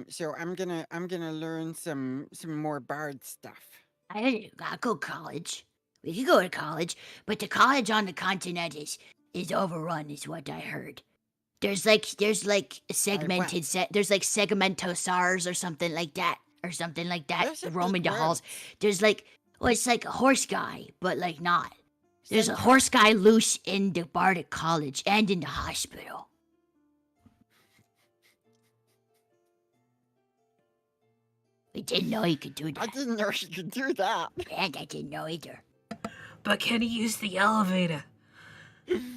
So I'm gonna learn some more bard stuff. I go college. We could go to college, but the college on the continent is overrun, is what I heard. There's like segmented there's like segmentosars or something like that Those are roaming big the halls. words. There's like, well, it's like a horse guy, but like not. There's a horse guy loose in the Bardic College and in the hospital. We didn't know he could do I that. didn't know you could do that. And I didn't know either. But can he use the elevator?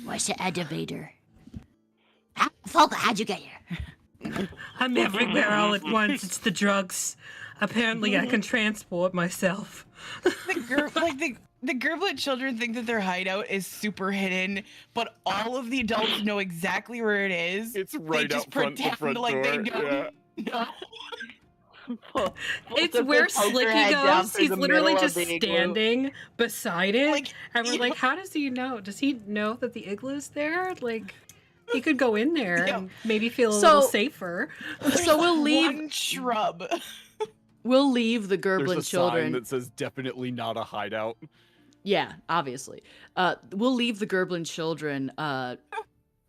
What's the elevator? Folka, how'd you get here? I'm everywhere all at once. It's the drugs. Apparently, I can transport myself. The Gerblin children think that their hideout is super hidden, but all of the adults know exactly where it is. It's They right just out front the pretend front like they door. don't know. It's where Slicky goes. He's literally just standing beside it. Like, And we're like, how does he know? Does he know that the igloo's there? Like, he could go in there Yeah. and maybe feel a So- little safer. So we'll leave. One shrub. We'll leave the There's Gerblin a sign children. that says definitely not a hideout. Yeah, obviously. We'll leave the Gerblin children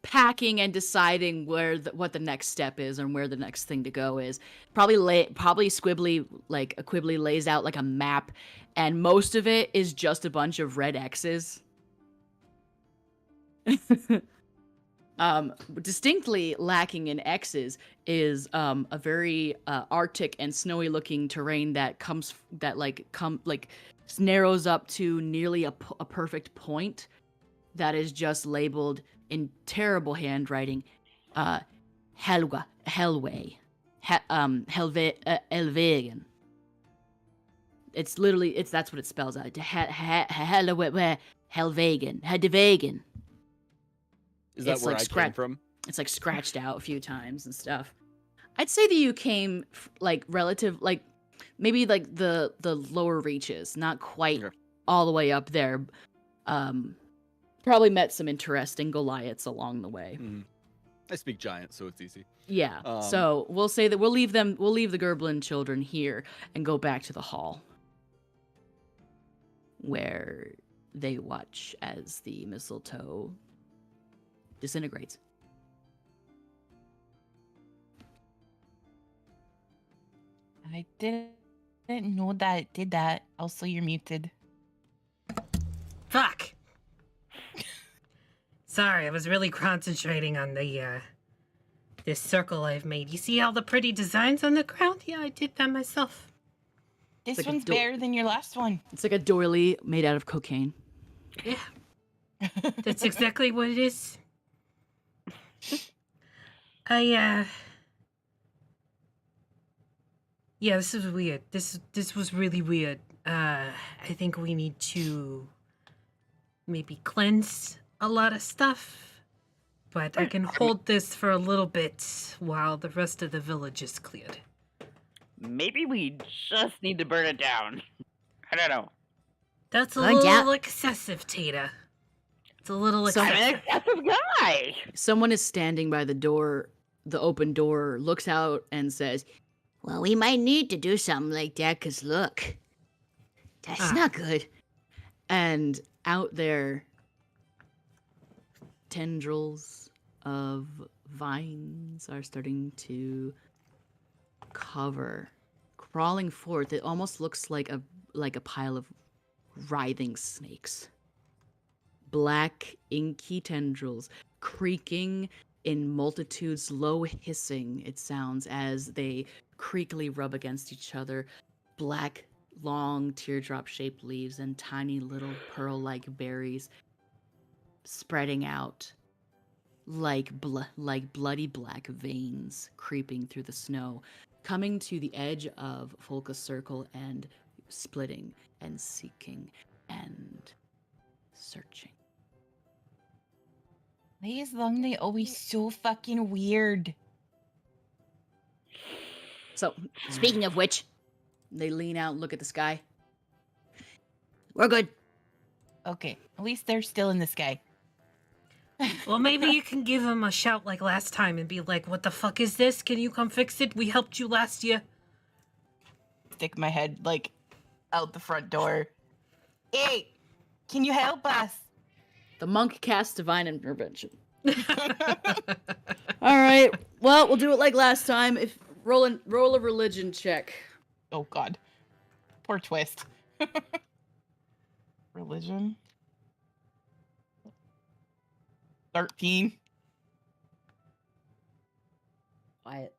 packing and deciding what the next step is and where the next thing to go is. Probably Quibbly lays out like a map, and most of it is just a bunch of red X's. Distinctly lacking in X's is a very arctic and snowy looking terrain that narrows up to nearly a perfect point that is just labeled in terrible handwriting, Helway, Helvegen. It's literally that's what it spells out. Helvegen, Hedevegen. Is that It's where like I came from? It's like scratched out a few times and stuff. I'd say that you came maybe like the lower reaches, not quite all the way up there. Probably met some interesting Goliaths along the way. Mm-hmm. I speak giant, so it's easy. Yeah. So we'll say that we'll leave the Gerblin children here and go back to the hall, where they watch as the mistletoe disintegrates. I didn't know that it did that. Also, you're muted. Fuck. Sorry, I was really concentrating on the this circle I've made. You see all the pretty designs on the ground? Yeah, I did that myself. This like one's better than your last one. It's like a doily made out of cocaine. Yeah. That's exactly what it is. Yeah, this is weird. This was really weird. I think we need to maybe cleanse a lot of stuff, but I can hold this for a little bit while the rest of the village is cleared. Maybe we just need to burn it down. I don't know. That's a little excessive, Tata. It's a little excessive. I'm an excessive guy. Someone is standing by the open door, looks out and says, Well, we might need to do something like that, 'cause look, that's not good. And out there, tendrils of vines are starting to crawling forth. It almost looks like a pile of writhing snakes. Black, inky tendrils creaking in multitudes, low hissing it sounds as they creakily rub against each other. Black, long teardrop-shaped leaves and tiny little pearl-like berries spreading out like bloody black veins creeping through the snow, coming to the edge of Folka's circle and splitting and seeking and searching. Why is long they always so fucking weird? So, Speaking of which, they lean out and look at the sky. we're good. Okay, at least they're still in the sky. Well, maybe you can give him a shout like last time and be like, what the fuck is this? Can you come fix it? We helped you last year. Stick my head, out the front door. Hey, can you help us? The monk casts divine intervention. All right. Well, we'll do it like last time. If roll a religion check. Oh, God. Poor twist. Religion. 13. Quiet.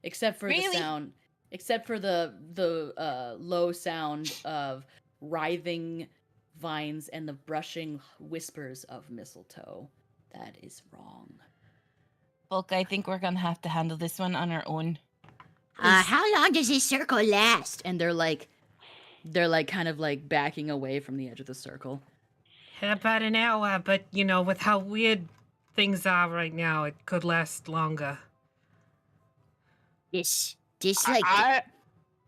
Except for the Really? sound. Except for the low sound of writhing vines and the brushing whispers of mistletoe. That is wrong. Folka, I think we're gonna have to handle this one on our own. How long does this circle last? And they're kind of backing away from the edge of the circle. About an hour, but with how weird things are right now, it could last longer. This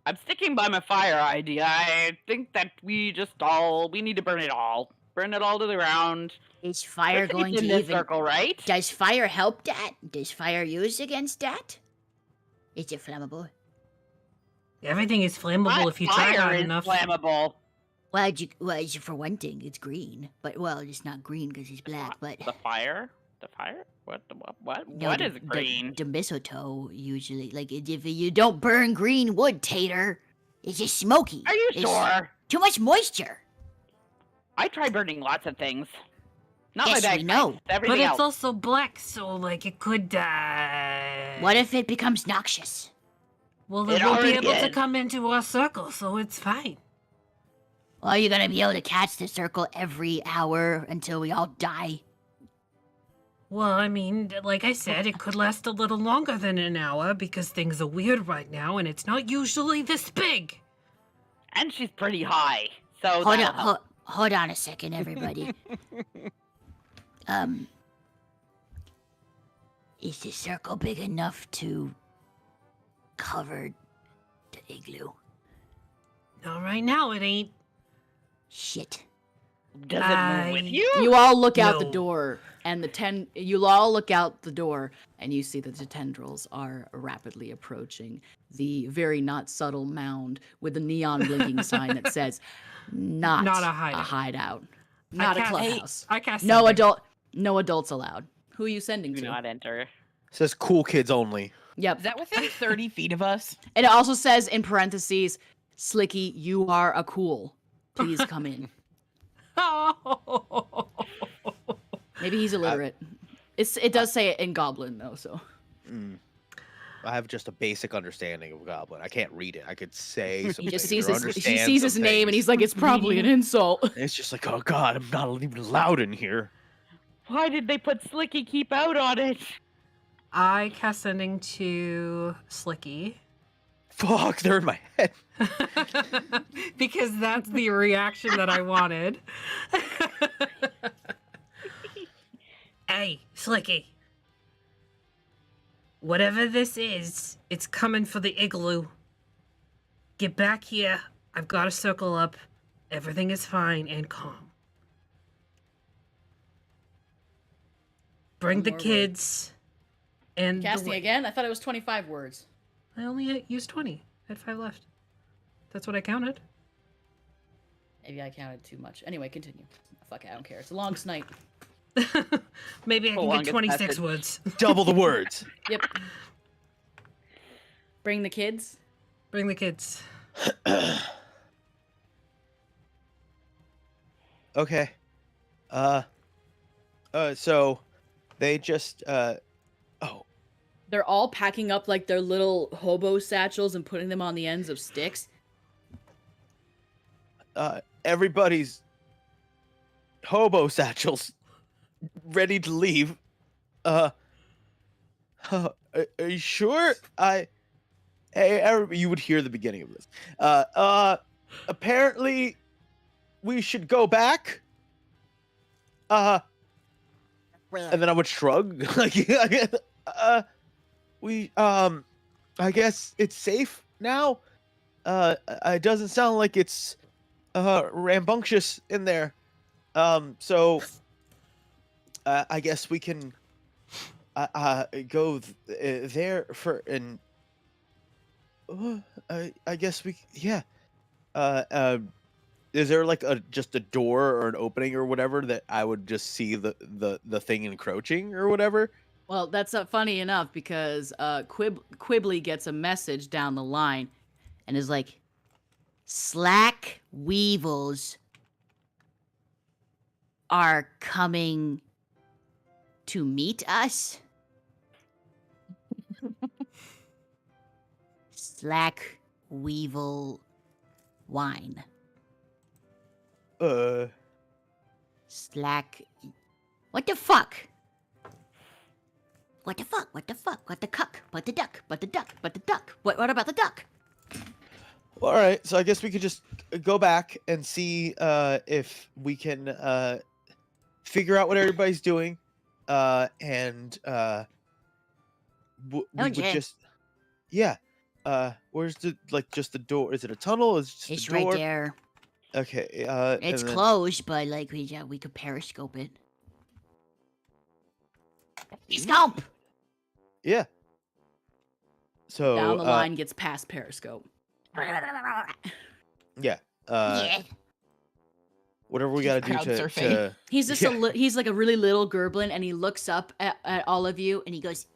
I'm sticking by my fire idea. I think that we need to burn it all. Burn it all to the ground. is fire We're going safe to in this even? circle, right? Does fire help that? Does fire use against that? Is it flammable? Everything is flammable if you try Fire hard is enough. flammable. Well, for one thing, it's green. But, well, it's not green because it's black, but... The fire? The fire? What? No, What is green? The mistletoe, usually. Like, if you don't burn green wood, Tater, it's just smoky. Are you It's sure? Too much moisture. I try burning lots of things. Not Yes, my we bagpipes. know. Everything But it's else. also black, so like it could. What if it becomes noxious? Well, It it won't be already able to is. come into our circle, so it's fine. Well, you're gonna be able to catch the circle every hour until we all die. Well, I mean, like I said, it could last a little longer than an hour because things are weird right now, and it's not usually this big. And she's pretty high. So Hold that'll on, help. hold on a second, everybody. Is the circle big enough to cover the igloo? No, right now it ain't. Shit. Does it move with you? You all look out the No. door, and you all look out the door, and you see that the tendrils are rapidly approaching the very not subtle mound with a neon blinking sign that says, "Not Not a a hideout. hideout, not a cast- clubhouse, I cast no sending. no adults allowed." Who are you sending Do to? not enter. says cool kids only. Yep. Is that within 30 feet of us? And it also says in parentheses, "Slicky, you are a cool. Please come in." Oh. Maybe he's illiterate. It does say it in Goblin though, so. Mm. I have just a basic understanding of Goblin. I can't read it. I could say He something. just or sees he understand sees his some name and things. he's like, "It's probably an insult." It's just like, oh god, I'm not even allowed in here. Why did they put Slicky Keep Out on it? I cast sending to Slicky. Fuck, they're in my head. Because that's the reaction that I wanted. Hey, Slicky. Whatever this is, it's coming for the igloo. Get back here. I've got a circle up. Everything is fine and calm. Bring One the more word. kids. And the Casting wa- again? I thought it was 25 words. I only used 20. I had 5 left. That's what I counted. Maybe I counted too much. Anyway, continue. Fuck it, I don't care. It's a long night. Maybe I can get Longest 26 message. words. Double the words. Yep. Bring the kids. Bring the kids. Okay. So they just oh, They're all packing up like their little hobo satchels and putting them on the ends of sticks. everybody's hobo satchels ready to leave. Are you sure? You would hear the beginning of this. Apparently we should go back. Where? And then I would shrug. Like, I guess it's safe now. It doesn't sound like it's rambunctious in there. So I guess we can go there for and I guess we is there like just a door or an opening or whatever that I would just see the thing encroaching or whatever? Well, that's funny enough because Quibbly gets a message down the line and is like, Slack Weevils are coming to meet us? Slack Weevil wine. Slack. What the fuck? What the fuck? What the fuck? What the cuck? What the duck? What the duck? What the duck? What about the duck? All right, so I guess we could just go back and see if we can figure out what everybody's doing, and we would Jen. just where's the just the door? Is it a tunnel? Is it just It's a door? right there. Okay, It's and then- closed, but like we could periscope it. Scope. Yeah. So down the line gets past Periscope. yeah. Yeah. whatever we got to do Crowd to, surfing. to. He's just he's like a really little Gerblin, and he looks up at all of you, and he goes,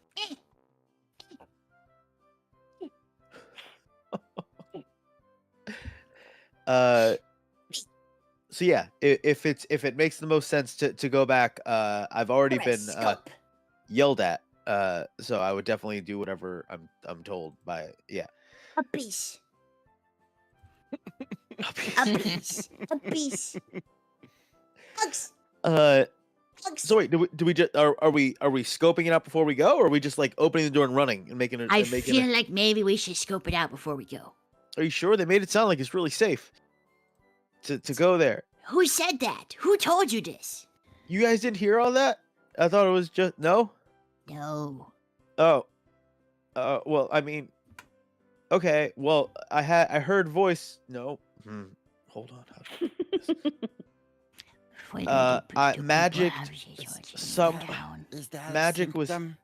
So yeah, if it makes the most sense to go back, I've already been Scope. yelled at, so I would definitely do whatever I'm told by A piece. A piece. A piece. Hugs. Hugs. So wait, do we just are we scoping it out before we go, or are we just like opening the door and running and making it? I and making feel like maybe we should scope it out before we go. Are you sure? They made it sound like it's really safe to go there. Who said that? Who told you this? You guys didn't hear all that? I thought it was just no. No. Oh, well, I mean, okay. Well, I heard voice. No, hold on. Wait, magic. Some Is that magic a was. symptom?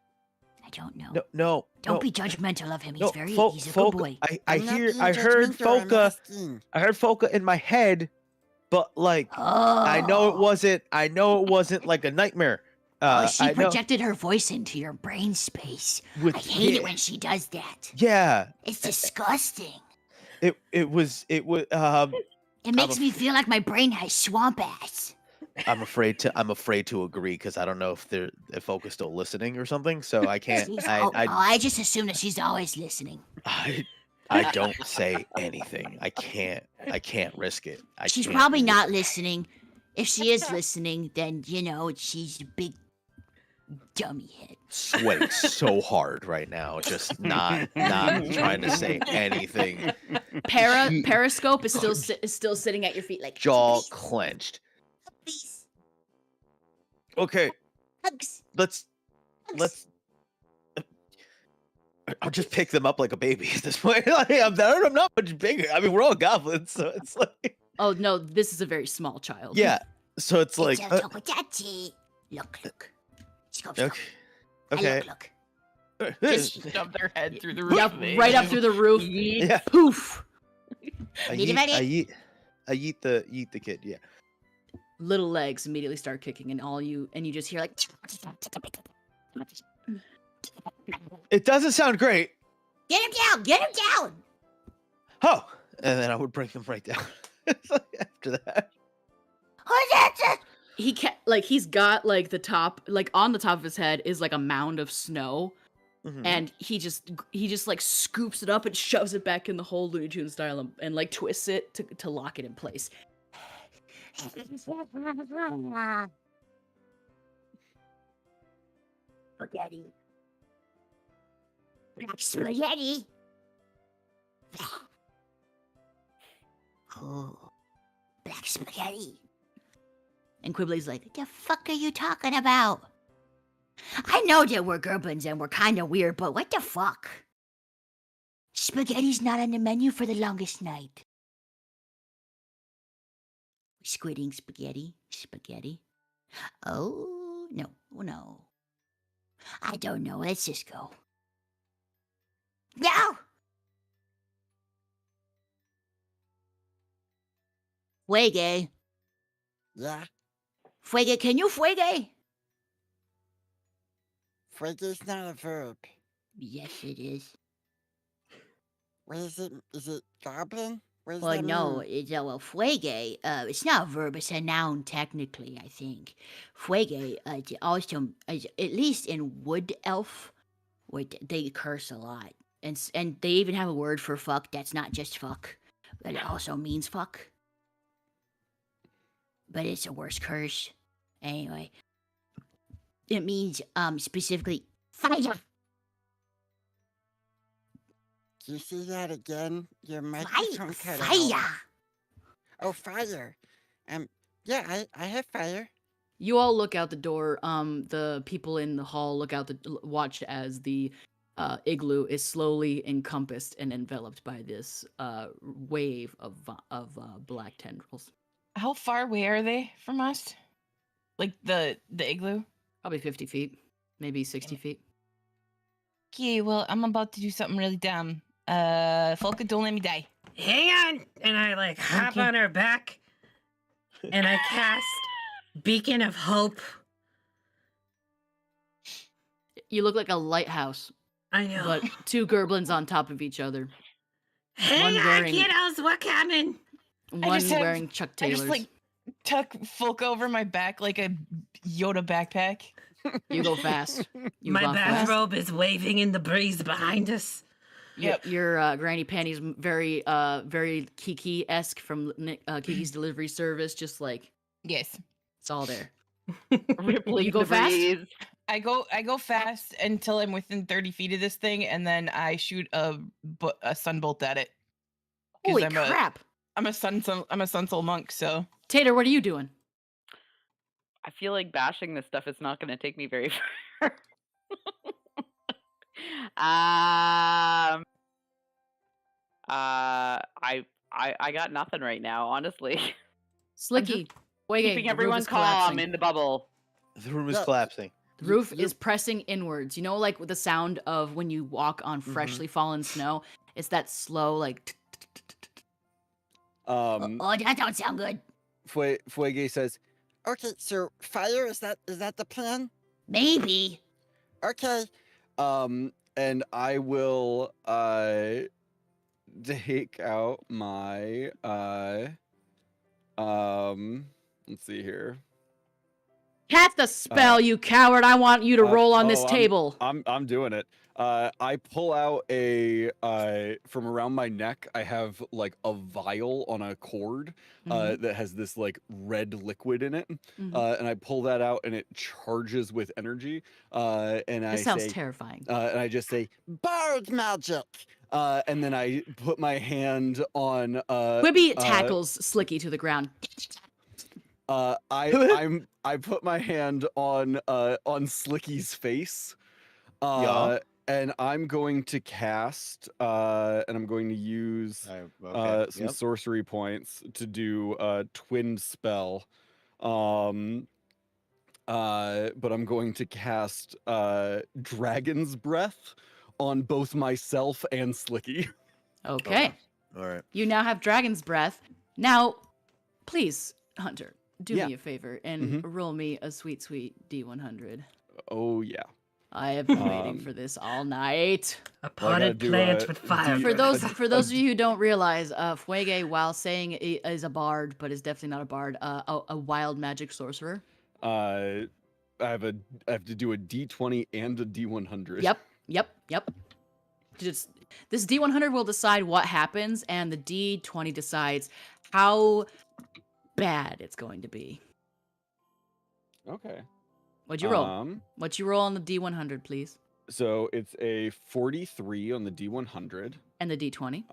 I don't know. No. Don't be judgmental of him. He's No, very. Fol- He's a Folka, good boy. I I'm not being heard judgmental, I'm Folka. asking. I heard Folka in my head, but like Oh. I know it wasn't like a nightmare. She I know projected her voice into your brain space. with I hate yeah, it when she does that. yeah. It's disgusting. It was It makes me feel like my brain has swamp ass. I'm afraid to agree because I don't know if Folka's still listening or something, so I can't. I just assume that she's always listening. I don't say anything. I can't risk it. She's can't probably do it. not listening. If she is listening, then she's a big dummy head. Sweating so hard right now, just not trying to say anything. Periscope is still sitting at your feet, like Jaw clenched. Please. Okay, Hugs. let's. I'll just pick them up like a baby at this point. Like, I'm not much bigger. I mean, we're all goblins, so it's like. Oh no, this is a very small child. Yeah, so it's like. Look. Scope. Okay. Okay. Look. Just shove their head through the roof. Yep, of it. right up through the roof. Yeah. Poof. I Need a eat the kid. Yeah. Little legs immediately start kicking, and you just hear like. It doesn't sound great. Get him down. Get him down. Oh, and then I would bring them right down. After that. Who's that? He's got like the top, like on the top of his head is like a mound of snow, Mhm. and he just like scoops it up and shoves it back in the whole Looney Tunes style and like twists it to lock it in place. Spaghetti. Black spaghetti. Oh, black spaghetti. And Quibbly's like, What the fuck are you talking about? I know that we're Gerblins and we're kind of weird, but what the fuck? Spaghetti's not on the menu for the longest night. Squidding spaghetti. Spaghetti. Oh, no. I don't know. Let's just go. No! Fuege. Yeah, Fuege, can you fuege? fuege is not a verb. Yes, it is. What is it? Is it goblin? What does Well, that no, mean? fuege, it's not a verb, it's a noun technically, I think. Fuege, also, at least in Wood Elf, where they curse a lot. And they even have a word for fuck that's not just fuck, but it also means fuck. But it's a worse curse. Anyway, it means, specifically, fire. Can you see that again? Your microphone cut out. Fire! Oh, fire. Yeah, I have fire. you all look out the door. The people in the hall watch as the igloo is slowly encompassed and enveloped by this wave of black tendrils. How far away are they from us? Like the igloo? Probably 50 feet, maybe 60 feet. Okay, well, I'm about to do something really dumb. Folka, don't let me die. Hang on, and I like hop Okay. on her back, and I cast Beacon of Hope. You look like a lighthouse, I know. but two Gerblins on top of each other. Hang one on, wearing- kiddos, we're coming. One just have- wearing Chuck I Taylors. just like tuck Folka over my back like a Yoda backpack. You go fast. You My gone fast. bathrobe is waving in the breeze behind us. Yep. Your granny panties very very Kiki-esque from Kiki's Delivery Service, just like Yes. it's all there. Rippling You go the fast? breeze. I go fast until I'm within 30 feet of this thing, and then I shoot a sunbolt at it. 'Cause Holy I'm crap! I'm a sun soul monk, so Tater, what are you doing? I feel like bashing this stuff is not going to take me very far. I got nothing right now, honestly. Slicky, Wege, Keeping the everyone roof is calm collapsing. in the bubble. The room is Yeah. collapsing. The roof You- is pressing inwards. You know, like with the sound of when you walk on freshly fallen snow. It's that slow, like. Um, Oh, that don't sound good. Fuege says, Okay, so fire, is that the plan? Maybe. Okay. and I will take out my let's see here. Cast a spell, you coward! I want you to roll on this oh, table. I'm doing it. I pull out a from around my neck. I have like a vial on a cord that has this like red liquid in it, Mhm. and I pull that out, and it charges with energy. And I This sounds say, terrifying. and I just say, Bird magic. and then I put my hand on. Quibi tackles Slicky to the ground. I put my hand on Slicky's face. Yeah. And I'm going to cast and I'm going to use Okay. some Yep. sorcery points to do a twin spell. But I'm going to cast Dragon's Breath on both myself and Slicky. Okay. All right. You now have Dragon's Breath. Now, please, Hunter, do Yeah. me a favor and roll me a sweet, sweet D100. Oh yeah. I have been waiting for this all night. A Well, I gotta potted do plant a with fire. For breath. those of you who don't realize, Fuege, while saying is a bard, but is definitely not a bard, a wild magic sorcerer. I have to do a D20 and a D100. Yep. Just this D100 will decide what happens, and the D20 decides how bad it's going to be. Okay. What'd you roll? What'd you roll on the D100, please? So it's a 43 on the D100. And the D20?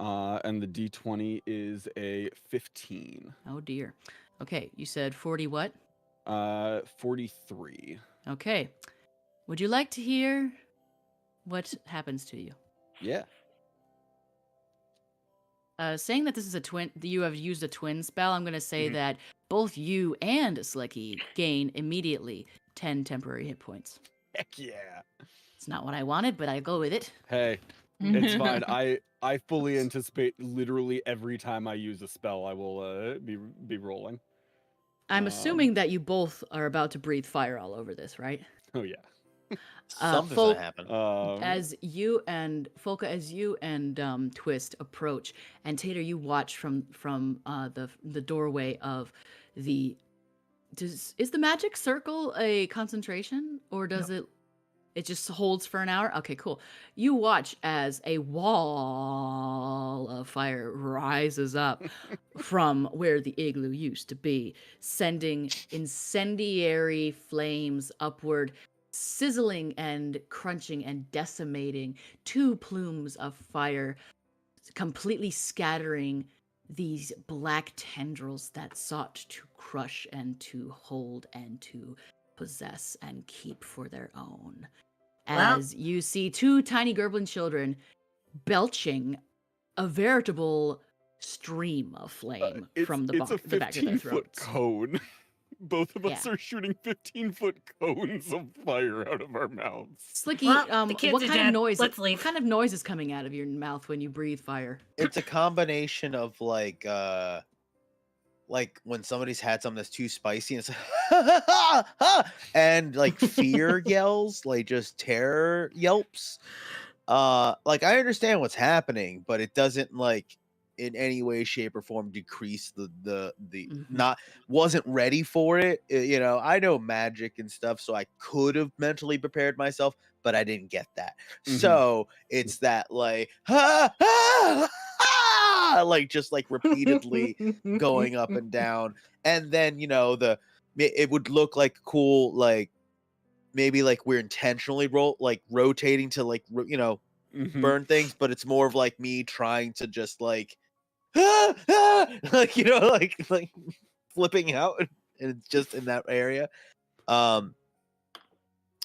And the D20 is a 15. Oh dear. Okay, you said 40 what? 43. Okay. Would you like to hear what happens to you? Yeah. Saying that this is a twin, you have used a twin spell, I'm going to say that both you and Slicky gain immediately 10 temporary hit points. Heck yeah. It's not what I wanted, but I go with it. Hey, it's fine. I fully anticipate literally every time I use a spell, I will be rolling. I'm assuming that you both are about to breathe fire all over this, right? Oh yeah. Something's Folk- gonna happen. As you and Folka, as you and Twist approach, and Tater, you watch from the doorway of the. Is the magic circle a concentration, or does it just holds for an hour? Okay, cool. You watch as a wall of fire rises up from where the igloo used to be, sending incendiary flames upward, sizzling and crunching and decimating two plumes of fire, completely scattering these black tendrils that sought to crush and to hold and to possess and keep for their own. Well- As you see two tiny Gerblin children belching a veritable stream of flame from the back of their 15-foot throats. cone. Both of us Yeah. are shooting 15-foot cones of fire out of our mouths. Slicky, Well, the kids what are kind dead. of noise? Let's What leave. kind of noise is coming out of your mouth when you breathe fire? It's a combination of like when somebody's had something that's too spicy and it's and like fear yells, like just terror yelps. Like I understand what's happening, but it doesn't like in any way, shape, or form decrease the not wasn't ready for it. You know, I know magic and stuff, so I could have mentally prepared myself, but I didn't get that. So it's that like like just like repeatedly going up and down, and then you know it would look like cool, like maybe like we're intentionally rotating to like you know burn things, but it's more of like me trying to just like like you know like flipping out, and it's just in that area. But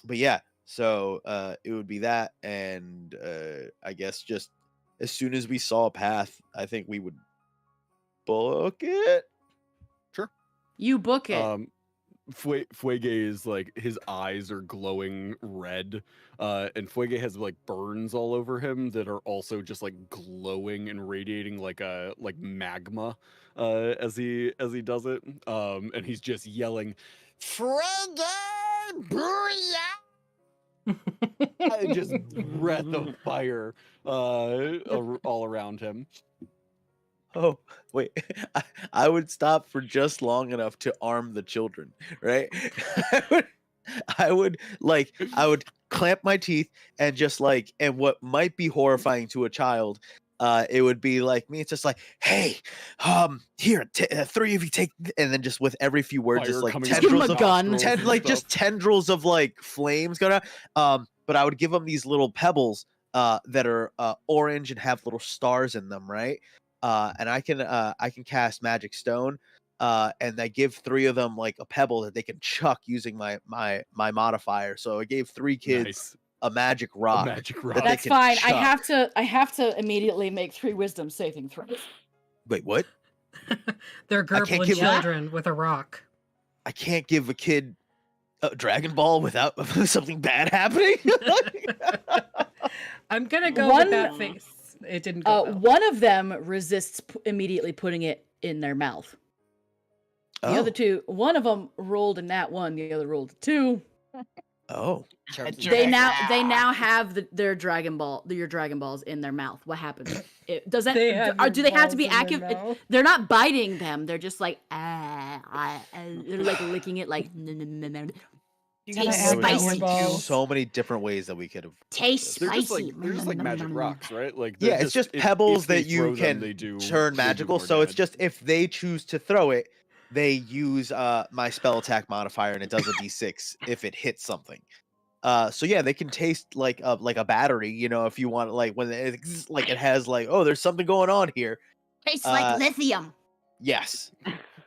yeah, so it would be that, and I guess just as soon as we saw a path, I think we would book it. Sure. You book it. Fuege is like his eyes are glowing red, and Fuege has like burns all over him that are also just like glowing and radiating like magma, as he does it, and he's just yelling, Fuego! Booyah! just breath of fire, all around him. Oh, wait. I would stop for just long enough to arm the children, right? I would clamp my teeth and just like, and what might be horrifying to a child, it would be like me. It's just like, hey, here, three of you take, and then just with every few words, Fire just like coming out Give him tendrils a of gun. nostrils and just stuff. tendrils of like flames going out. But I would give them these little pebbles that are orange and have little stars in them, right? And I can cast Magic Stone, and I give three of them like a pebble that they can chuck using my modifier. So I gave three kids Nice. a magic A rock. magic rock. that they That's can fine. chuck. I have to immediately make 3 wisdom saving throws. Wait, what? They're can't Gerblin give- children with a rock. I can't give a kid a Dragon Ball without something bad happening. I'm gonna go One- with that face. It didn't go well. One of them resists immediately putting it in their mouth. The other two, one of them rolled a nat 1, the other rolled a 2. Oh. They now have your Dragon Balls in their mouth. What happens? Does that do they have to be active? They're not biting them. They're just like they're like licking it like. You gotta Tastes add that spicy. one There's too. so many different ways that we could have. Tastes They're just spicy. like magic rocks, right? Like Yeah, they're it's just if pebbles they that you throw them, can they do turn magical. more So it's damage. just if they choose to throw it, they use my spell attack modifier, and it does a d6 if it hits something. So yeah, they can taste like a battery. You know, if you want, like when it's like it has like, oh, there's something going on here. Tastes like lithium. Yes,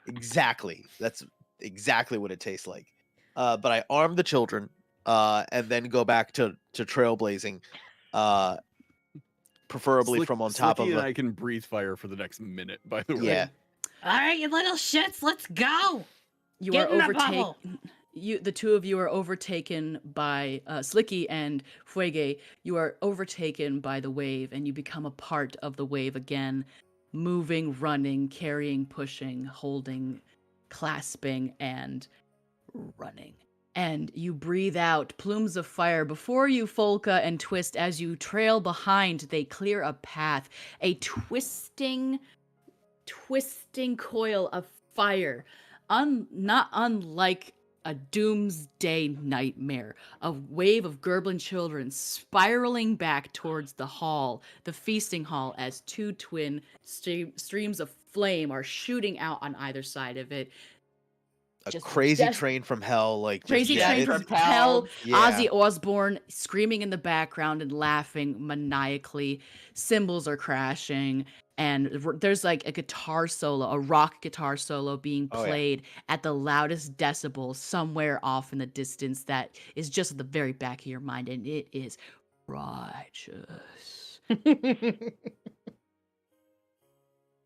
exactly. That's exactly what it tastes like. But I arm the children, and then go back to trailblazing, preferably from on top of Slicky and a. I can breathe fire for the next minute. By the way, Yeah. All right, you little shits, let's go. You Get are in the overtaken. bubble. The two of you are overtaken by Slicky and Fuege. You are overtaken by the wave, and you become a part of the wave again, moving, running, carrying, pushing, holding, clasping, and running. And you breathe out plumes of fire before you, Folka and Twist. As you trail behind, they clear a path, a twisting coil of fire, not unlike a doomsday nightmare. A wave of Gerblin children spiraling back towards the feasting hall, as 2 twin streams of flame are shooting out on either side of it. A Just crazy des- train from hell, like just, Crazy yeah, train it's- from hell. Yeah. Ozzy Osbourne screaming in the background and laughing maniacally. Cymbals are crashing, and there's like a guitar solo, a rock guitar solo being Oh, yeah. played at the loudest decibel somewhere off in the distance that is just at the very back of your mind, and it is righteous.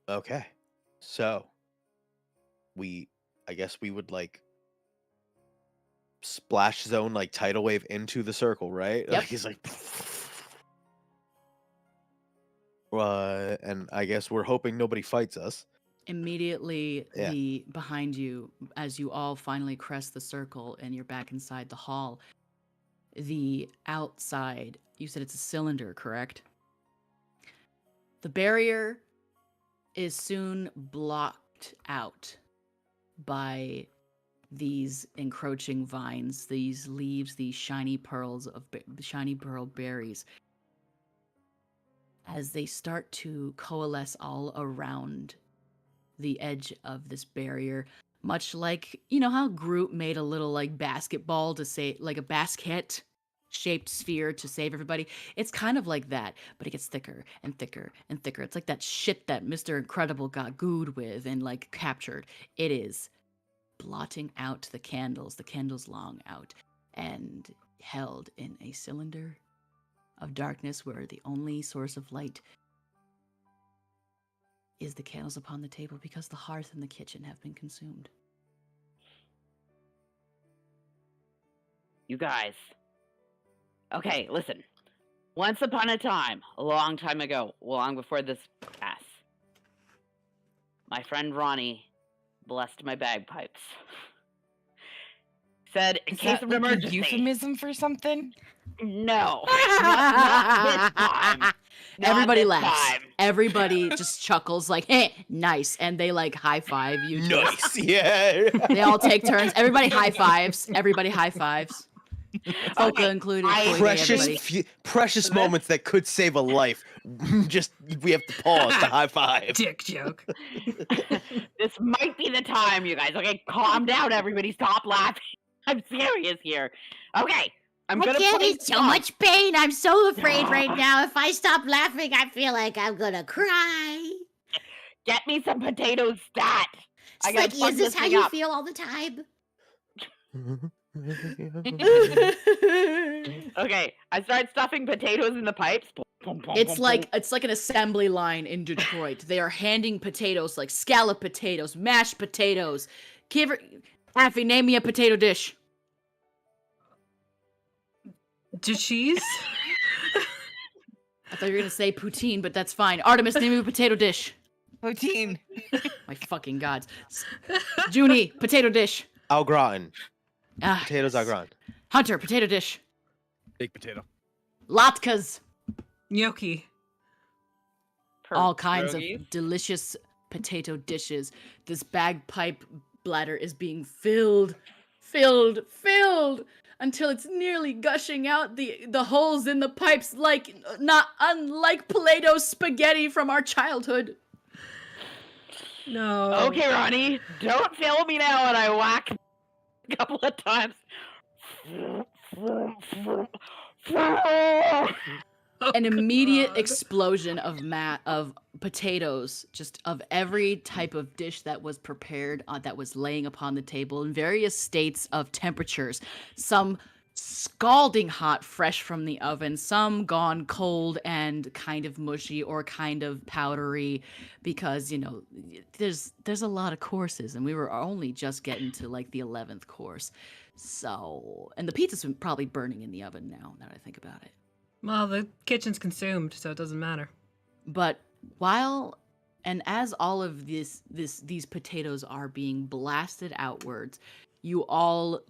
Okay, so I guess we would like splash zone like tidal wave into the circle, right? Yep. Like he's like, and I guess we're hoping nobody fights us. Immediately, Yeah. behind you, as you all finally crest the circle and you're back inside the hall, the outside, you said it's a cylinder, correct? The barrier is soon blocked out by these encroaching vines, these leaves, these shiny shiny pearl berries, as they start to coalesce all around the edge of this barrier, much like, you know how Groot made a little like basketball to say, like a basket shaped sphere to save everybody. It's kind of like that, but it gets thicker and thicker and thicker. It's like that shit that Mr. Incredible got gooed with and like captured. It is blotting out the candles long out, and held in a cylinder of darkness where the only source of light is the candles upon the table, because the hearth and the kitchen have been consumed. You guys. Okay, listen. Once upon a time, a long time ago, long before this class, my friend Ronnie blessed my bagpipes. Said, in Is case that of like an a emergency. euphemism for something? No. Not this time. Not Everybody this laughs. time. Everybody just chuckles like, hey, nice. And they like high five you. Nice. Yeah. They all take turns. Everybody high fives. Everybody high fives. Folka Okay, included. I- Koide, Precious, everybody. precious moments that could save a life. Just we have to pause to high five. Dick joke. This might be the time, you guys. Okay, calm down, everybody. Stop laughing. I'm serious here. Okay, I'm I gonna can't play eat so much pain. I'm so afraid right now. If I stop laughing, I feel like I'm gonna cry. Get me some potato stat. I gotta Slicky, plug is this this how thing you up. feel all the time? Okay, I start stuffing potatoes in the pipes. It's like an assembly line in Detroit. They are handing potatoes, like scallop potatoes, mashed potatoes. Happy, name me a potato dish. Do cheese? I thought you were gonna say poutine, but that's fine. Artemis, name me a potato dish. Poutine. My fucking gods. Junie, potato dish. Au gratin. Ah, Potatoes au yes. gratin. Hunter, potato dish. Baked potato. Latkes. Gnocchi. All kinds of Pierogies. delicious potato dishes. This bagpipe bladder is being filled until it's nearly gushing out the holes in the pipes, like not unlike Play-Doh spaghetti from our childhood. No. Okay, Ronnie, don't fail me now. And I whack a couple of times. An immediate God. explosion of potatoes, just of every type of dish that was prepared, that was laying upon the table in various states of temperatures. Some scalding hot, fresh from the oven, some gone cold and kind of mushy or kind of powdery, because there's a lot of courses, and we were only just getting to like the 11th course. So, and the pizza's probably burning in the oven now that I think about it. Well, the kitchen's consumed, so it doesn't matter. But as all of these potatoes are being blasted outwards, you all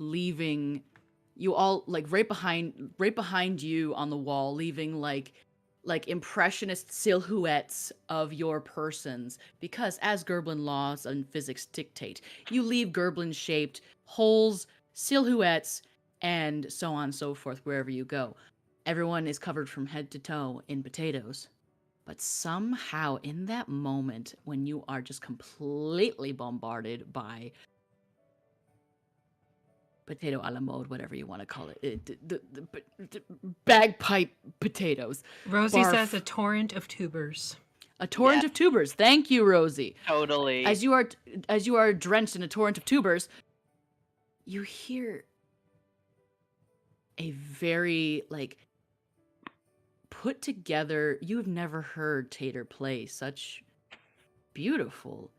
like right behind you on the wall, leaving like impressionist silhouettes of your persons, because as Gerblin laws and physics dictate, you leave Gerblin shaped holes, silhouettes, and so on and so forth wherever you go. Everyone is covered from head to toe in potatoes. But somehow in that moment when you are just completely bombarded by potato a la mode, whatever you want to call it, the bagpipe potatoes. Rosie Barf. says a torrent of tubers. A torrent of tubers. Thank you, Rosie. Totally. As you are drenched in a torrent of tubers, you hear a very put together. You've never heard Tater play such beautiful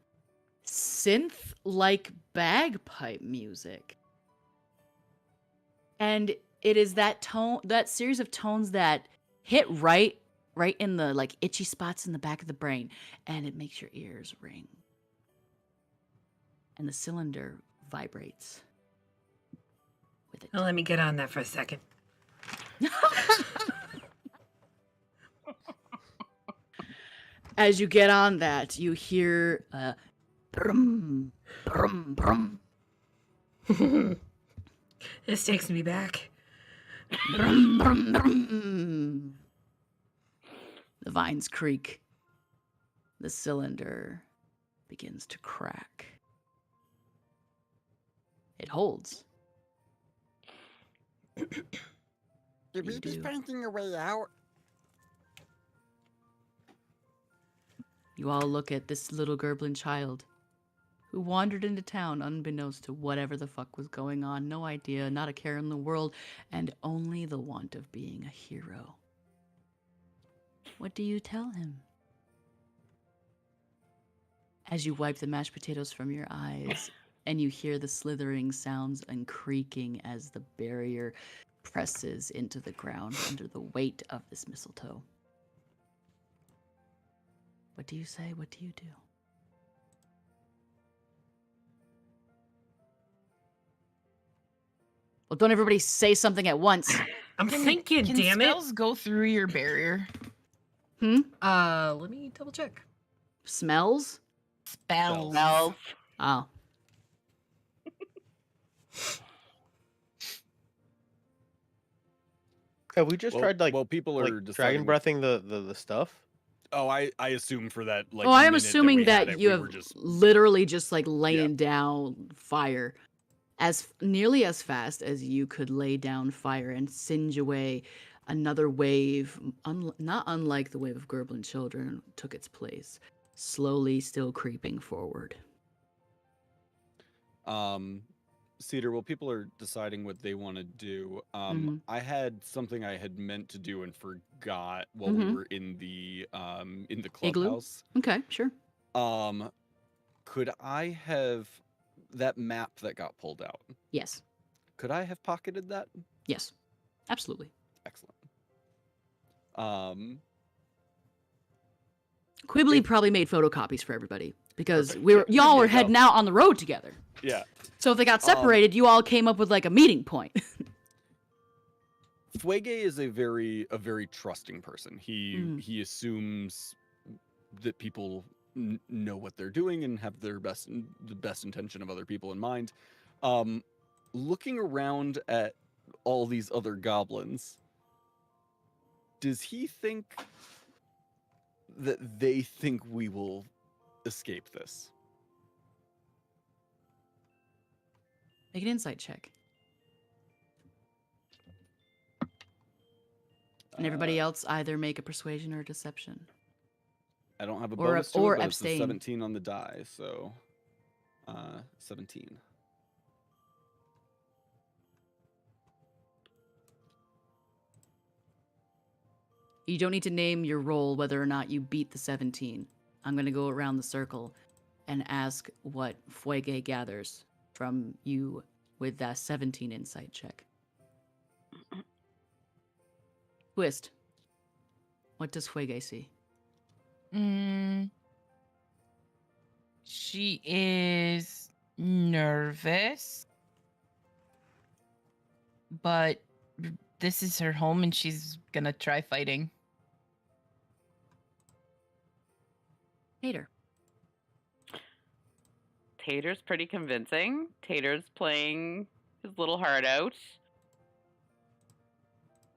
synth-like bagpipe music. And it is that series of tones that hit right in the itchy spots in the back of the brain, and it makes your ears ring. and the cylinder vibrates with it. Well, let me get on that for a second. As you get on that, you hear brum, brum, brum. This takes me back. Brum, brum, brum. The vines creak. The cylinder begins to crack. It holds. Should we You be do. finding a way out? You all look at this little Gerblin child who wandered into town unbeknownst to whatever the fuck was going on. No idea, not a care in the world, and only the want of being a hero. What do you tell him? As you wipe the mashed potatoes from your eyes, and you hear the slithering sounds and creaking as the barrier presses into the ground under the weight of this mistletoe. What do you say? What do you do? Well, don't everybody say something at once. I'm thinking, Can damn it. spells go through your barrier? Let me double check. Smells? Spells. Smells. Oh. Have we just tried well, people are dragon deciding. breathing the stuff? Oh, I assume for that. Like, Oh, I am minute assuming we had that it, you we have were just literally just like laying down fire as nearly as fast as you could lay down fire and singe away another wave, not unlike the wave of Gerblin children, took its place, slowly still creeping forward. Cedar. Well, people are deciding what they want to do. I had something I had meant to do and forgot while we were in the Igloo? clubhouse. Okay, sure. Could I have that map that got pulled out? Yes. Could I have pocketed that? Yes. Absolutely. Excellent. Quibbly probably made photocopies for everybody because Perfect. Yeah, y'all there were you go. heading out on the road together. Yeah. So if they got separated, you all came up with like a meeting point. Fuege is a very trusting person. He assumes that people know what they're doing and have the best intention of other people in mind. Looking around at all these other goblins, does he think that they think we will escape this? Make an insight check. And everybody else either make a persuasion or a deception. I don't have a Or bonus to or it, but it's a abstain. 17 on the die, so 17. You don't need to name your roll whether or not you beat the 17. I'm going to go around the circle and ask what Fuege gathers from you with that 17 insight check. Twist. What does Fuege see? She is nervous, but this is her home and she's gonna try fighting. Hater. Tater's pretty convincing. Tater's playing his little heart out.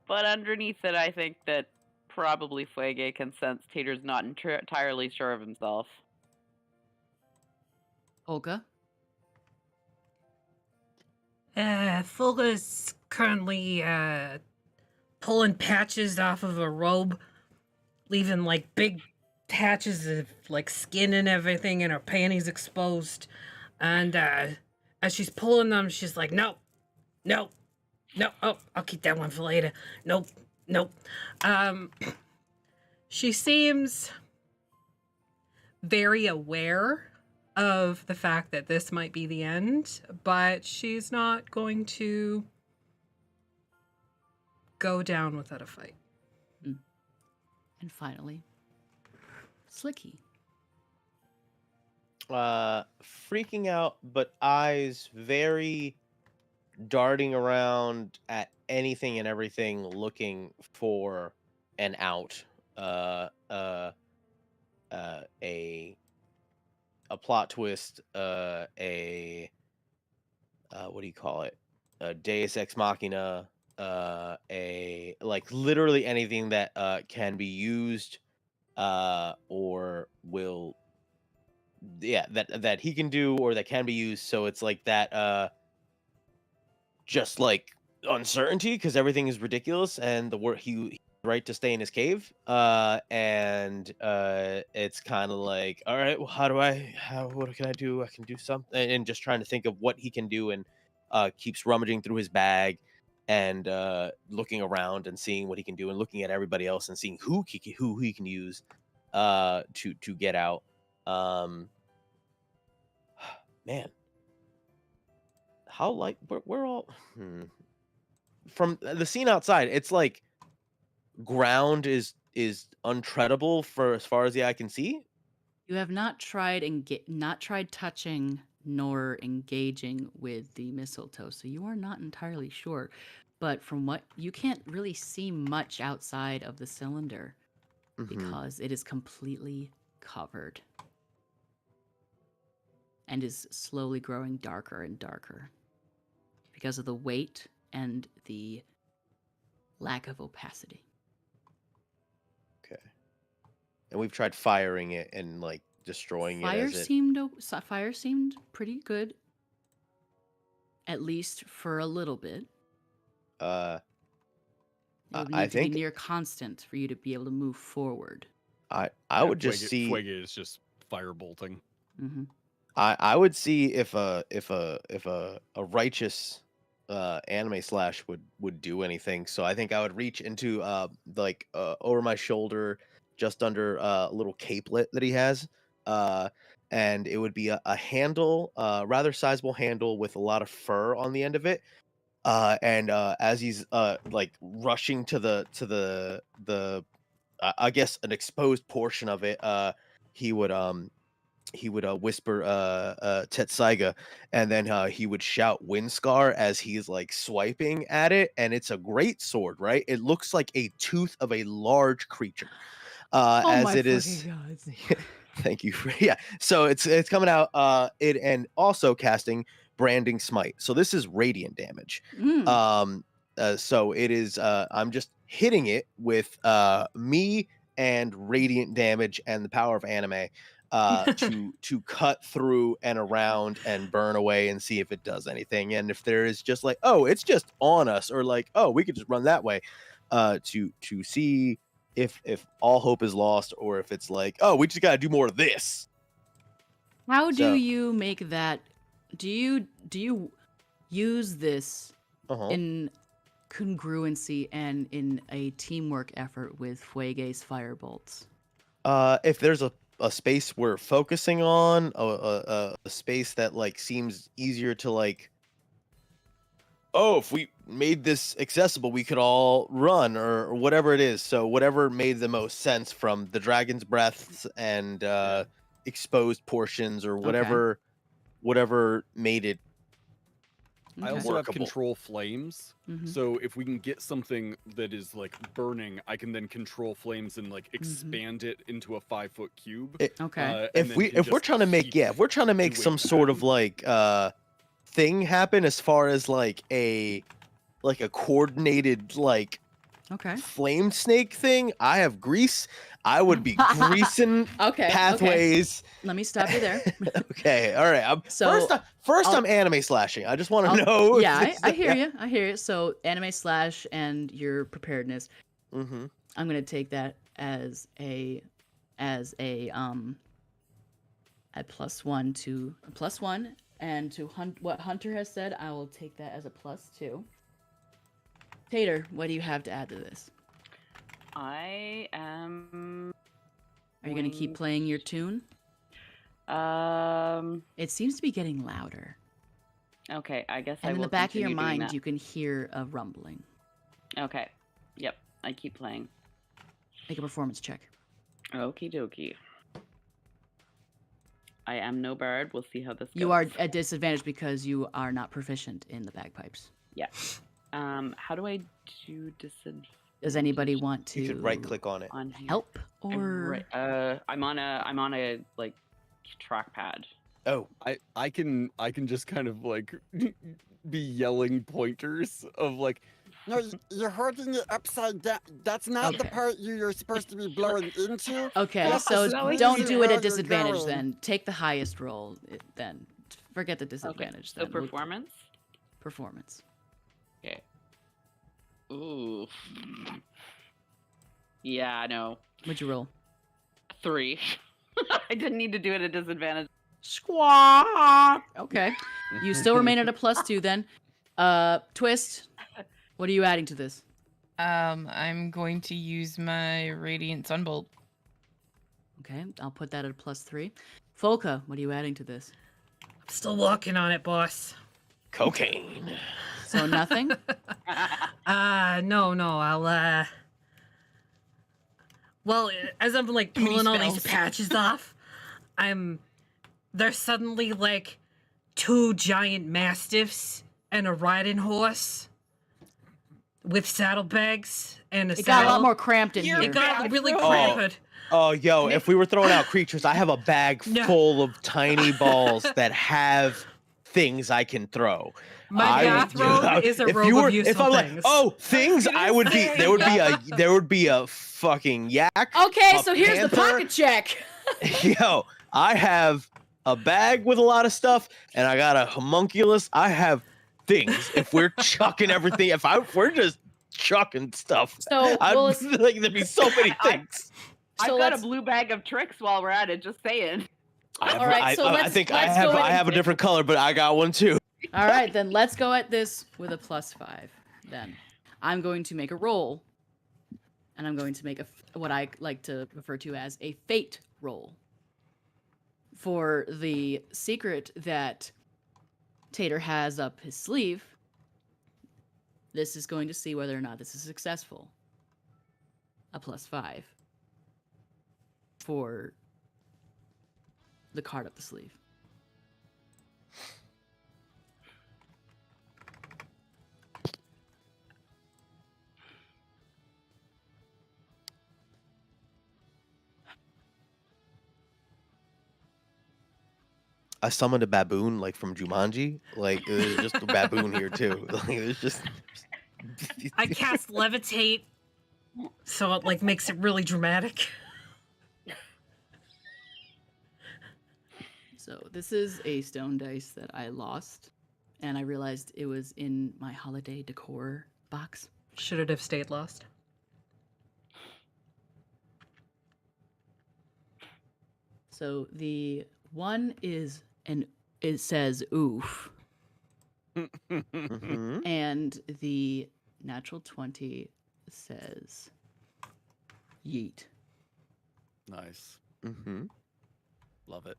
But underneath it, I think that probably Fuege can sense Tater's not entirely sure of himself. Folka. Folka's currently pulling patches off of a robe, leaving like big patches of like skin and everything, and her panties exposed. And as she's pulling them, she's like, "No, no, no. Oh, I'll keep that one for later. Nope, nope." She seems very aware of the fact that this might be the end, but she's not going to go down without a fight. And finally, Slicky. freaking out, but eyes very darting around at anything and everything, looking for an out. Uh, uh, a plot twist. What do you call it? A Deus Ex Machina. A like literally anything that can be used or will that he can do or that can be used, so it's like that just like uncertainty because everything is ridiculous and the word he right to stay in his cave and it's kind of like, all right, well, what can I do? I can do something, and just trying to think of what he can do, and keeps rummaging through his bag and looking around and seeing what he can do and looking at everybody else and seeing who he can use to get out. um Man, how like we're all from the scene outside. It's like ground is untreadable for as far as the eye can see. You have not tried not tried touching nor engaging with the mistletoe, so you are not entirely sure. But from what you can't really see much outside of the cylinder Mhm. because it is completely covered and is slowly growing darker and darker because of the weight and the lack of opacity. Okay. And we've tried firing it and like destroying it as it. Fire seemed pretty good, at least for a little bit. uh It would I need to be think near constant for you to be able to move forward. I Yeah, would just see. Fuege is just firebolting. Mm-hmm. I would see if a righteous anime slash would do anything. So I think I would reach into like over my shoulder, just under a little capelet that he has, and it would be a handle, rather sizable handle with a lot of fur on the end of it. And as he's like rushing to the I guess an exposed portion of it, he would whisper Tetsaiga, and then he would shout Windscar as he's like swiping at it, and it's a great sword, right? It looks like a tooth of a large creature. As it is. Thank you for yeah. So it's coming out it and also casting branding smite. So this is radiant damage. So it is I'm just hitting it with me and radiant damage and the power of anime to cut through and around and burn away and see if it does anything. And if there is just like, oh, it's just on us, or like, oh, we could just run that way, to see if all hope is lost, or if it's like, oh, we just got to do more of this. How do So- you make that? Do you use this in congruency and in a teamwork effort with Fuege's firebolts? If there's a space we're focusing on, a space that like seems easier to like, oh, if we made this accessible, we could all run, or whatever it is. So whatever made the most sense from the dragon's breaths and exposed portions, or whatever made it. I also workable. have control flames, Mhm. so if we can get something that is like burning, I can then control flames and like expand it into a 5-foot cube. Okay. and If then can we're just trying to make keep if we're trying to make doing some that. sort of like thing happen, as far as like a coordinated like Okay. flame snake thing, I have grease. I would be greasing Okay. pathways. Let me stop you there. Okay, all right. So, First I'll- I'm anime slashing. I just want to know. Yeah, I hear you. I hear you. So anime slash and your preparedness. Mm-hmm. I'm gonna take that as a at +1 and to what Hunter has said, I will take that as a +2. Tater, what do you have to add to this? I am. Are you gonna keep playing your tune? It seems to be getting louder. Okay, I guess I And in will the back of your continue doing mind, that. you can hear a rumbling. Okay. Yep. I keep playing. Make a performance check. Okie dokie. I am no bard. We'll see how this goes. You are at disadvantage because you are not proficient in the bagpipes. Yeah. How do I do disadvantage? Does anybody want to You could right click on it. On here? help or I'm on a like trackpad. Oh, I can just kind of like be yelling pointers of like No, you're holding it upside down. That's not the Okay. part you're supposed to be blowing into. Okay, That's so the don't reason do it why at you're disadvantage going. then. Take the highest roll then. Forget the disadvantage So then. We'll- performance. performance. Okay. Ooh. Yeah, no. What'd you roll? 3. I didn't need to do it at disadvantage. Squawk. Okay. You still remain at a +2 then. Twist. What are you adding to this? I'm going to use my Radiant Sunbolt. Okay, I'll put that at a +3. Folka, what are you adding to this? I'm still working on it, boss. cocaine. So nothing? No, I'll, well, as I'm, like, Too many pulling all these spells. patches off, there's suddenly, like, 2 giant mastiffs and a riding horse with saddlebags and a It got a lot saddle. more cramped in You're here. It got really Oh. cramped. Oh, yo, if we were throwing out creatures, I have a bag No. full of tiny balls that have things I can throw. My I would- bathrobe is a if robe you were, of useful if I'm like, things. oh, things, I would be. say, There would be a fucking yak. Okay, a so here's the panther. pocket check. Yo, I have a bag with a lot of stuff, and I got a homunculus. I have things. If we're chucking everything, if we're just chucking stuff, So, I'd well, like there'd be so many things. I've So got a let's- blue bag of tricks while we're at it, just saying. All right, so I let's- think let's I go have a different color, but I got one too. All right, then let's go at this with a +5. Then I'm going to make a roll, and I'm going to make what I like to refer to as a fate roll for the secret that Tater has up his sleeve. This is going to see whether or not this is successful. A +5 for the card up the sleeve. I summoned a baboon like from Jumanji. Like there's just a baboon here too. Like there's just. I cast levitate, so it like makes it really dramatic. So this is a stone dice that I lost, and I realized it was in my holiday decor box. Should it have stayed lost? So the one is it says oof, Mhm. and the natural 20 says yeet. nice. Mhm. Love it.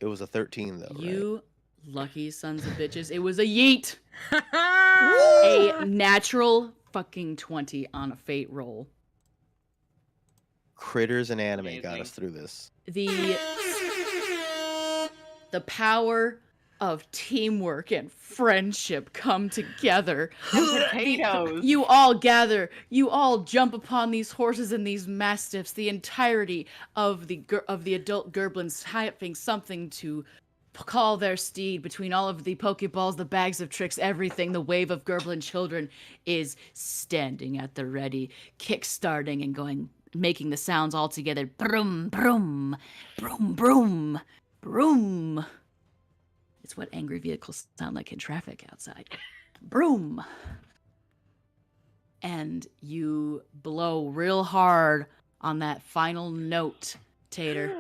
It was a 13 though. Right? You lucky sons of bitches! It was a yeet, a natural fucking 20 on a fate roll. Critters and anime got Amazing. us through this. The power of teamwork and friendship come together. Potatoes. You all gather. You all jump upon these horses and these mastiffs. The entirety of the adult Gerblins having something to call their steed. Between all of the Pokeballs, the bags of tricks, everything, the wave of Gerblin children is standing at the ready, kick-starting and going, making the sounds all together. Broom, broom, broom, broom, broom. It's what angry vehicles sound like in traffic outside. Broom. And you blow real hard on that final note, Tater,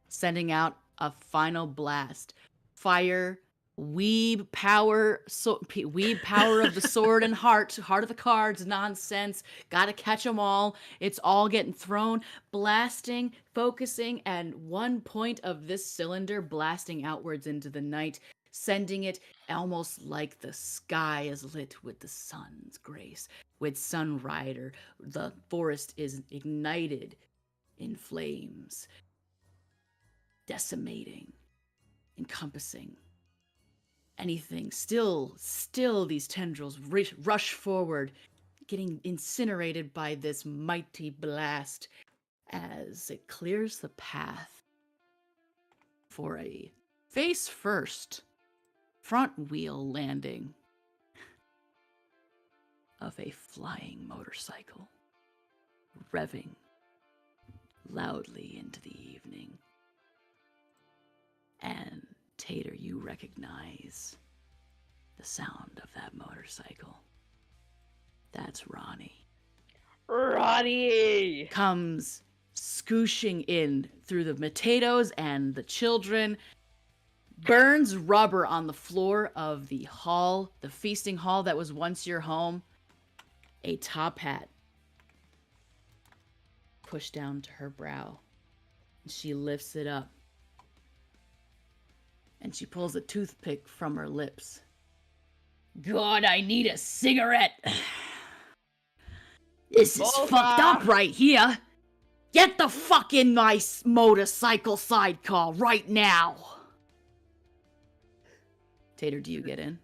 sending out a final blast. Fire, weeb power, weeb power of the sword and heart of the cards, nonsense. Gotta catch them all. It's all getting thrown, blasting, focusing, and one point of this cylinder blasting outwards into the night, sending it almost like the sky is lit with the sun's grace. With Sun Rider, the forest is ignited in flames. decimating, encompassing anything. Still these tendrils rush forward, getting incinerated by this mighty blast as it clears the path for a face first front wheel landing of a flying motorcycle, revving loudly into the evening. And Tater, you recognize the sound of that motorcycle. That's Ronnie. Ronnie! Comes scooshing in through the potatoes and the children, burns rubber on the floor of the hall, the feasting hall that was once your home. A top hat pushed down to her brow. She lifts it up. And she pulls a toothpick from her lips. God, I need a cigarette. This is Folka! fucked up right here. Get the fuck in my motorcycle sidecar right now. Tater, do you get in?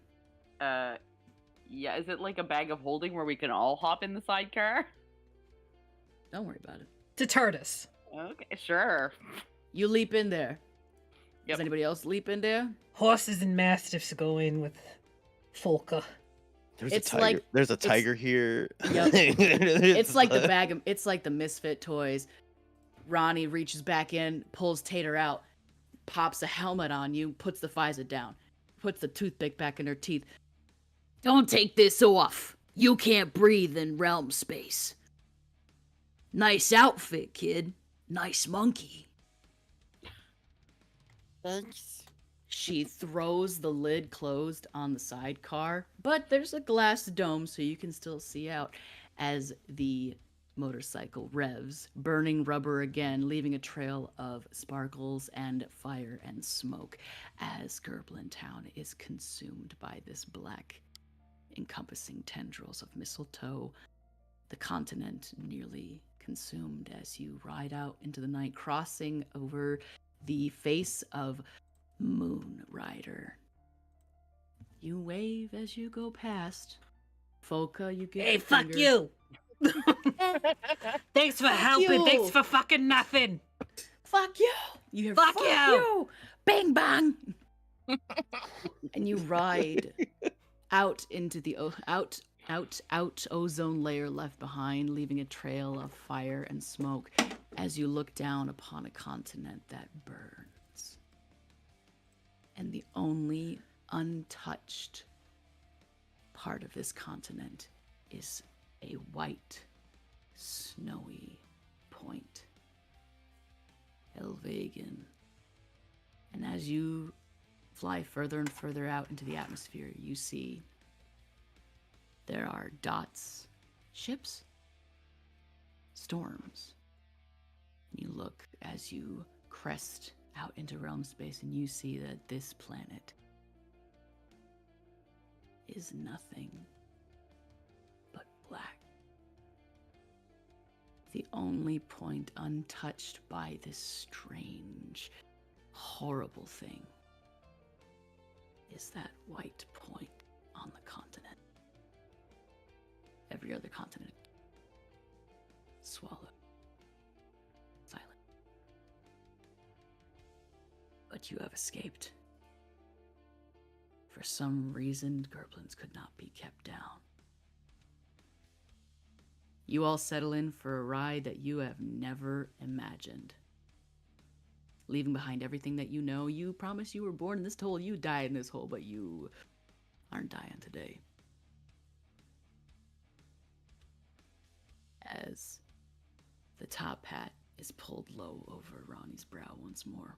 Yeah, is it like a bag of holding where we can all hop in the sidecar? Don't worry about it. To TARDIS. Okay, sure. You leap in there. Yep. Does anybody else leap in there? Horses and mastiffs go in with Folka. There's It's a tiger. like- There's a it's- tiger here. Yep. It's like the bag of, it's like the Misfit toys. Ronnie reaches back in, pulls Tater out, pops a helmet on you, puts the visor down, puts the toothpick back in her teeth. Don't take this off. You can't breathe in realm space. Nice outfit, kid. Nice monkey. Thanks. She throws the lid closed on the sidecar, but there's a glass dome so you can still see out as the motorcycle revs, burning rubber again, leaving a trail of sparkles and fire and smoke as GerblinTown is consumed by this black, encompassing tendrils of mistletoe. The continent nearly consumed as you ride out into the night, crossing over the face of Moon Rider. You wave as you go past. Folka, you get Hey, your fuck finger. you! Thanks for helping. you. Thanks for fucking nothing. Fuck you! You hear Fuck you." Bang bang! And you ride out into the out ozone layer left behind, leaving a trail of fire and smoke as you look down upon a continent that burns. And the only untouched part of this continent is a white, snowy point. Elvagan. And as you fly further and further out into the atmosphere, you see there are dots, ships, storms. You look as you crest out into realm space and you see that this planet is nothing but black. The only point untouched by this strange, horrible thing is that white point on the continent. Every other continent swallowed, silent. But you have escaped. For some reason, Gerblins could not be kept down. You all settle in for a ride that you have never imagined. Leaving behind everything that you know. You promise you were born in this hole, you died in this hole, but you aren't dying today. As the top hat is pulled low over Ronnie's brow once more.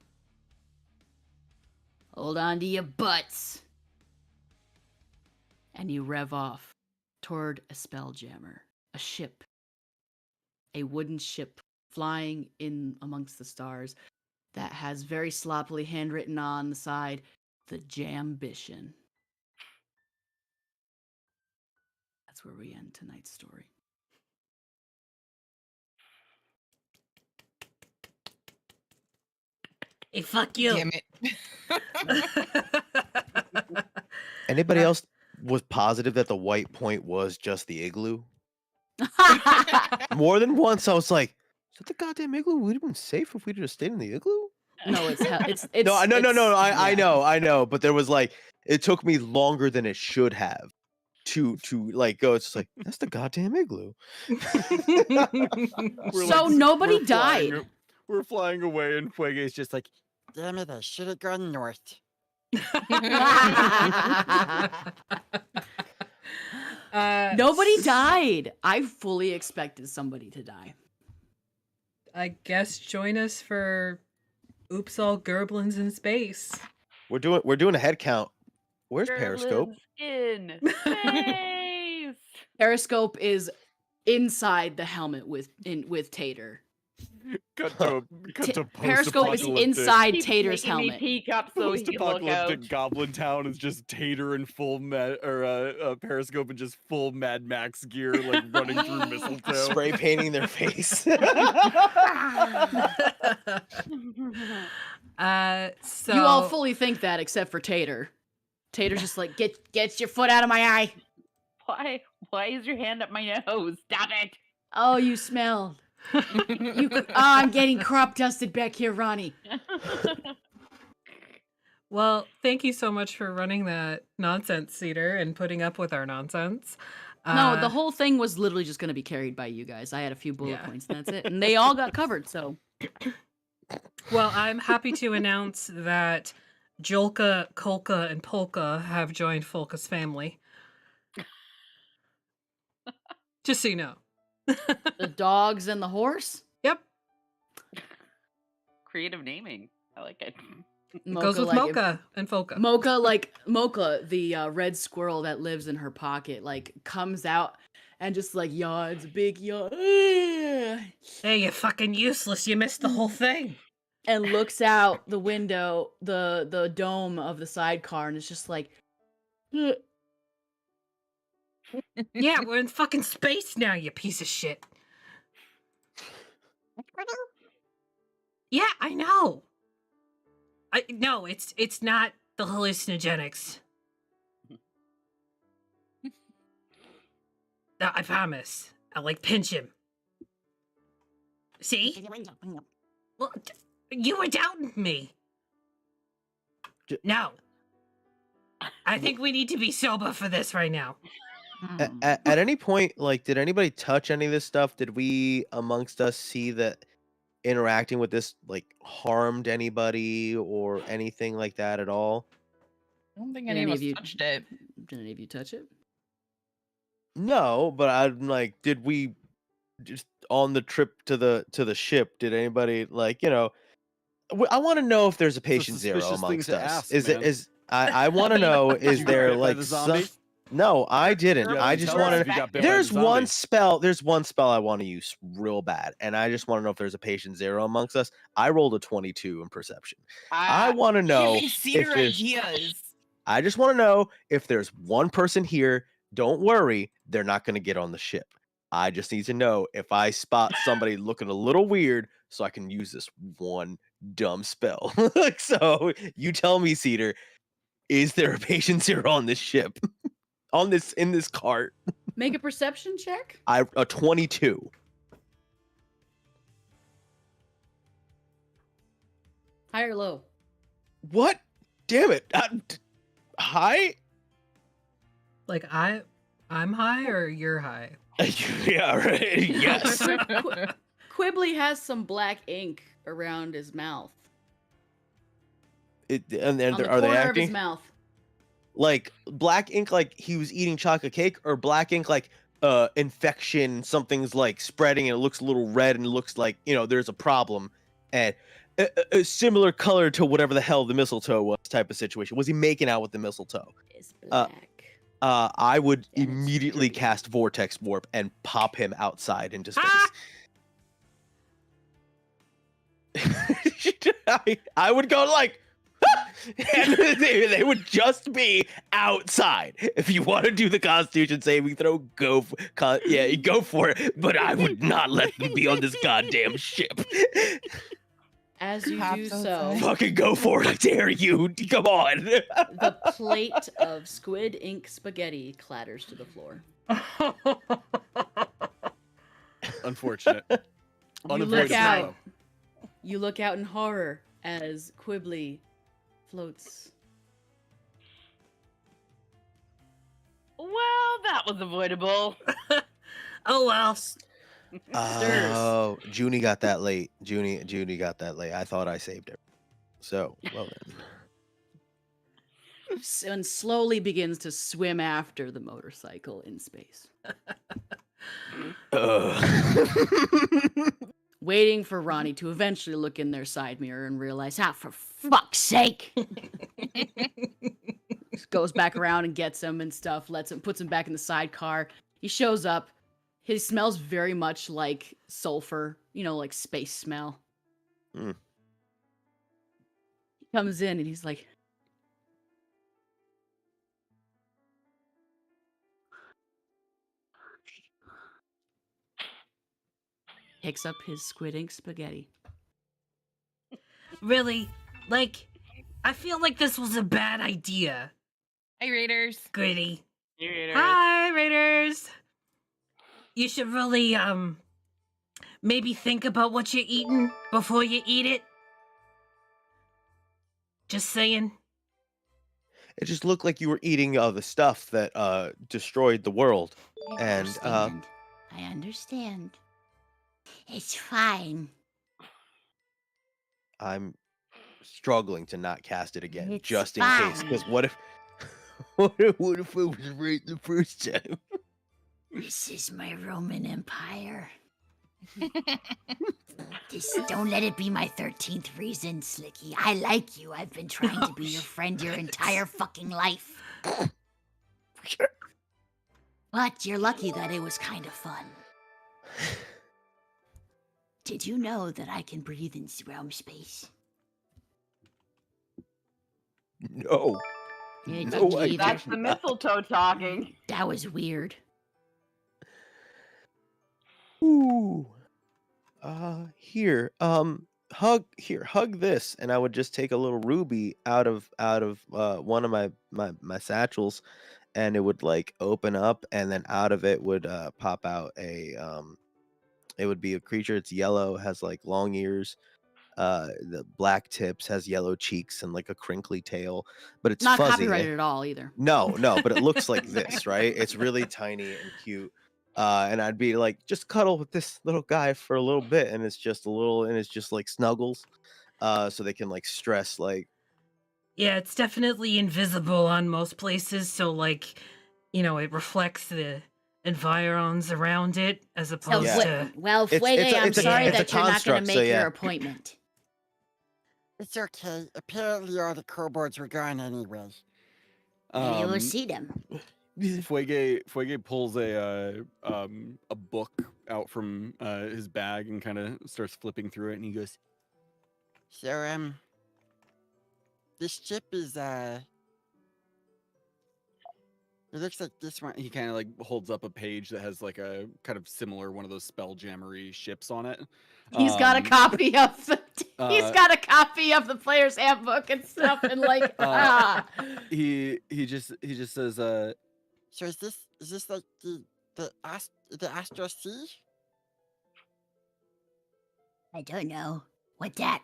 Hold on to your butts! And you rev off toward a spelljammer, a ship, a wooden ship flying in amongst the stars that has very sloppily handwritten on the side, the Jambition. That's where we end tonight's story. Hey, fuck you. Damn it. Anybody else was positive that the white point was just the igloo? More than once, I was like, "Is that the goddamn igloo? We'd have been safe if we'd just stayed in the igloo." No, it's No. yeah. I know, but there was like, it took me longer than it should have to like go. It's just like, that's the goddamn igloo. So nobody died. We're flying away, and Fuege's just like, Damn it, I should have gone north. Nobody died. I fully expected somebody to die. I guess join us for Oops All Gerblins in Space. We're doing a head count. Where's Periscope? Gerblins in space. Periscope is inside the helmet with Tater. cut to Periscope is post-apocalyptic- inside Keeps Tater's making me helmet. peek up so he can look out. Post-apocalyptic GoblinTown is just Tater in full Periscope and just full Mad Max gear, like running through mistletoe. Spray painting their face. So You all fully think that, except for Tater. Tater's just like, get your foot out of my eye. Why is your hand up my nose? Stop it! Oh, you smell. I'm getting crop dusted back here, Ronnie. Well, thank you so much for running that nonsense, Cedar, and putting up with our nonsense. No, the whole thing was literally just going to be carried by you guys. I had a few bullet points, and that's it. And they all got covered, so. Well, I'm happy to announce that Jolka, Kolka, and Polka have joined Folka's family. Just so you know. The dogs and the horse? Yep. Creative naming. I like it. It goes with Mocha and Folka. Mocha, the red squirrel that lives in her pocket, like comes out and just like yawns, big yawn. Hey, you're fucking useless. You missed the whole thing. And looks out the window, the dome of the sidecar, and it's just like, Yeah, we're in fucking space now, you piece of shit. Yeah, I know. No, it's not the hallucinogenics. No, I promise. I'll like pinch him. See? Well, you were doubting me. No. I think we need to be sober for this right now. At any point, like, did anybody touch any of this stuff? Did we amongst us see that interacting with this like harmed anybody or anything like that at all? I don't think Did any any of of us you- touched it. did any of you touch it? No, but I'm like, did we just on the trip to the ship? Did anybody like, I want to know if there's a patient zero suspicious thing amongst to us. ask, man. I want to know, is You got there bit by like the some? zombie? No, I didn't. You I haven't just told us want if you got bit by the There's one zombie. spell. There's one spell I want to use real bad, and I just want to know if there's a patient zero amongst us. I rolled a 22 in perception. I want to know Give me if Cedar there's. ideas. I just want to know if there's one person here. Don't worry, they're not going to get on the ship. I just need to know if I spot somebody looking a little weird, so I can use this one dumb spell. So you tell me, Cedar, is there a patient zero on this ship? In this cart? Make a perception check. A 22. High or low? What? Damn it! High? Like I'm high or you're high? Yeah, right. Yes. Quibbly has some black ink around his mouth. And On the are they corner of his acting mouth. like black ink, like he was eating chocolate cake, or black ink like infection? Something's like spreading, and it looks a little red, and it looks like there's a problem, and a similar color to whatever the hell the mistletoe was type of situation. Was he making out with the mistletoe? It's black. I would Damn, it's immediately creepy. cast Vortex Warp and pop him outside into space. I would go like, and they would just be outside. If you want to do the Constitution saving throw, go for it. But I would not let them be on this goddamn ship. As you Pops do so, outside. Fucking go for it! I dare you! Come on! the plate of squid ink spaghetti clatters to the floor. Unfortunate. You look Unavoidable. out. though. You look out in horror as Quibbly floats. Well, that was avoidable. Oh well. Stirs. Oh, Junie got that late. Junie got that late. I thought I saved her. So, well then. And slowly begins to swim after the motorcycle in space. Waiting for Ronnie to eventually look in their side mirror and realize, for fuck's sake! Goes back around and gets him and stuff, puts him back in the sidecar. He shows up. He smells very much like sulfur, like space smell. Mm. He comes in and he's like, picks up his squid ink spaghetti. Really? Like, I feel like this was a bad idea. Hey, Raiders. Gritty. Raiders. Hi, Raiders. You should really, maybe think about what you're eating before you eat it. Just saying. It just looked like you were eating the stuff that destroyed the world. And I understand. It's fine. I'm struggling to not cast it again, It's just in case. Because fine. what if it was right the first time? This is my Roman Empire. Don't let it be my 13th reason, Slicky. I like you. I've been trying to be your friend your entire fucking life. But you're lucky that it was kind of fun. Did you know that I can breathe in realm space? No. Yeah, No, did you I either? That's the mistletoe talking. That was weird. Ooh. Hug this, and I would just take a little ruby out of one of my satchels, and it would like open up, and then out of it would pop out it would be a creature. It's yellow, has like long ears, the black tips, has yellow cheeks and like a crinkly tail, but it's Not fuzzy. copyrighted at all either. No, but it looks like this, right? It's really tiny and cute. And I'd be like, just cuddle with this little guy for a little bit, and it's just like snuggles, so they can like stress like. Yeah, it's definitely invisible on most places, so like, it reflects the environs around it as So, opposed Yeah. to. well, It's Fuege, I'm a- sorry it's a that you're not going construct, to so make yeah. your appointment. It's okay. Apparently all the kobolds were gone anyway. Maybe we'll see them. Fuege pulls a book out from his bag and kind of starts flipping through it, and he goes, So, this chip is, it looks like this one. he kind of like holds up a page that has like a kind of similar one of those spelljammery ships on it. He's got a copy of the. He's uh, got a copy of the player's handbook and stuff, and like, He just says, So is this like the Astro Sea? I don't know. What's that?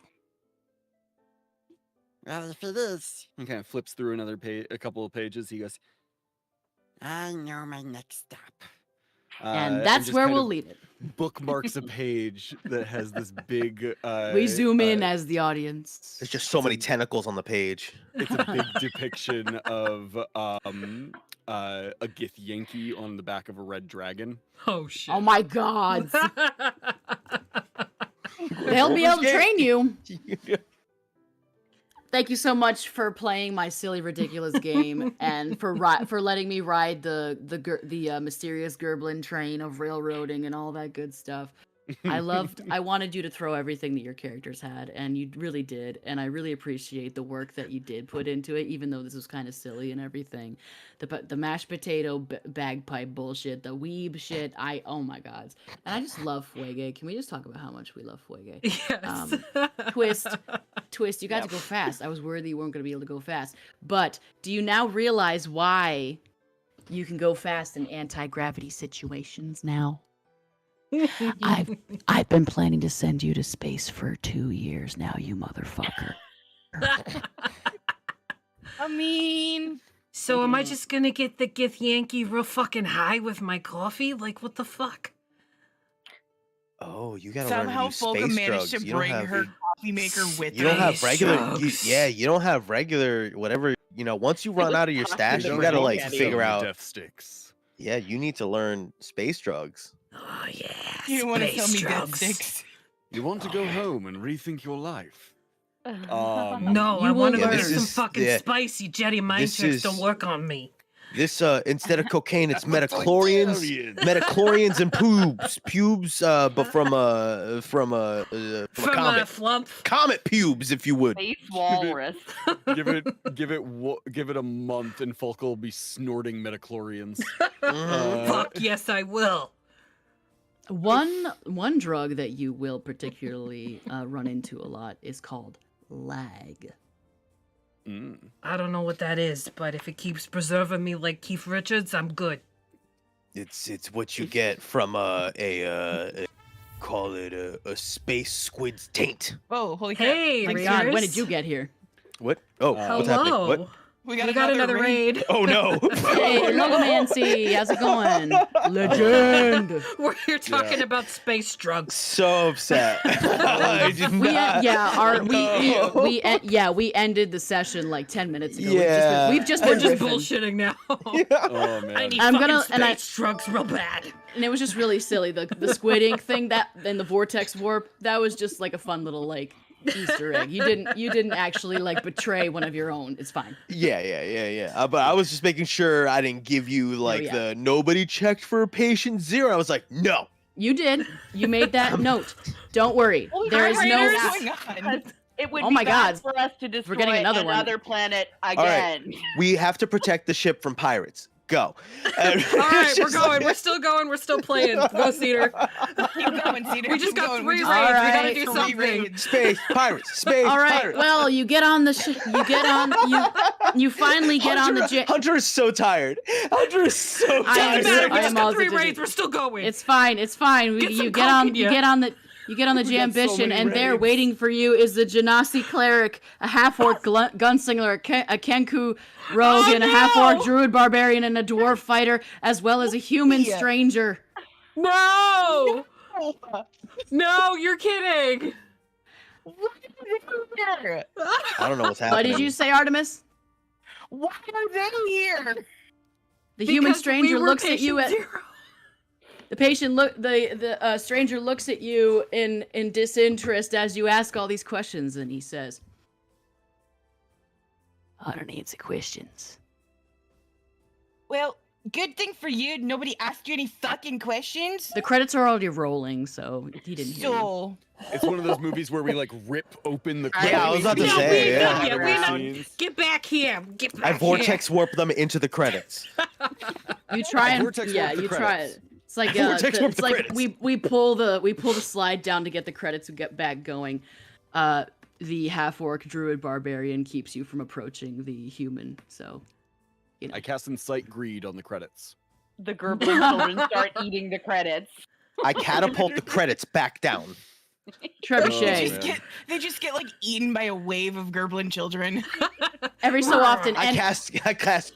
Well, if it is, he kind of flips through another page, a couple of pages. He goes, I know my next stop. and that's just where kind we'll of leave it. bookmarks a page that has this big. We zoom in as the audience. There's just so many tentacles on the page. It's a big depiction of a Gith Yankee on the back of a red dragon. Oh shit. Oh my god! They'll be able to train you. Thank you so much for playing my silly, ridiculous game, and for letting me ride the mysterious Gerblin train of railroading and all that good stuff. I wanted you to throw everything that your characters had, and you really did. And I really appreciate the work that you did put into it, even though this was kind of silly and everything. The mashed potato bagpipe bullshit, the weeb shit. Oh my god. And I just love Fuege. Can we just talk about how much we love Fuege? Yes. Twist, you got to go fast. I was worried that you weren't going to be able to go fast. But do you now realize why you can go fast in anti-gravity situations now? I've been planning to send you to space for 2 years now, you motherfucker. I mean, So am I just gonna get the Gith Yankee real fucking high with my coffee? Like, what the fuck? Oh, you gotta somehow learn to Folka use space managed drugs. to You don't bring have her coffee maker with you don't her. have regular drugs. you don't have regular whatever, once you run out of your stash, the you gotta like candy. figure out death sticks. yeah, you need to learn space drugs. Oh yeah. You don't want to tell me space death drugs. sticks. You want to go home and rethink your life. No, You I will want to learn. do This some is- fucking yeah. spicy jetty mind This tricks. is- Don't work on me. This instead of cocaine, it's metachlorians and pubes, but from a comet. Flump. Comet pubes, if you would. Space walrus. give it a month, and Folka will be snorting metachlorians. Fuck yes, I will. One drug that you will particularly run into a lot is called lag. I don't know what that is, but if it keeps preserving me like Keith Richards, I'm good. It's what you get from call it a space squid's taint. Whoa, holy crap. Hey, My Raiders. God, when did you get here? What? Oh, what's happening? Hello. What? We We got another raid. Oh no! Hey, Logomancy, how's it going? Legend. We're here talking about space drugs. So upset. I did not. We ended the session like 10 minutes ago. Yeah. We've just We're been just riffing. bullshitting now. Oh man. I need I'm fucking gonna- and space drugs real bad. And it was just really silly. The squid ink thing that and the vortex warp, that was just like a fun little like Easter egg. You didn't actually like betray one of your own. It's fine. Yeah. But I was just making sure I didn't give you like yeah. the nobody checked for patient 0. I was like, no. You did. You made that note. Don't worry. Holy There is crap, no Raiders! What's going on? It would Oh be my bad God. for us to destroy getting another one. another planet right. again. We have to protect the ship from pirates. Go. All right, we're going. We're still going. We're still playing. Go, Cedar. Keep going, Cedar. We just keep got going. 3 We raids. just We All gotta right, do 3 something. raids. Space pirates. Space All right. pirates. Well, you get on you finally get on the Hunter is so tired. Hunter is so I am tired. Doesn't matter. We I just am got also 3 dizzy. raids. We're still going. It's fine. It's fine. Get some You coke in you ya. get on the We got so Jambition, many and there raids. waiting for you is the Genasi cleric, a half-orc gunslinger, a Kenku rogue, Oh, and a half-orc no! druid barbarian, and a dwarf fighter, as well as a human Yeah. stranger. No! No, you're kidding. Here. I don't know what's happening. What did you say, Artemis? Why are they here? The human Because stranger we were looks at you patient at zero. the stranger looks at you in disinterest as you ask all these questions, and he says, "I don't answer questions." Well, good thing for you. Nobody asked you any fucking questions. The credits are already rolling, so he didn't hear you. So, It's one of those movies where we like rip open the. Yeah, I was about to No, say, we ain't yeah. done yet. We're not. Scenes. Get back here. Get back I vortex warp them into the credits. You try and vortex yeah, warp the you try credits. it. It's like Vortex warp it's the like credits. we pull the slide down to get the credits and get back going. The half orc druid barbarian keeps you from approaching the human. So, I cast Incite Greed on the credits. The Gerblin children start eating the credits. I catapult the credits back down. trebuchet. man. they just get like eaten by a wave of Gerblin children. Every so often, I and cast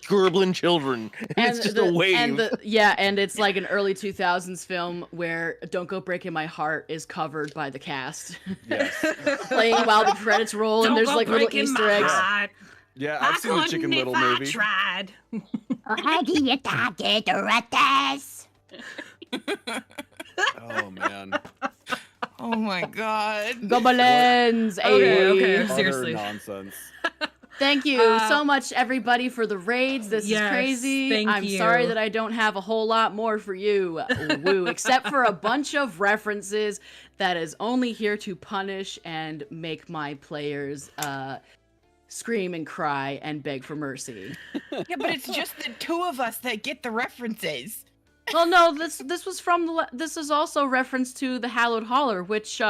Gerblin children. It's just a wave. And it's like an early 2000s film where "Don't Go Breaking My Heart" is covered by the cast, Yes. playing while the credits roll, and Don't there's go like little breaking Easter my eggs. heart. Yeah, I I've seen the couldn't Chicken if Little I movie. tried. How do you target ratters? Oh man. Oh my god. Goblins. Okay, okay. ayy. Utter Seriously. nonsense. Thank you so much, everybody, for the raids. This is crazy. thank I'm sorry you. that I don't have a whole lot more for you, woo, except for a bunch of references that is only here to punish and make my players scream and cry and beg for mercy. Yeah, but it's just the two of us that get the references. Well, no, this was from this is also reference to the Hallowed Holler, which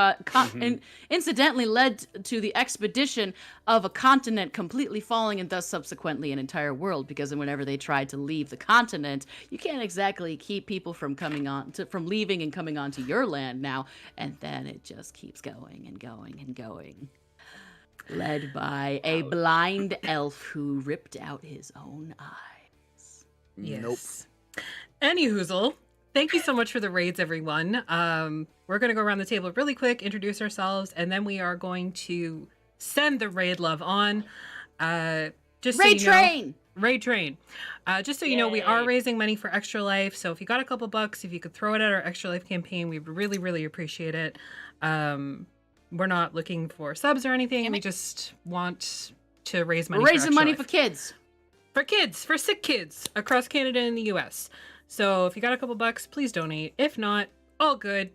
incidentally led to the expedition of a continent completely falling, and thus subsequently an entire world. Because whenever they tried to leave the continent, you can't exactly keep people from from leaving and coming onto your land now, and then it just keeps going and going and going. Led by a blind elf who ripped out his own eyes. Yes. Nope. Any hoozle, thank you so much for the raids, everyone. We're going to go around the table really quick, introduce ourselves, and then we are going to send the raid love on. Just Raid so you know, train! Raid train. Just so you know, we are raising money for Extra Life, so if you got a couple bucks, if you could throw it at our Extra Life campaign, we would really, really appreciate it. We're not looking for subs or anything. We just want to raise money. We're raising money Extra for kids. For kids, for sick kids across Canada and the US. So if you got a couple bucks, please donate. If not, all good.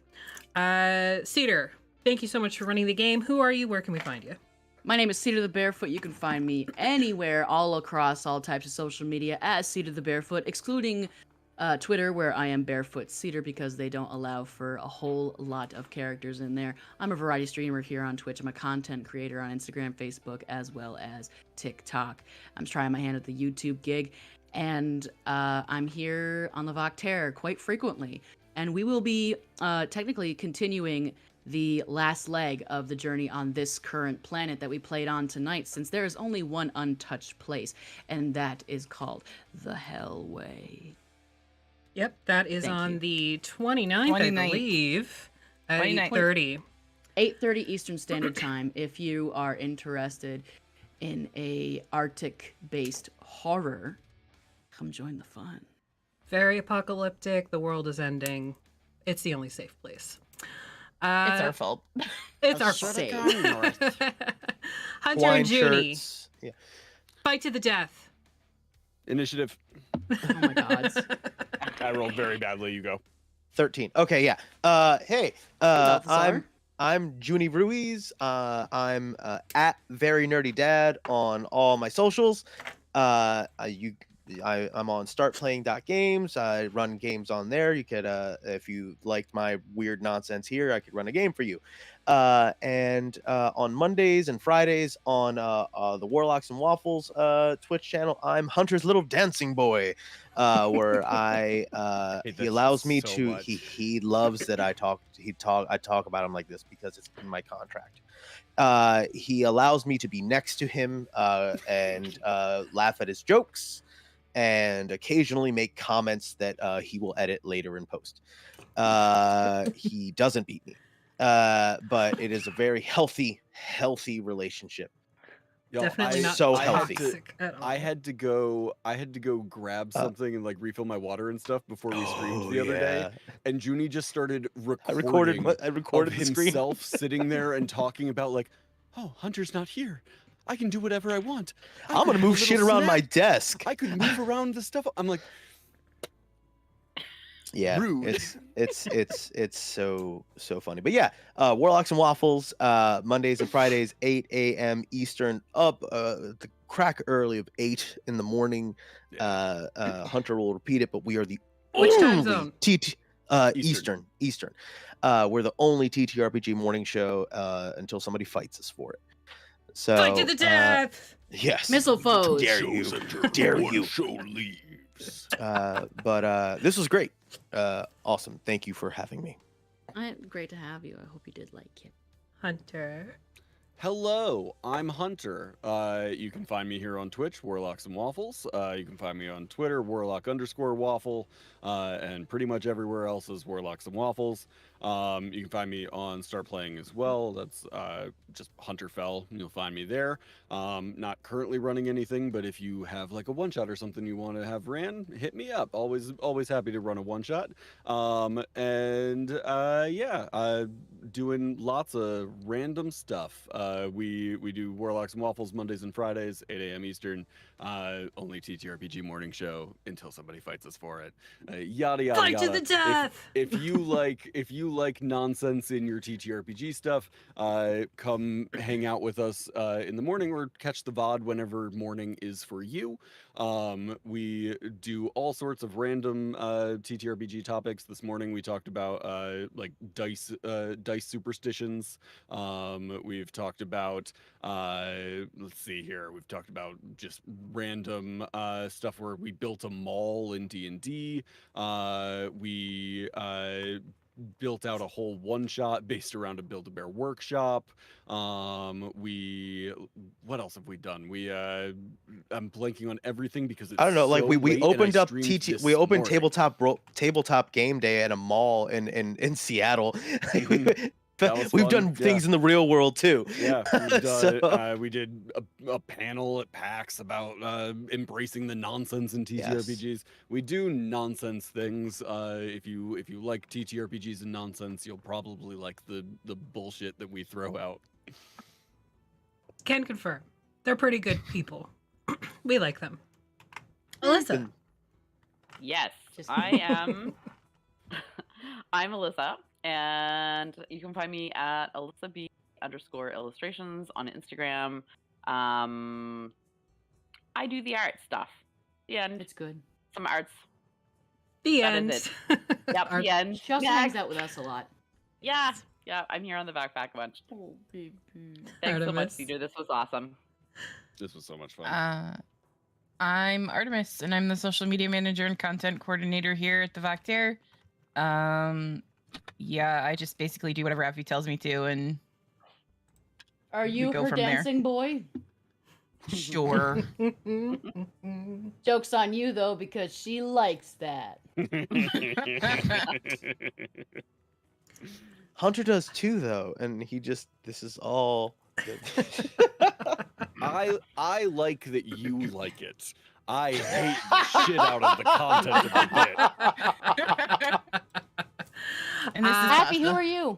Cedar, thank you so much for running the game. Who are you? Where can we find you? My name is Cedar the Barefoot. You can find me anywhere, all across all types of social media as Cedar the Barefoot, excluding Twitter, where I am Barefoot Cedar because they don't allow for a whole lot of characters in there. I'm a variety streamer here on Twitch. I'm a content creator on Instagram, Facebook, as well as TikTok. I'm trying my hand at the YouTube gig, and I'm here on the Vocterror quite frequently. And we will be technically continuing the last leg of the journey on this current planet that we played on tonight, since there is only one untouched place, and that is called the Hellway. Yep, that is Thank on you. the 29th, I 29th. believe, at 29th. 8:30. 8:30 Eastern Standard Time. If you are interested in a Arctic-based horror, come join the fun. Very apocalyptic. The world is ending. It's the only safe place. It's our fault. It's I our should've fault. gone north. Hunter Hawaiian and Junie, shirts. Yeah. fight to the death. Initiative. Oh my god. I rolled very badly. You go. 13. Okay, yeah. Hey, Balthazar. I'm Junie Ruiz. I'm at Very Nerdy Dad on all my socials. I'm on startplaying.games. I run games on there. You could, if you liked my weird nonsense here, I could run a game for you. And on Mondays and Fridays on the Warlocks and Waffles Twitch channel, I'm Hunter's Little Dancing Boy, where I hate he that allows shit me so to much. he loves that I talk about him like this because it's in my contract. He allows me to be next to him and laugh at his jokes and occasionally make comments that he will edit later in post. He doesn't beat me. But it is a very healthy relationship. Yo, Definitely not so I had healthy. to- toxic at all. I had to go grab something and like refill my water and stuff before we streamed the other day. And Junie just started I recording recorded of the screen. himself sitting there and talking about like, oh, Hunter's not here. I can do whatever I want. I I'm could gonna have a move shit little around my snack. desk. I could move around the stuff. I'm like, Yeah, Rude. it's so funny. But yeah, Warlocks and Waffles, Mondays and Fridays, 8 a.m. Eastern, up the crack early of 8 in the morning. Hunter will repeat it, but we are the Which time only zone? Eastern. We're the only TTRPG morning show until somebody fights us for it. So Fight to the death. yes, MistleFoes. Dare you? Dare you? But this was great. Awesome. Thank you for having me. Great to have you. I hope you did like it. Hunter. hello, I'm Hunter. You can find me here on Twitch, Warlocks and Waffles. You can find me on Twitter, Warlock_Waffle, and pretty much everywhere else is Warlocks and Waffles. You can find me on Start Playing as well. That's just Hunter Fell. You'll find me there. Not currently running anything, but if you have like a one shot or something you want to have ran, hit me up. Always happy to run a one shot. Doing lots of random stuff. We do Warlocks and Waffles Mondays and Fridays, 8 a.m. Eastern. Only TTRPG morning show until somebody fights us for it. Yada yada Fight yada. to the death. If you like nonsense in your TTRPG stuff, come hang out with us in the morning or catch the VOD whenever morning is for you. We do all sorts of random TTRPG topics. This morning we talked about like dice superstitions. We've talked about let's see here. We've talked about just random stuff where we built a mall in D&D. We built out a whole one shot based around a Build-A-Bear workshop. What else have we done? I'm blanking on everything because it's I don't know. Like so we late and I opened up streamed this we opened morning. tabletop game day at a mall in Seattle. That was We've fun, done things in the real world too. Yeah, we've done, So- we did a panel at PAX about embracing the nonsense in TTRPGs. Yes. We do nonsense things. If you like TTRPGs and nonsense, you'll probably like the bullshit that we throw out. Can confirm. They're pretty good people. We like them. Alyssa. Yes, Just- I am. I'm Alyssa, and you can find me at AlyssaB_illustrations on Instagram. I do the art stuff. The end. It's good. Some arts. The That end. is Yep, the end. She also Next. hangs out with us a lot. Yeah, I'm here on the backpack a bunch. Oh, baby. Thanks so much, Artemis. Cedar. This was awesome. This was so much fun. I'm Artemis, and I'm the social media manager and content coordinator here at the Vactaire. Yeah, I just basically do whatever Afi tells me to, and Are you go her from there. dancing boy? sure. Joke's on you though, because she likes that. Hunter does too, though, and this is all. I like that you like it. I hate the shit out of the content of the bit. And this is Happy, who Tasha. are you?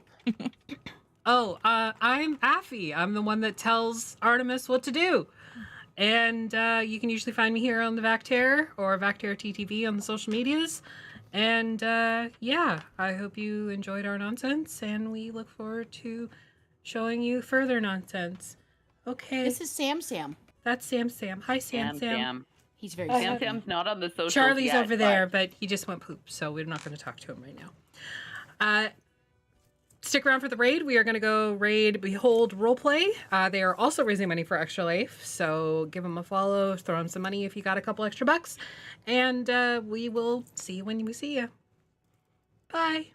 I'm Affy. I'm the one that tells Artemis what to do. And you can usually find me here on the Vactaire or Vactaire TTV on the social medias. And yeah, I hope you enjoyed our nonsense, and we look forward to showing you further nonsense. Okay. This is Sam. That's Sam. Hi, Sam. Sam. He's very Sam. sweet. Sam's not on the social. Charlie's over there, but he just went poop, so we're not going to talk to him right now. Stick around for the raid. We are going to go raid Behold Roleplay. They are also raising money for Extra Life, so give them a follow, throw them some money if you got a couple extra bucks, and we will see you when we see you. Bye.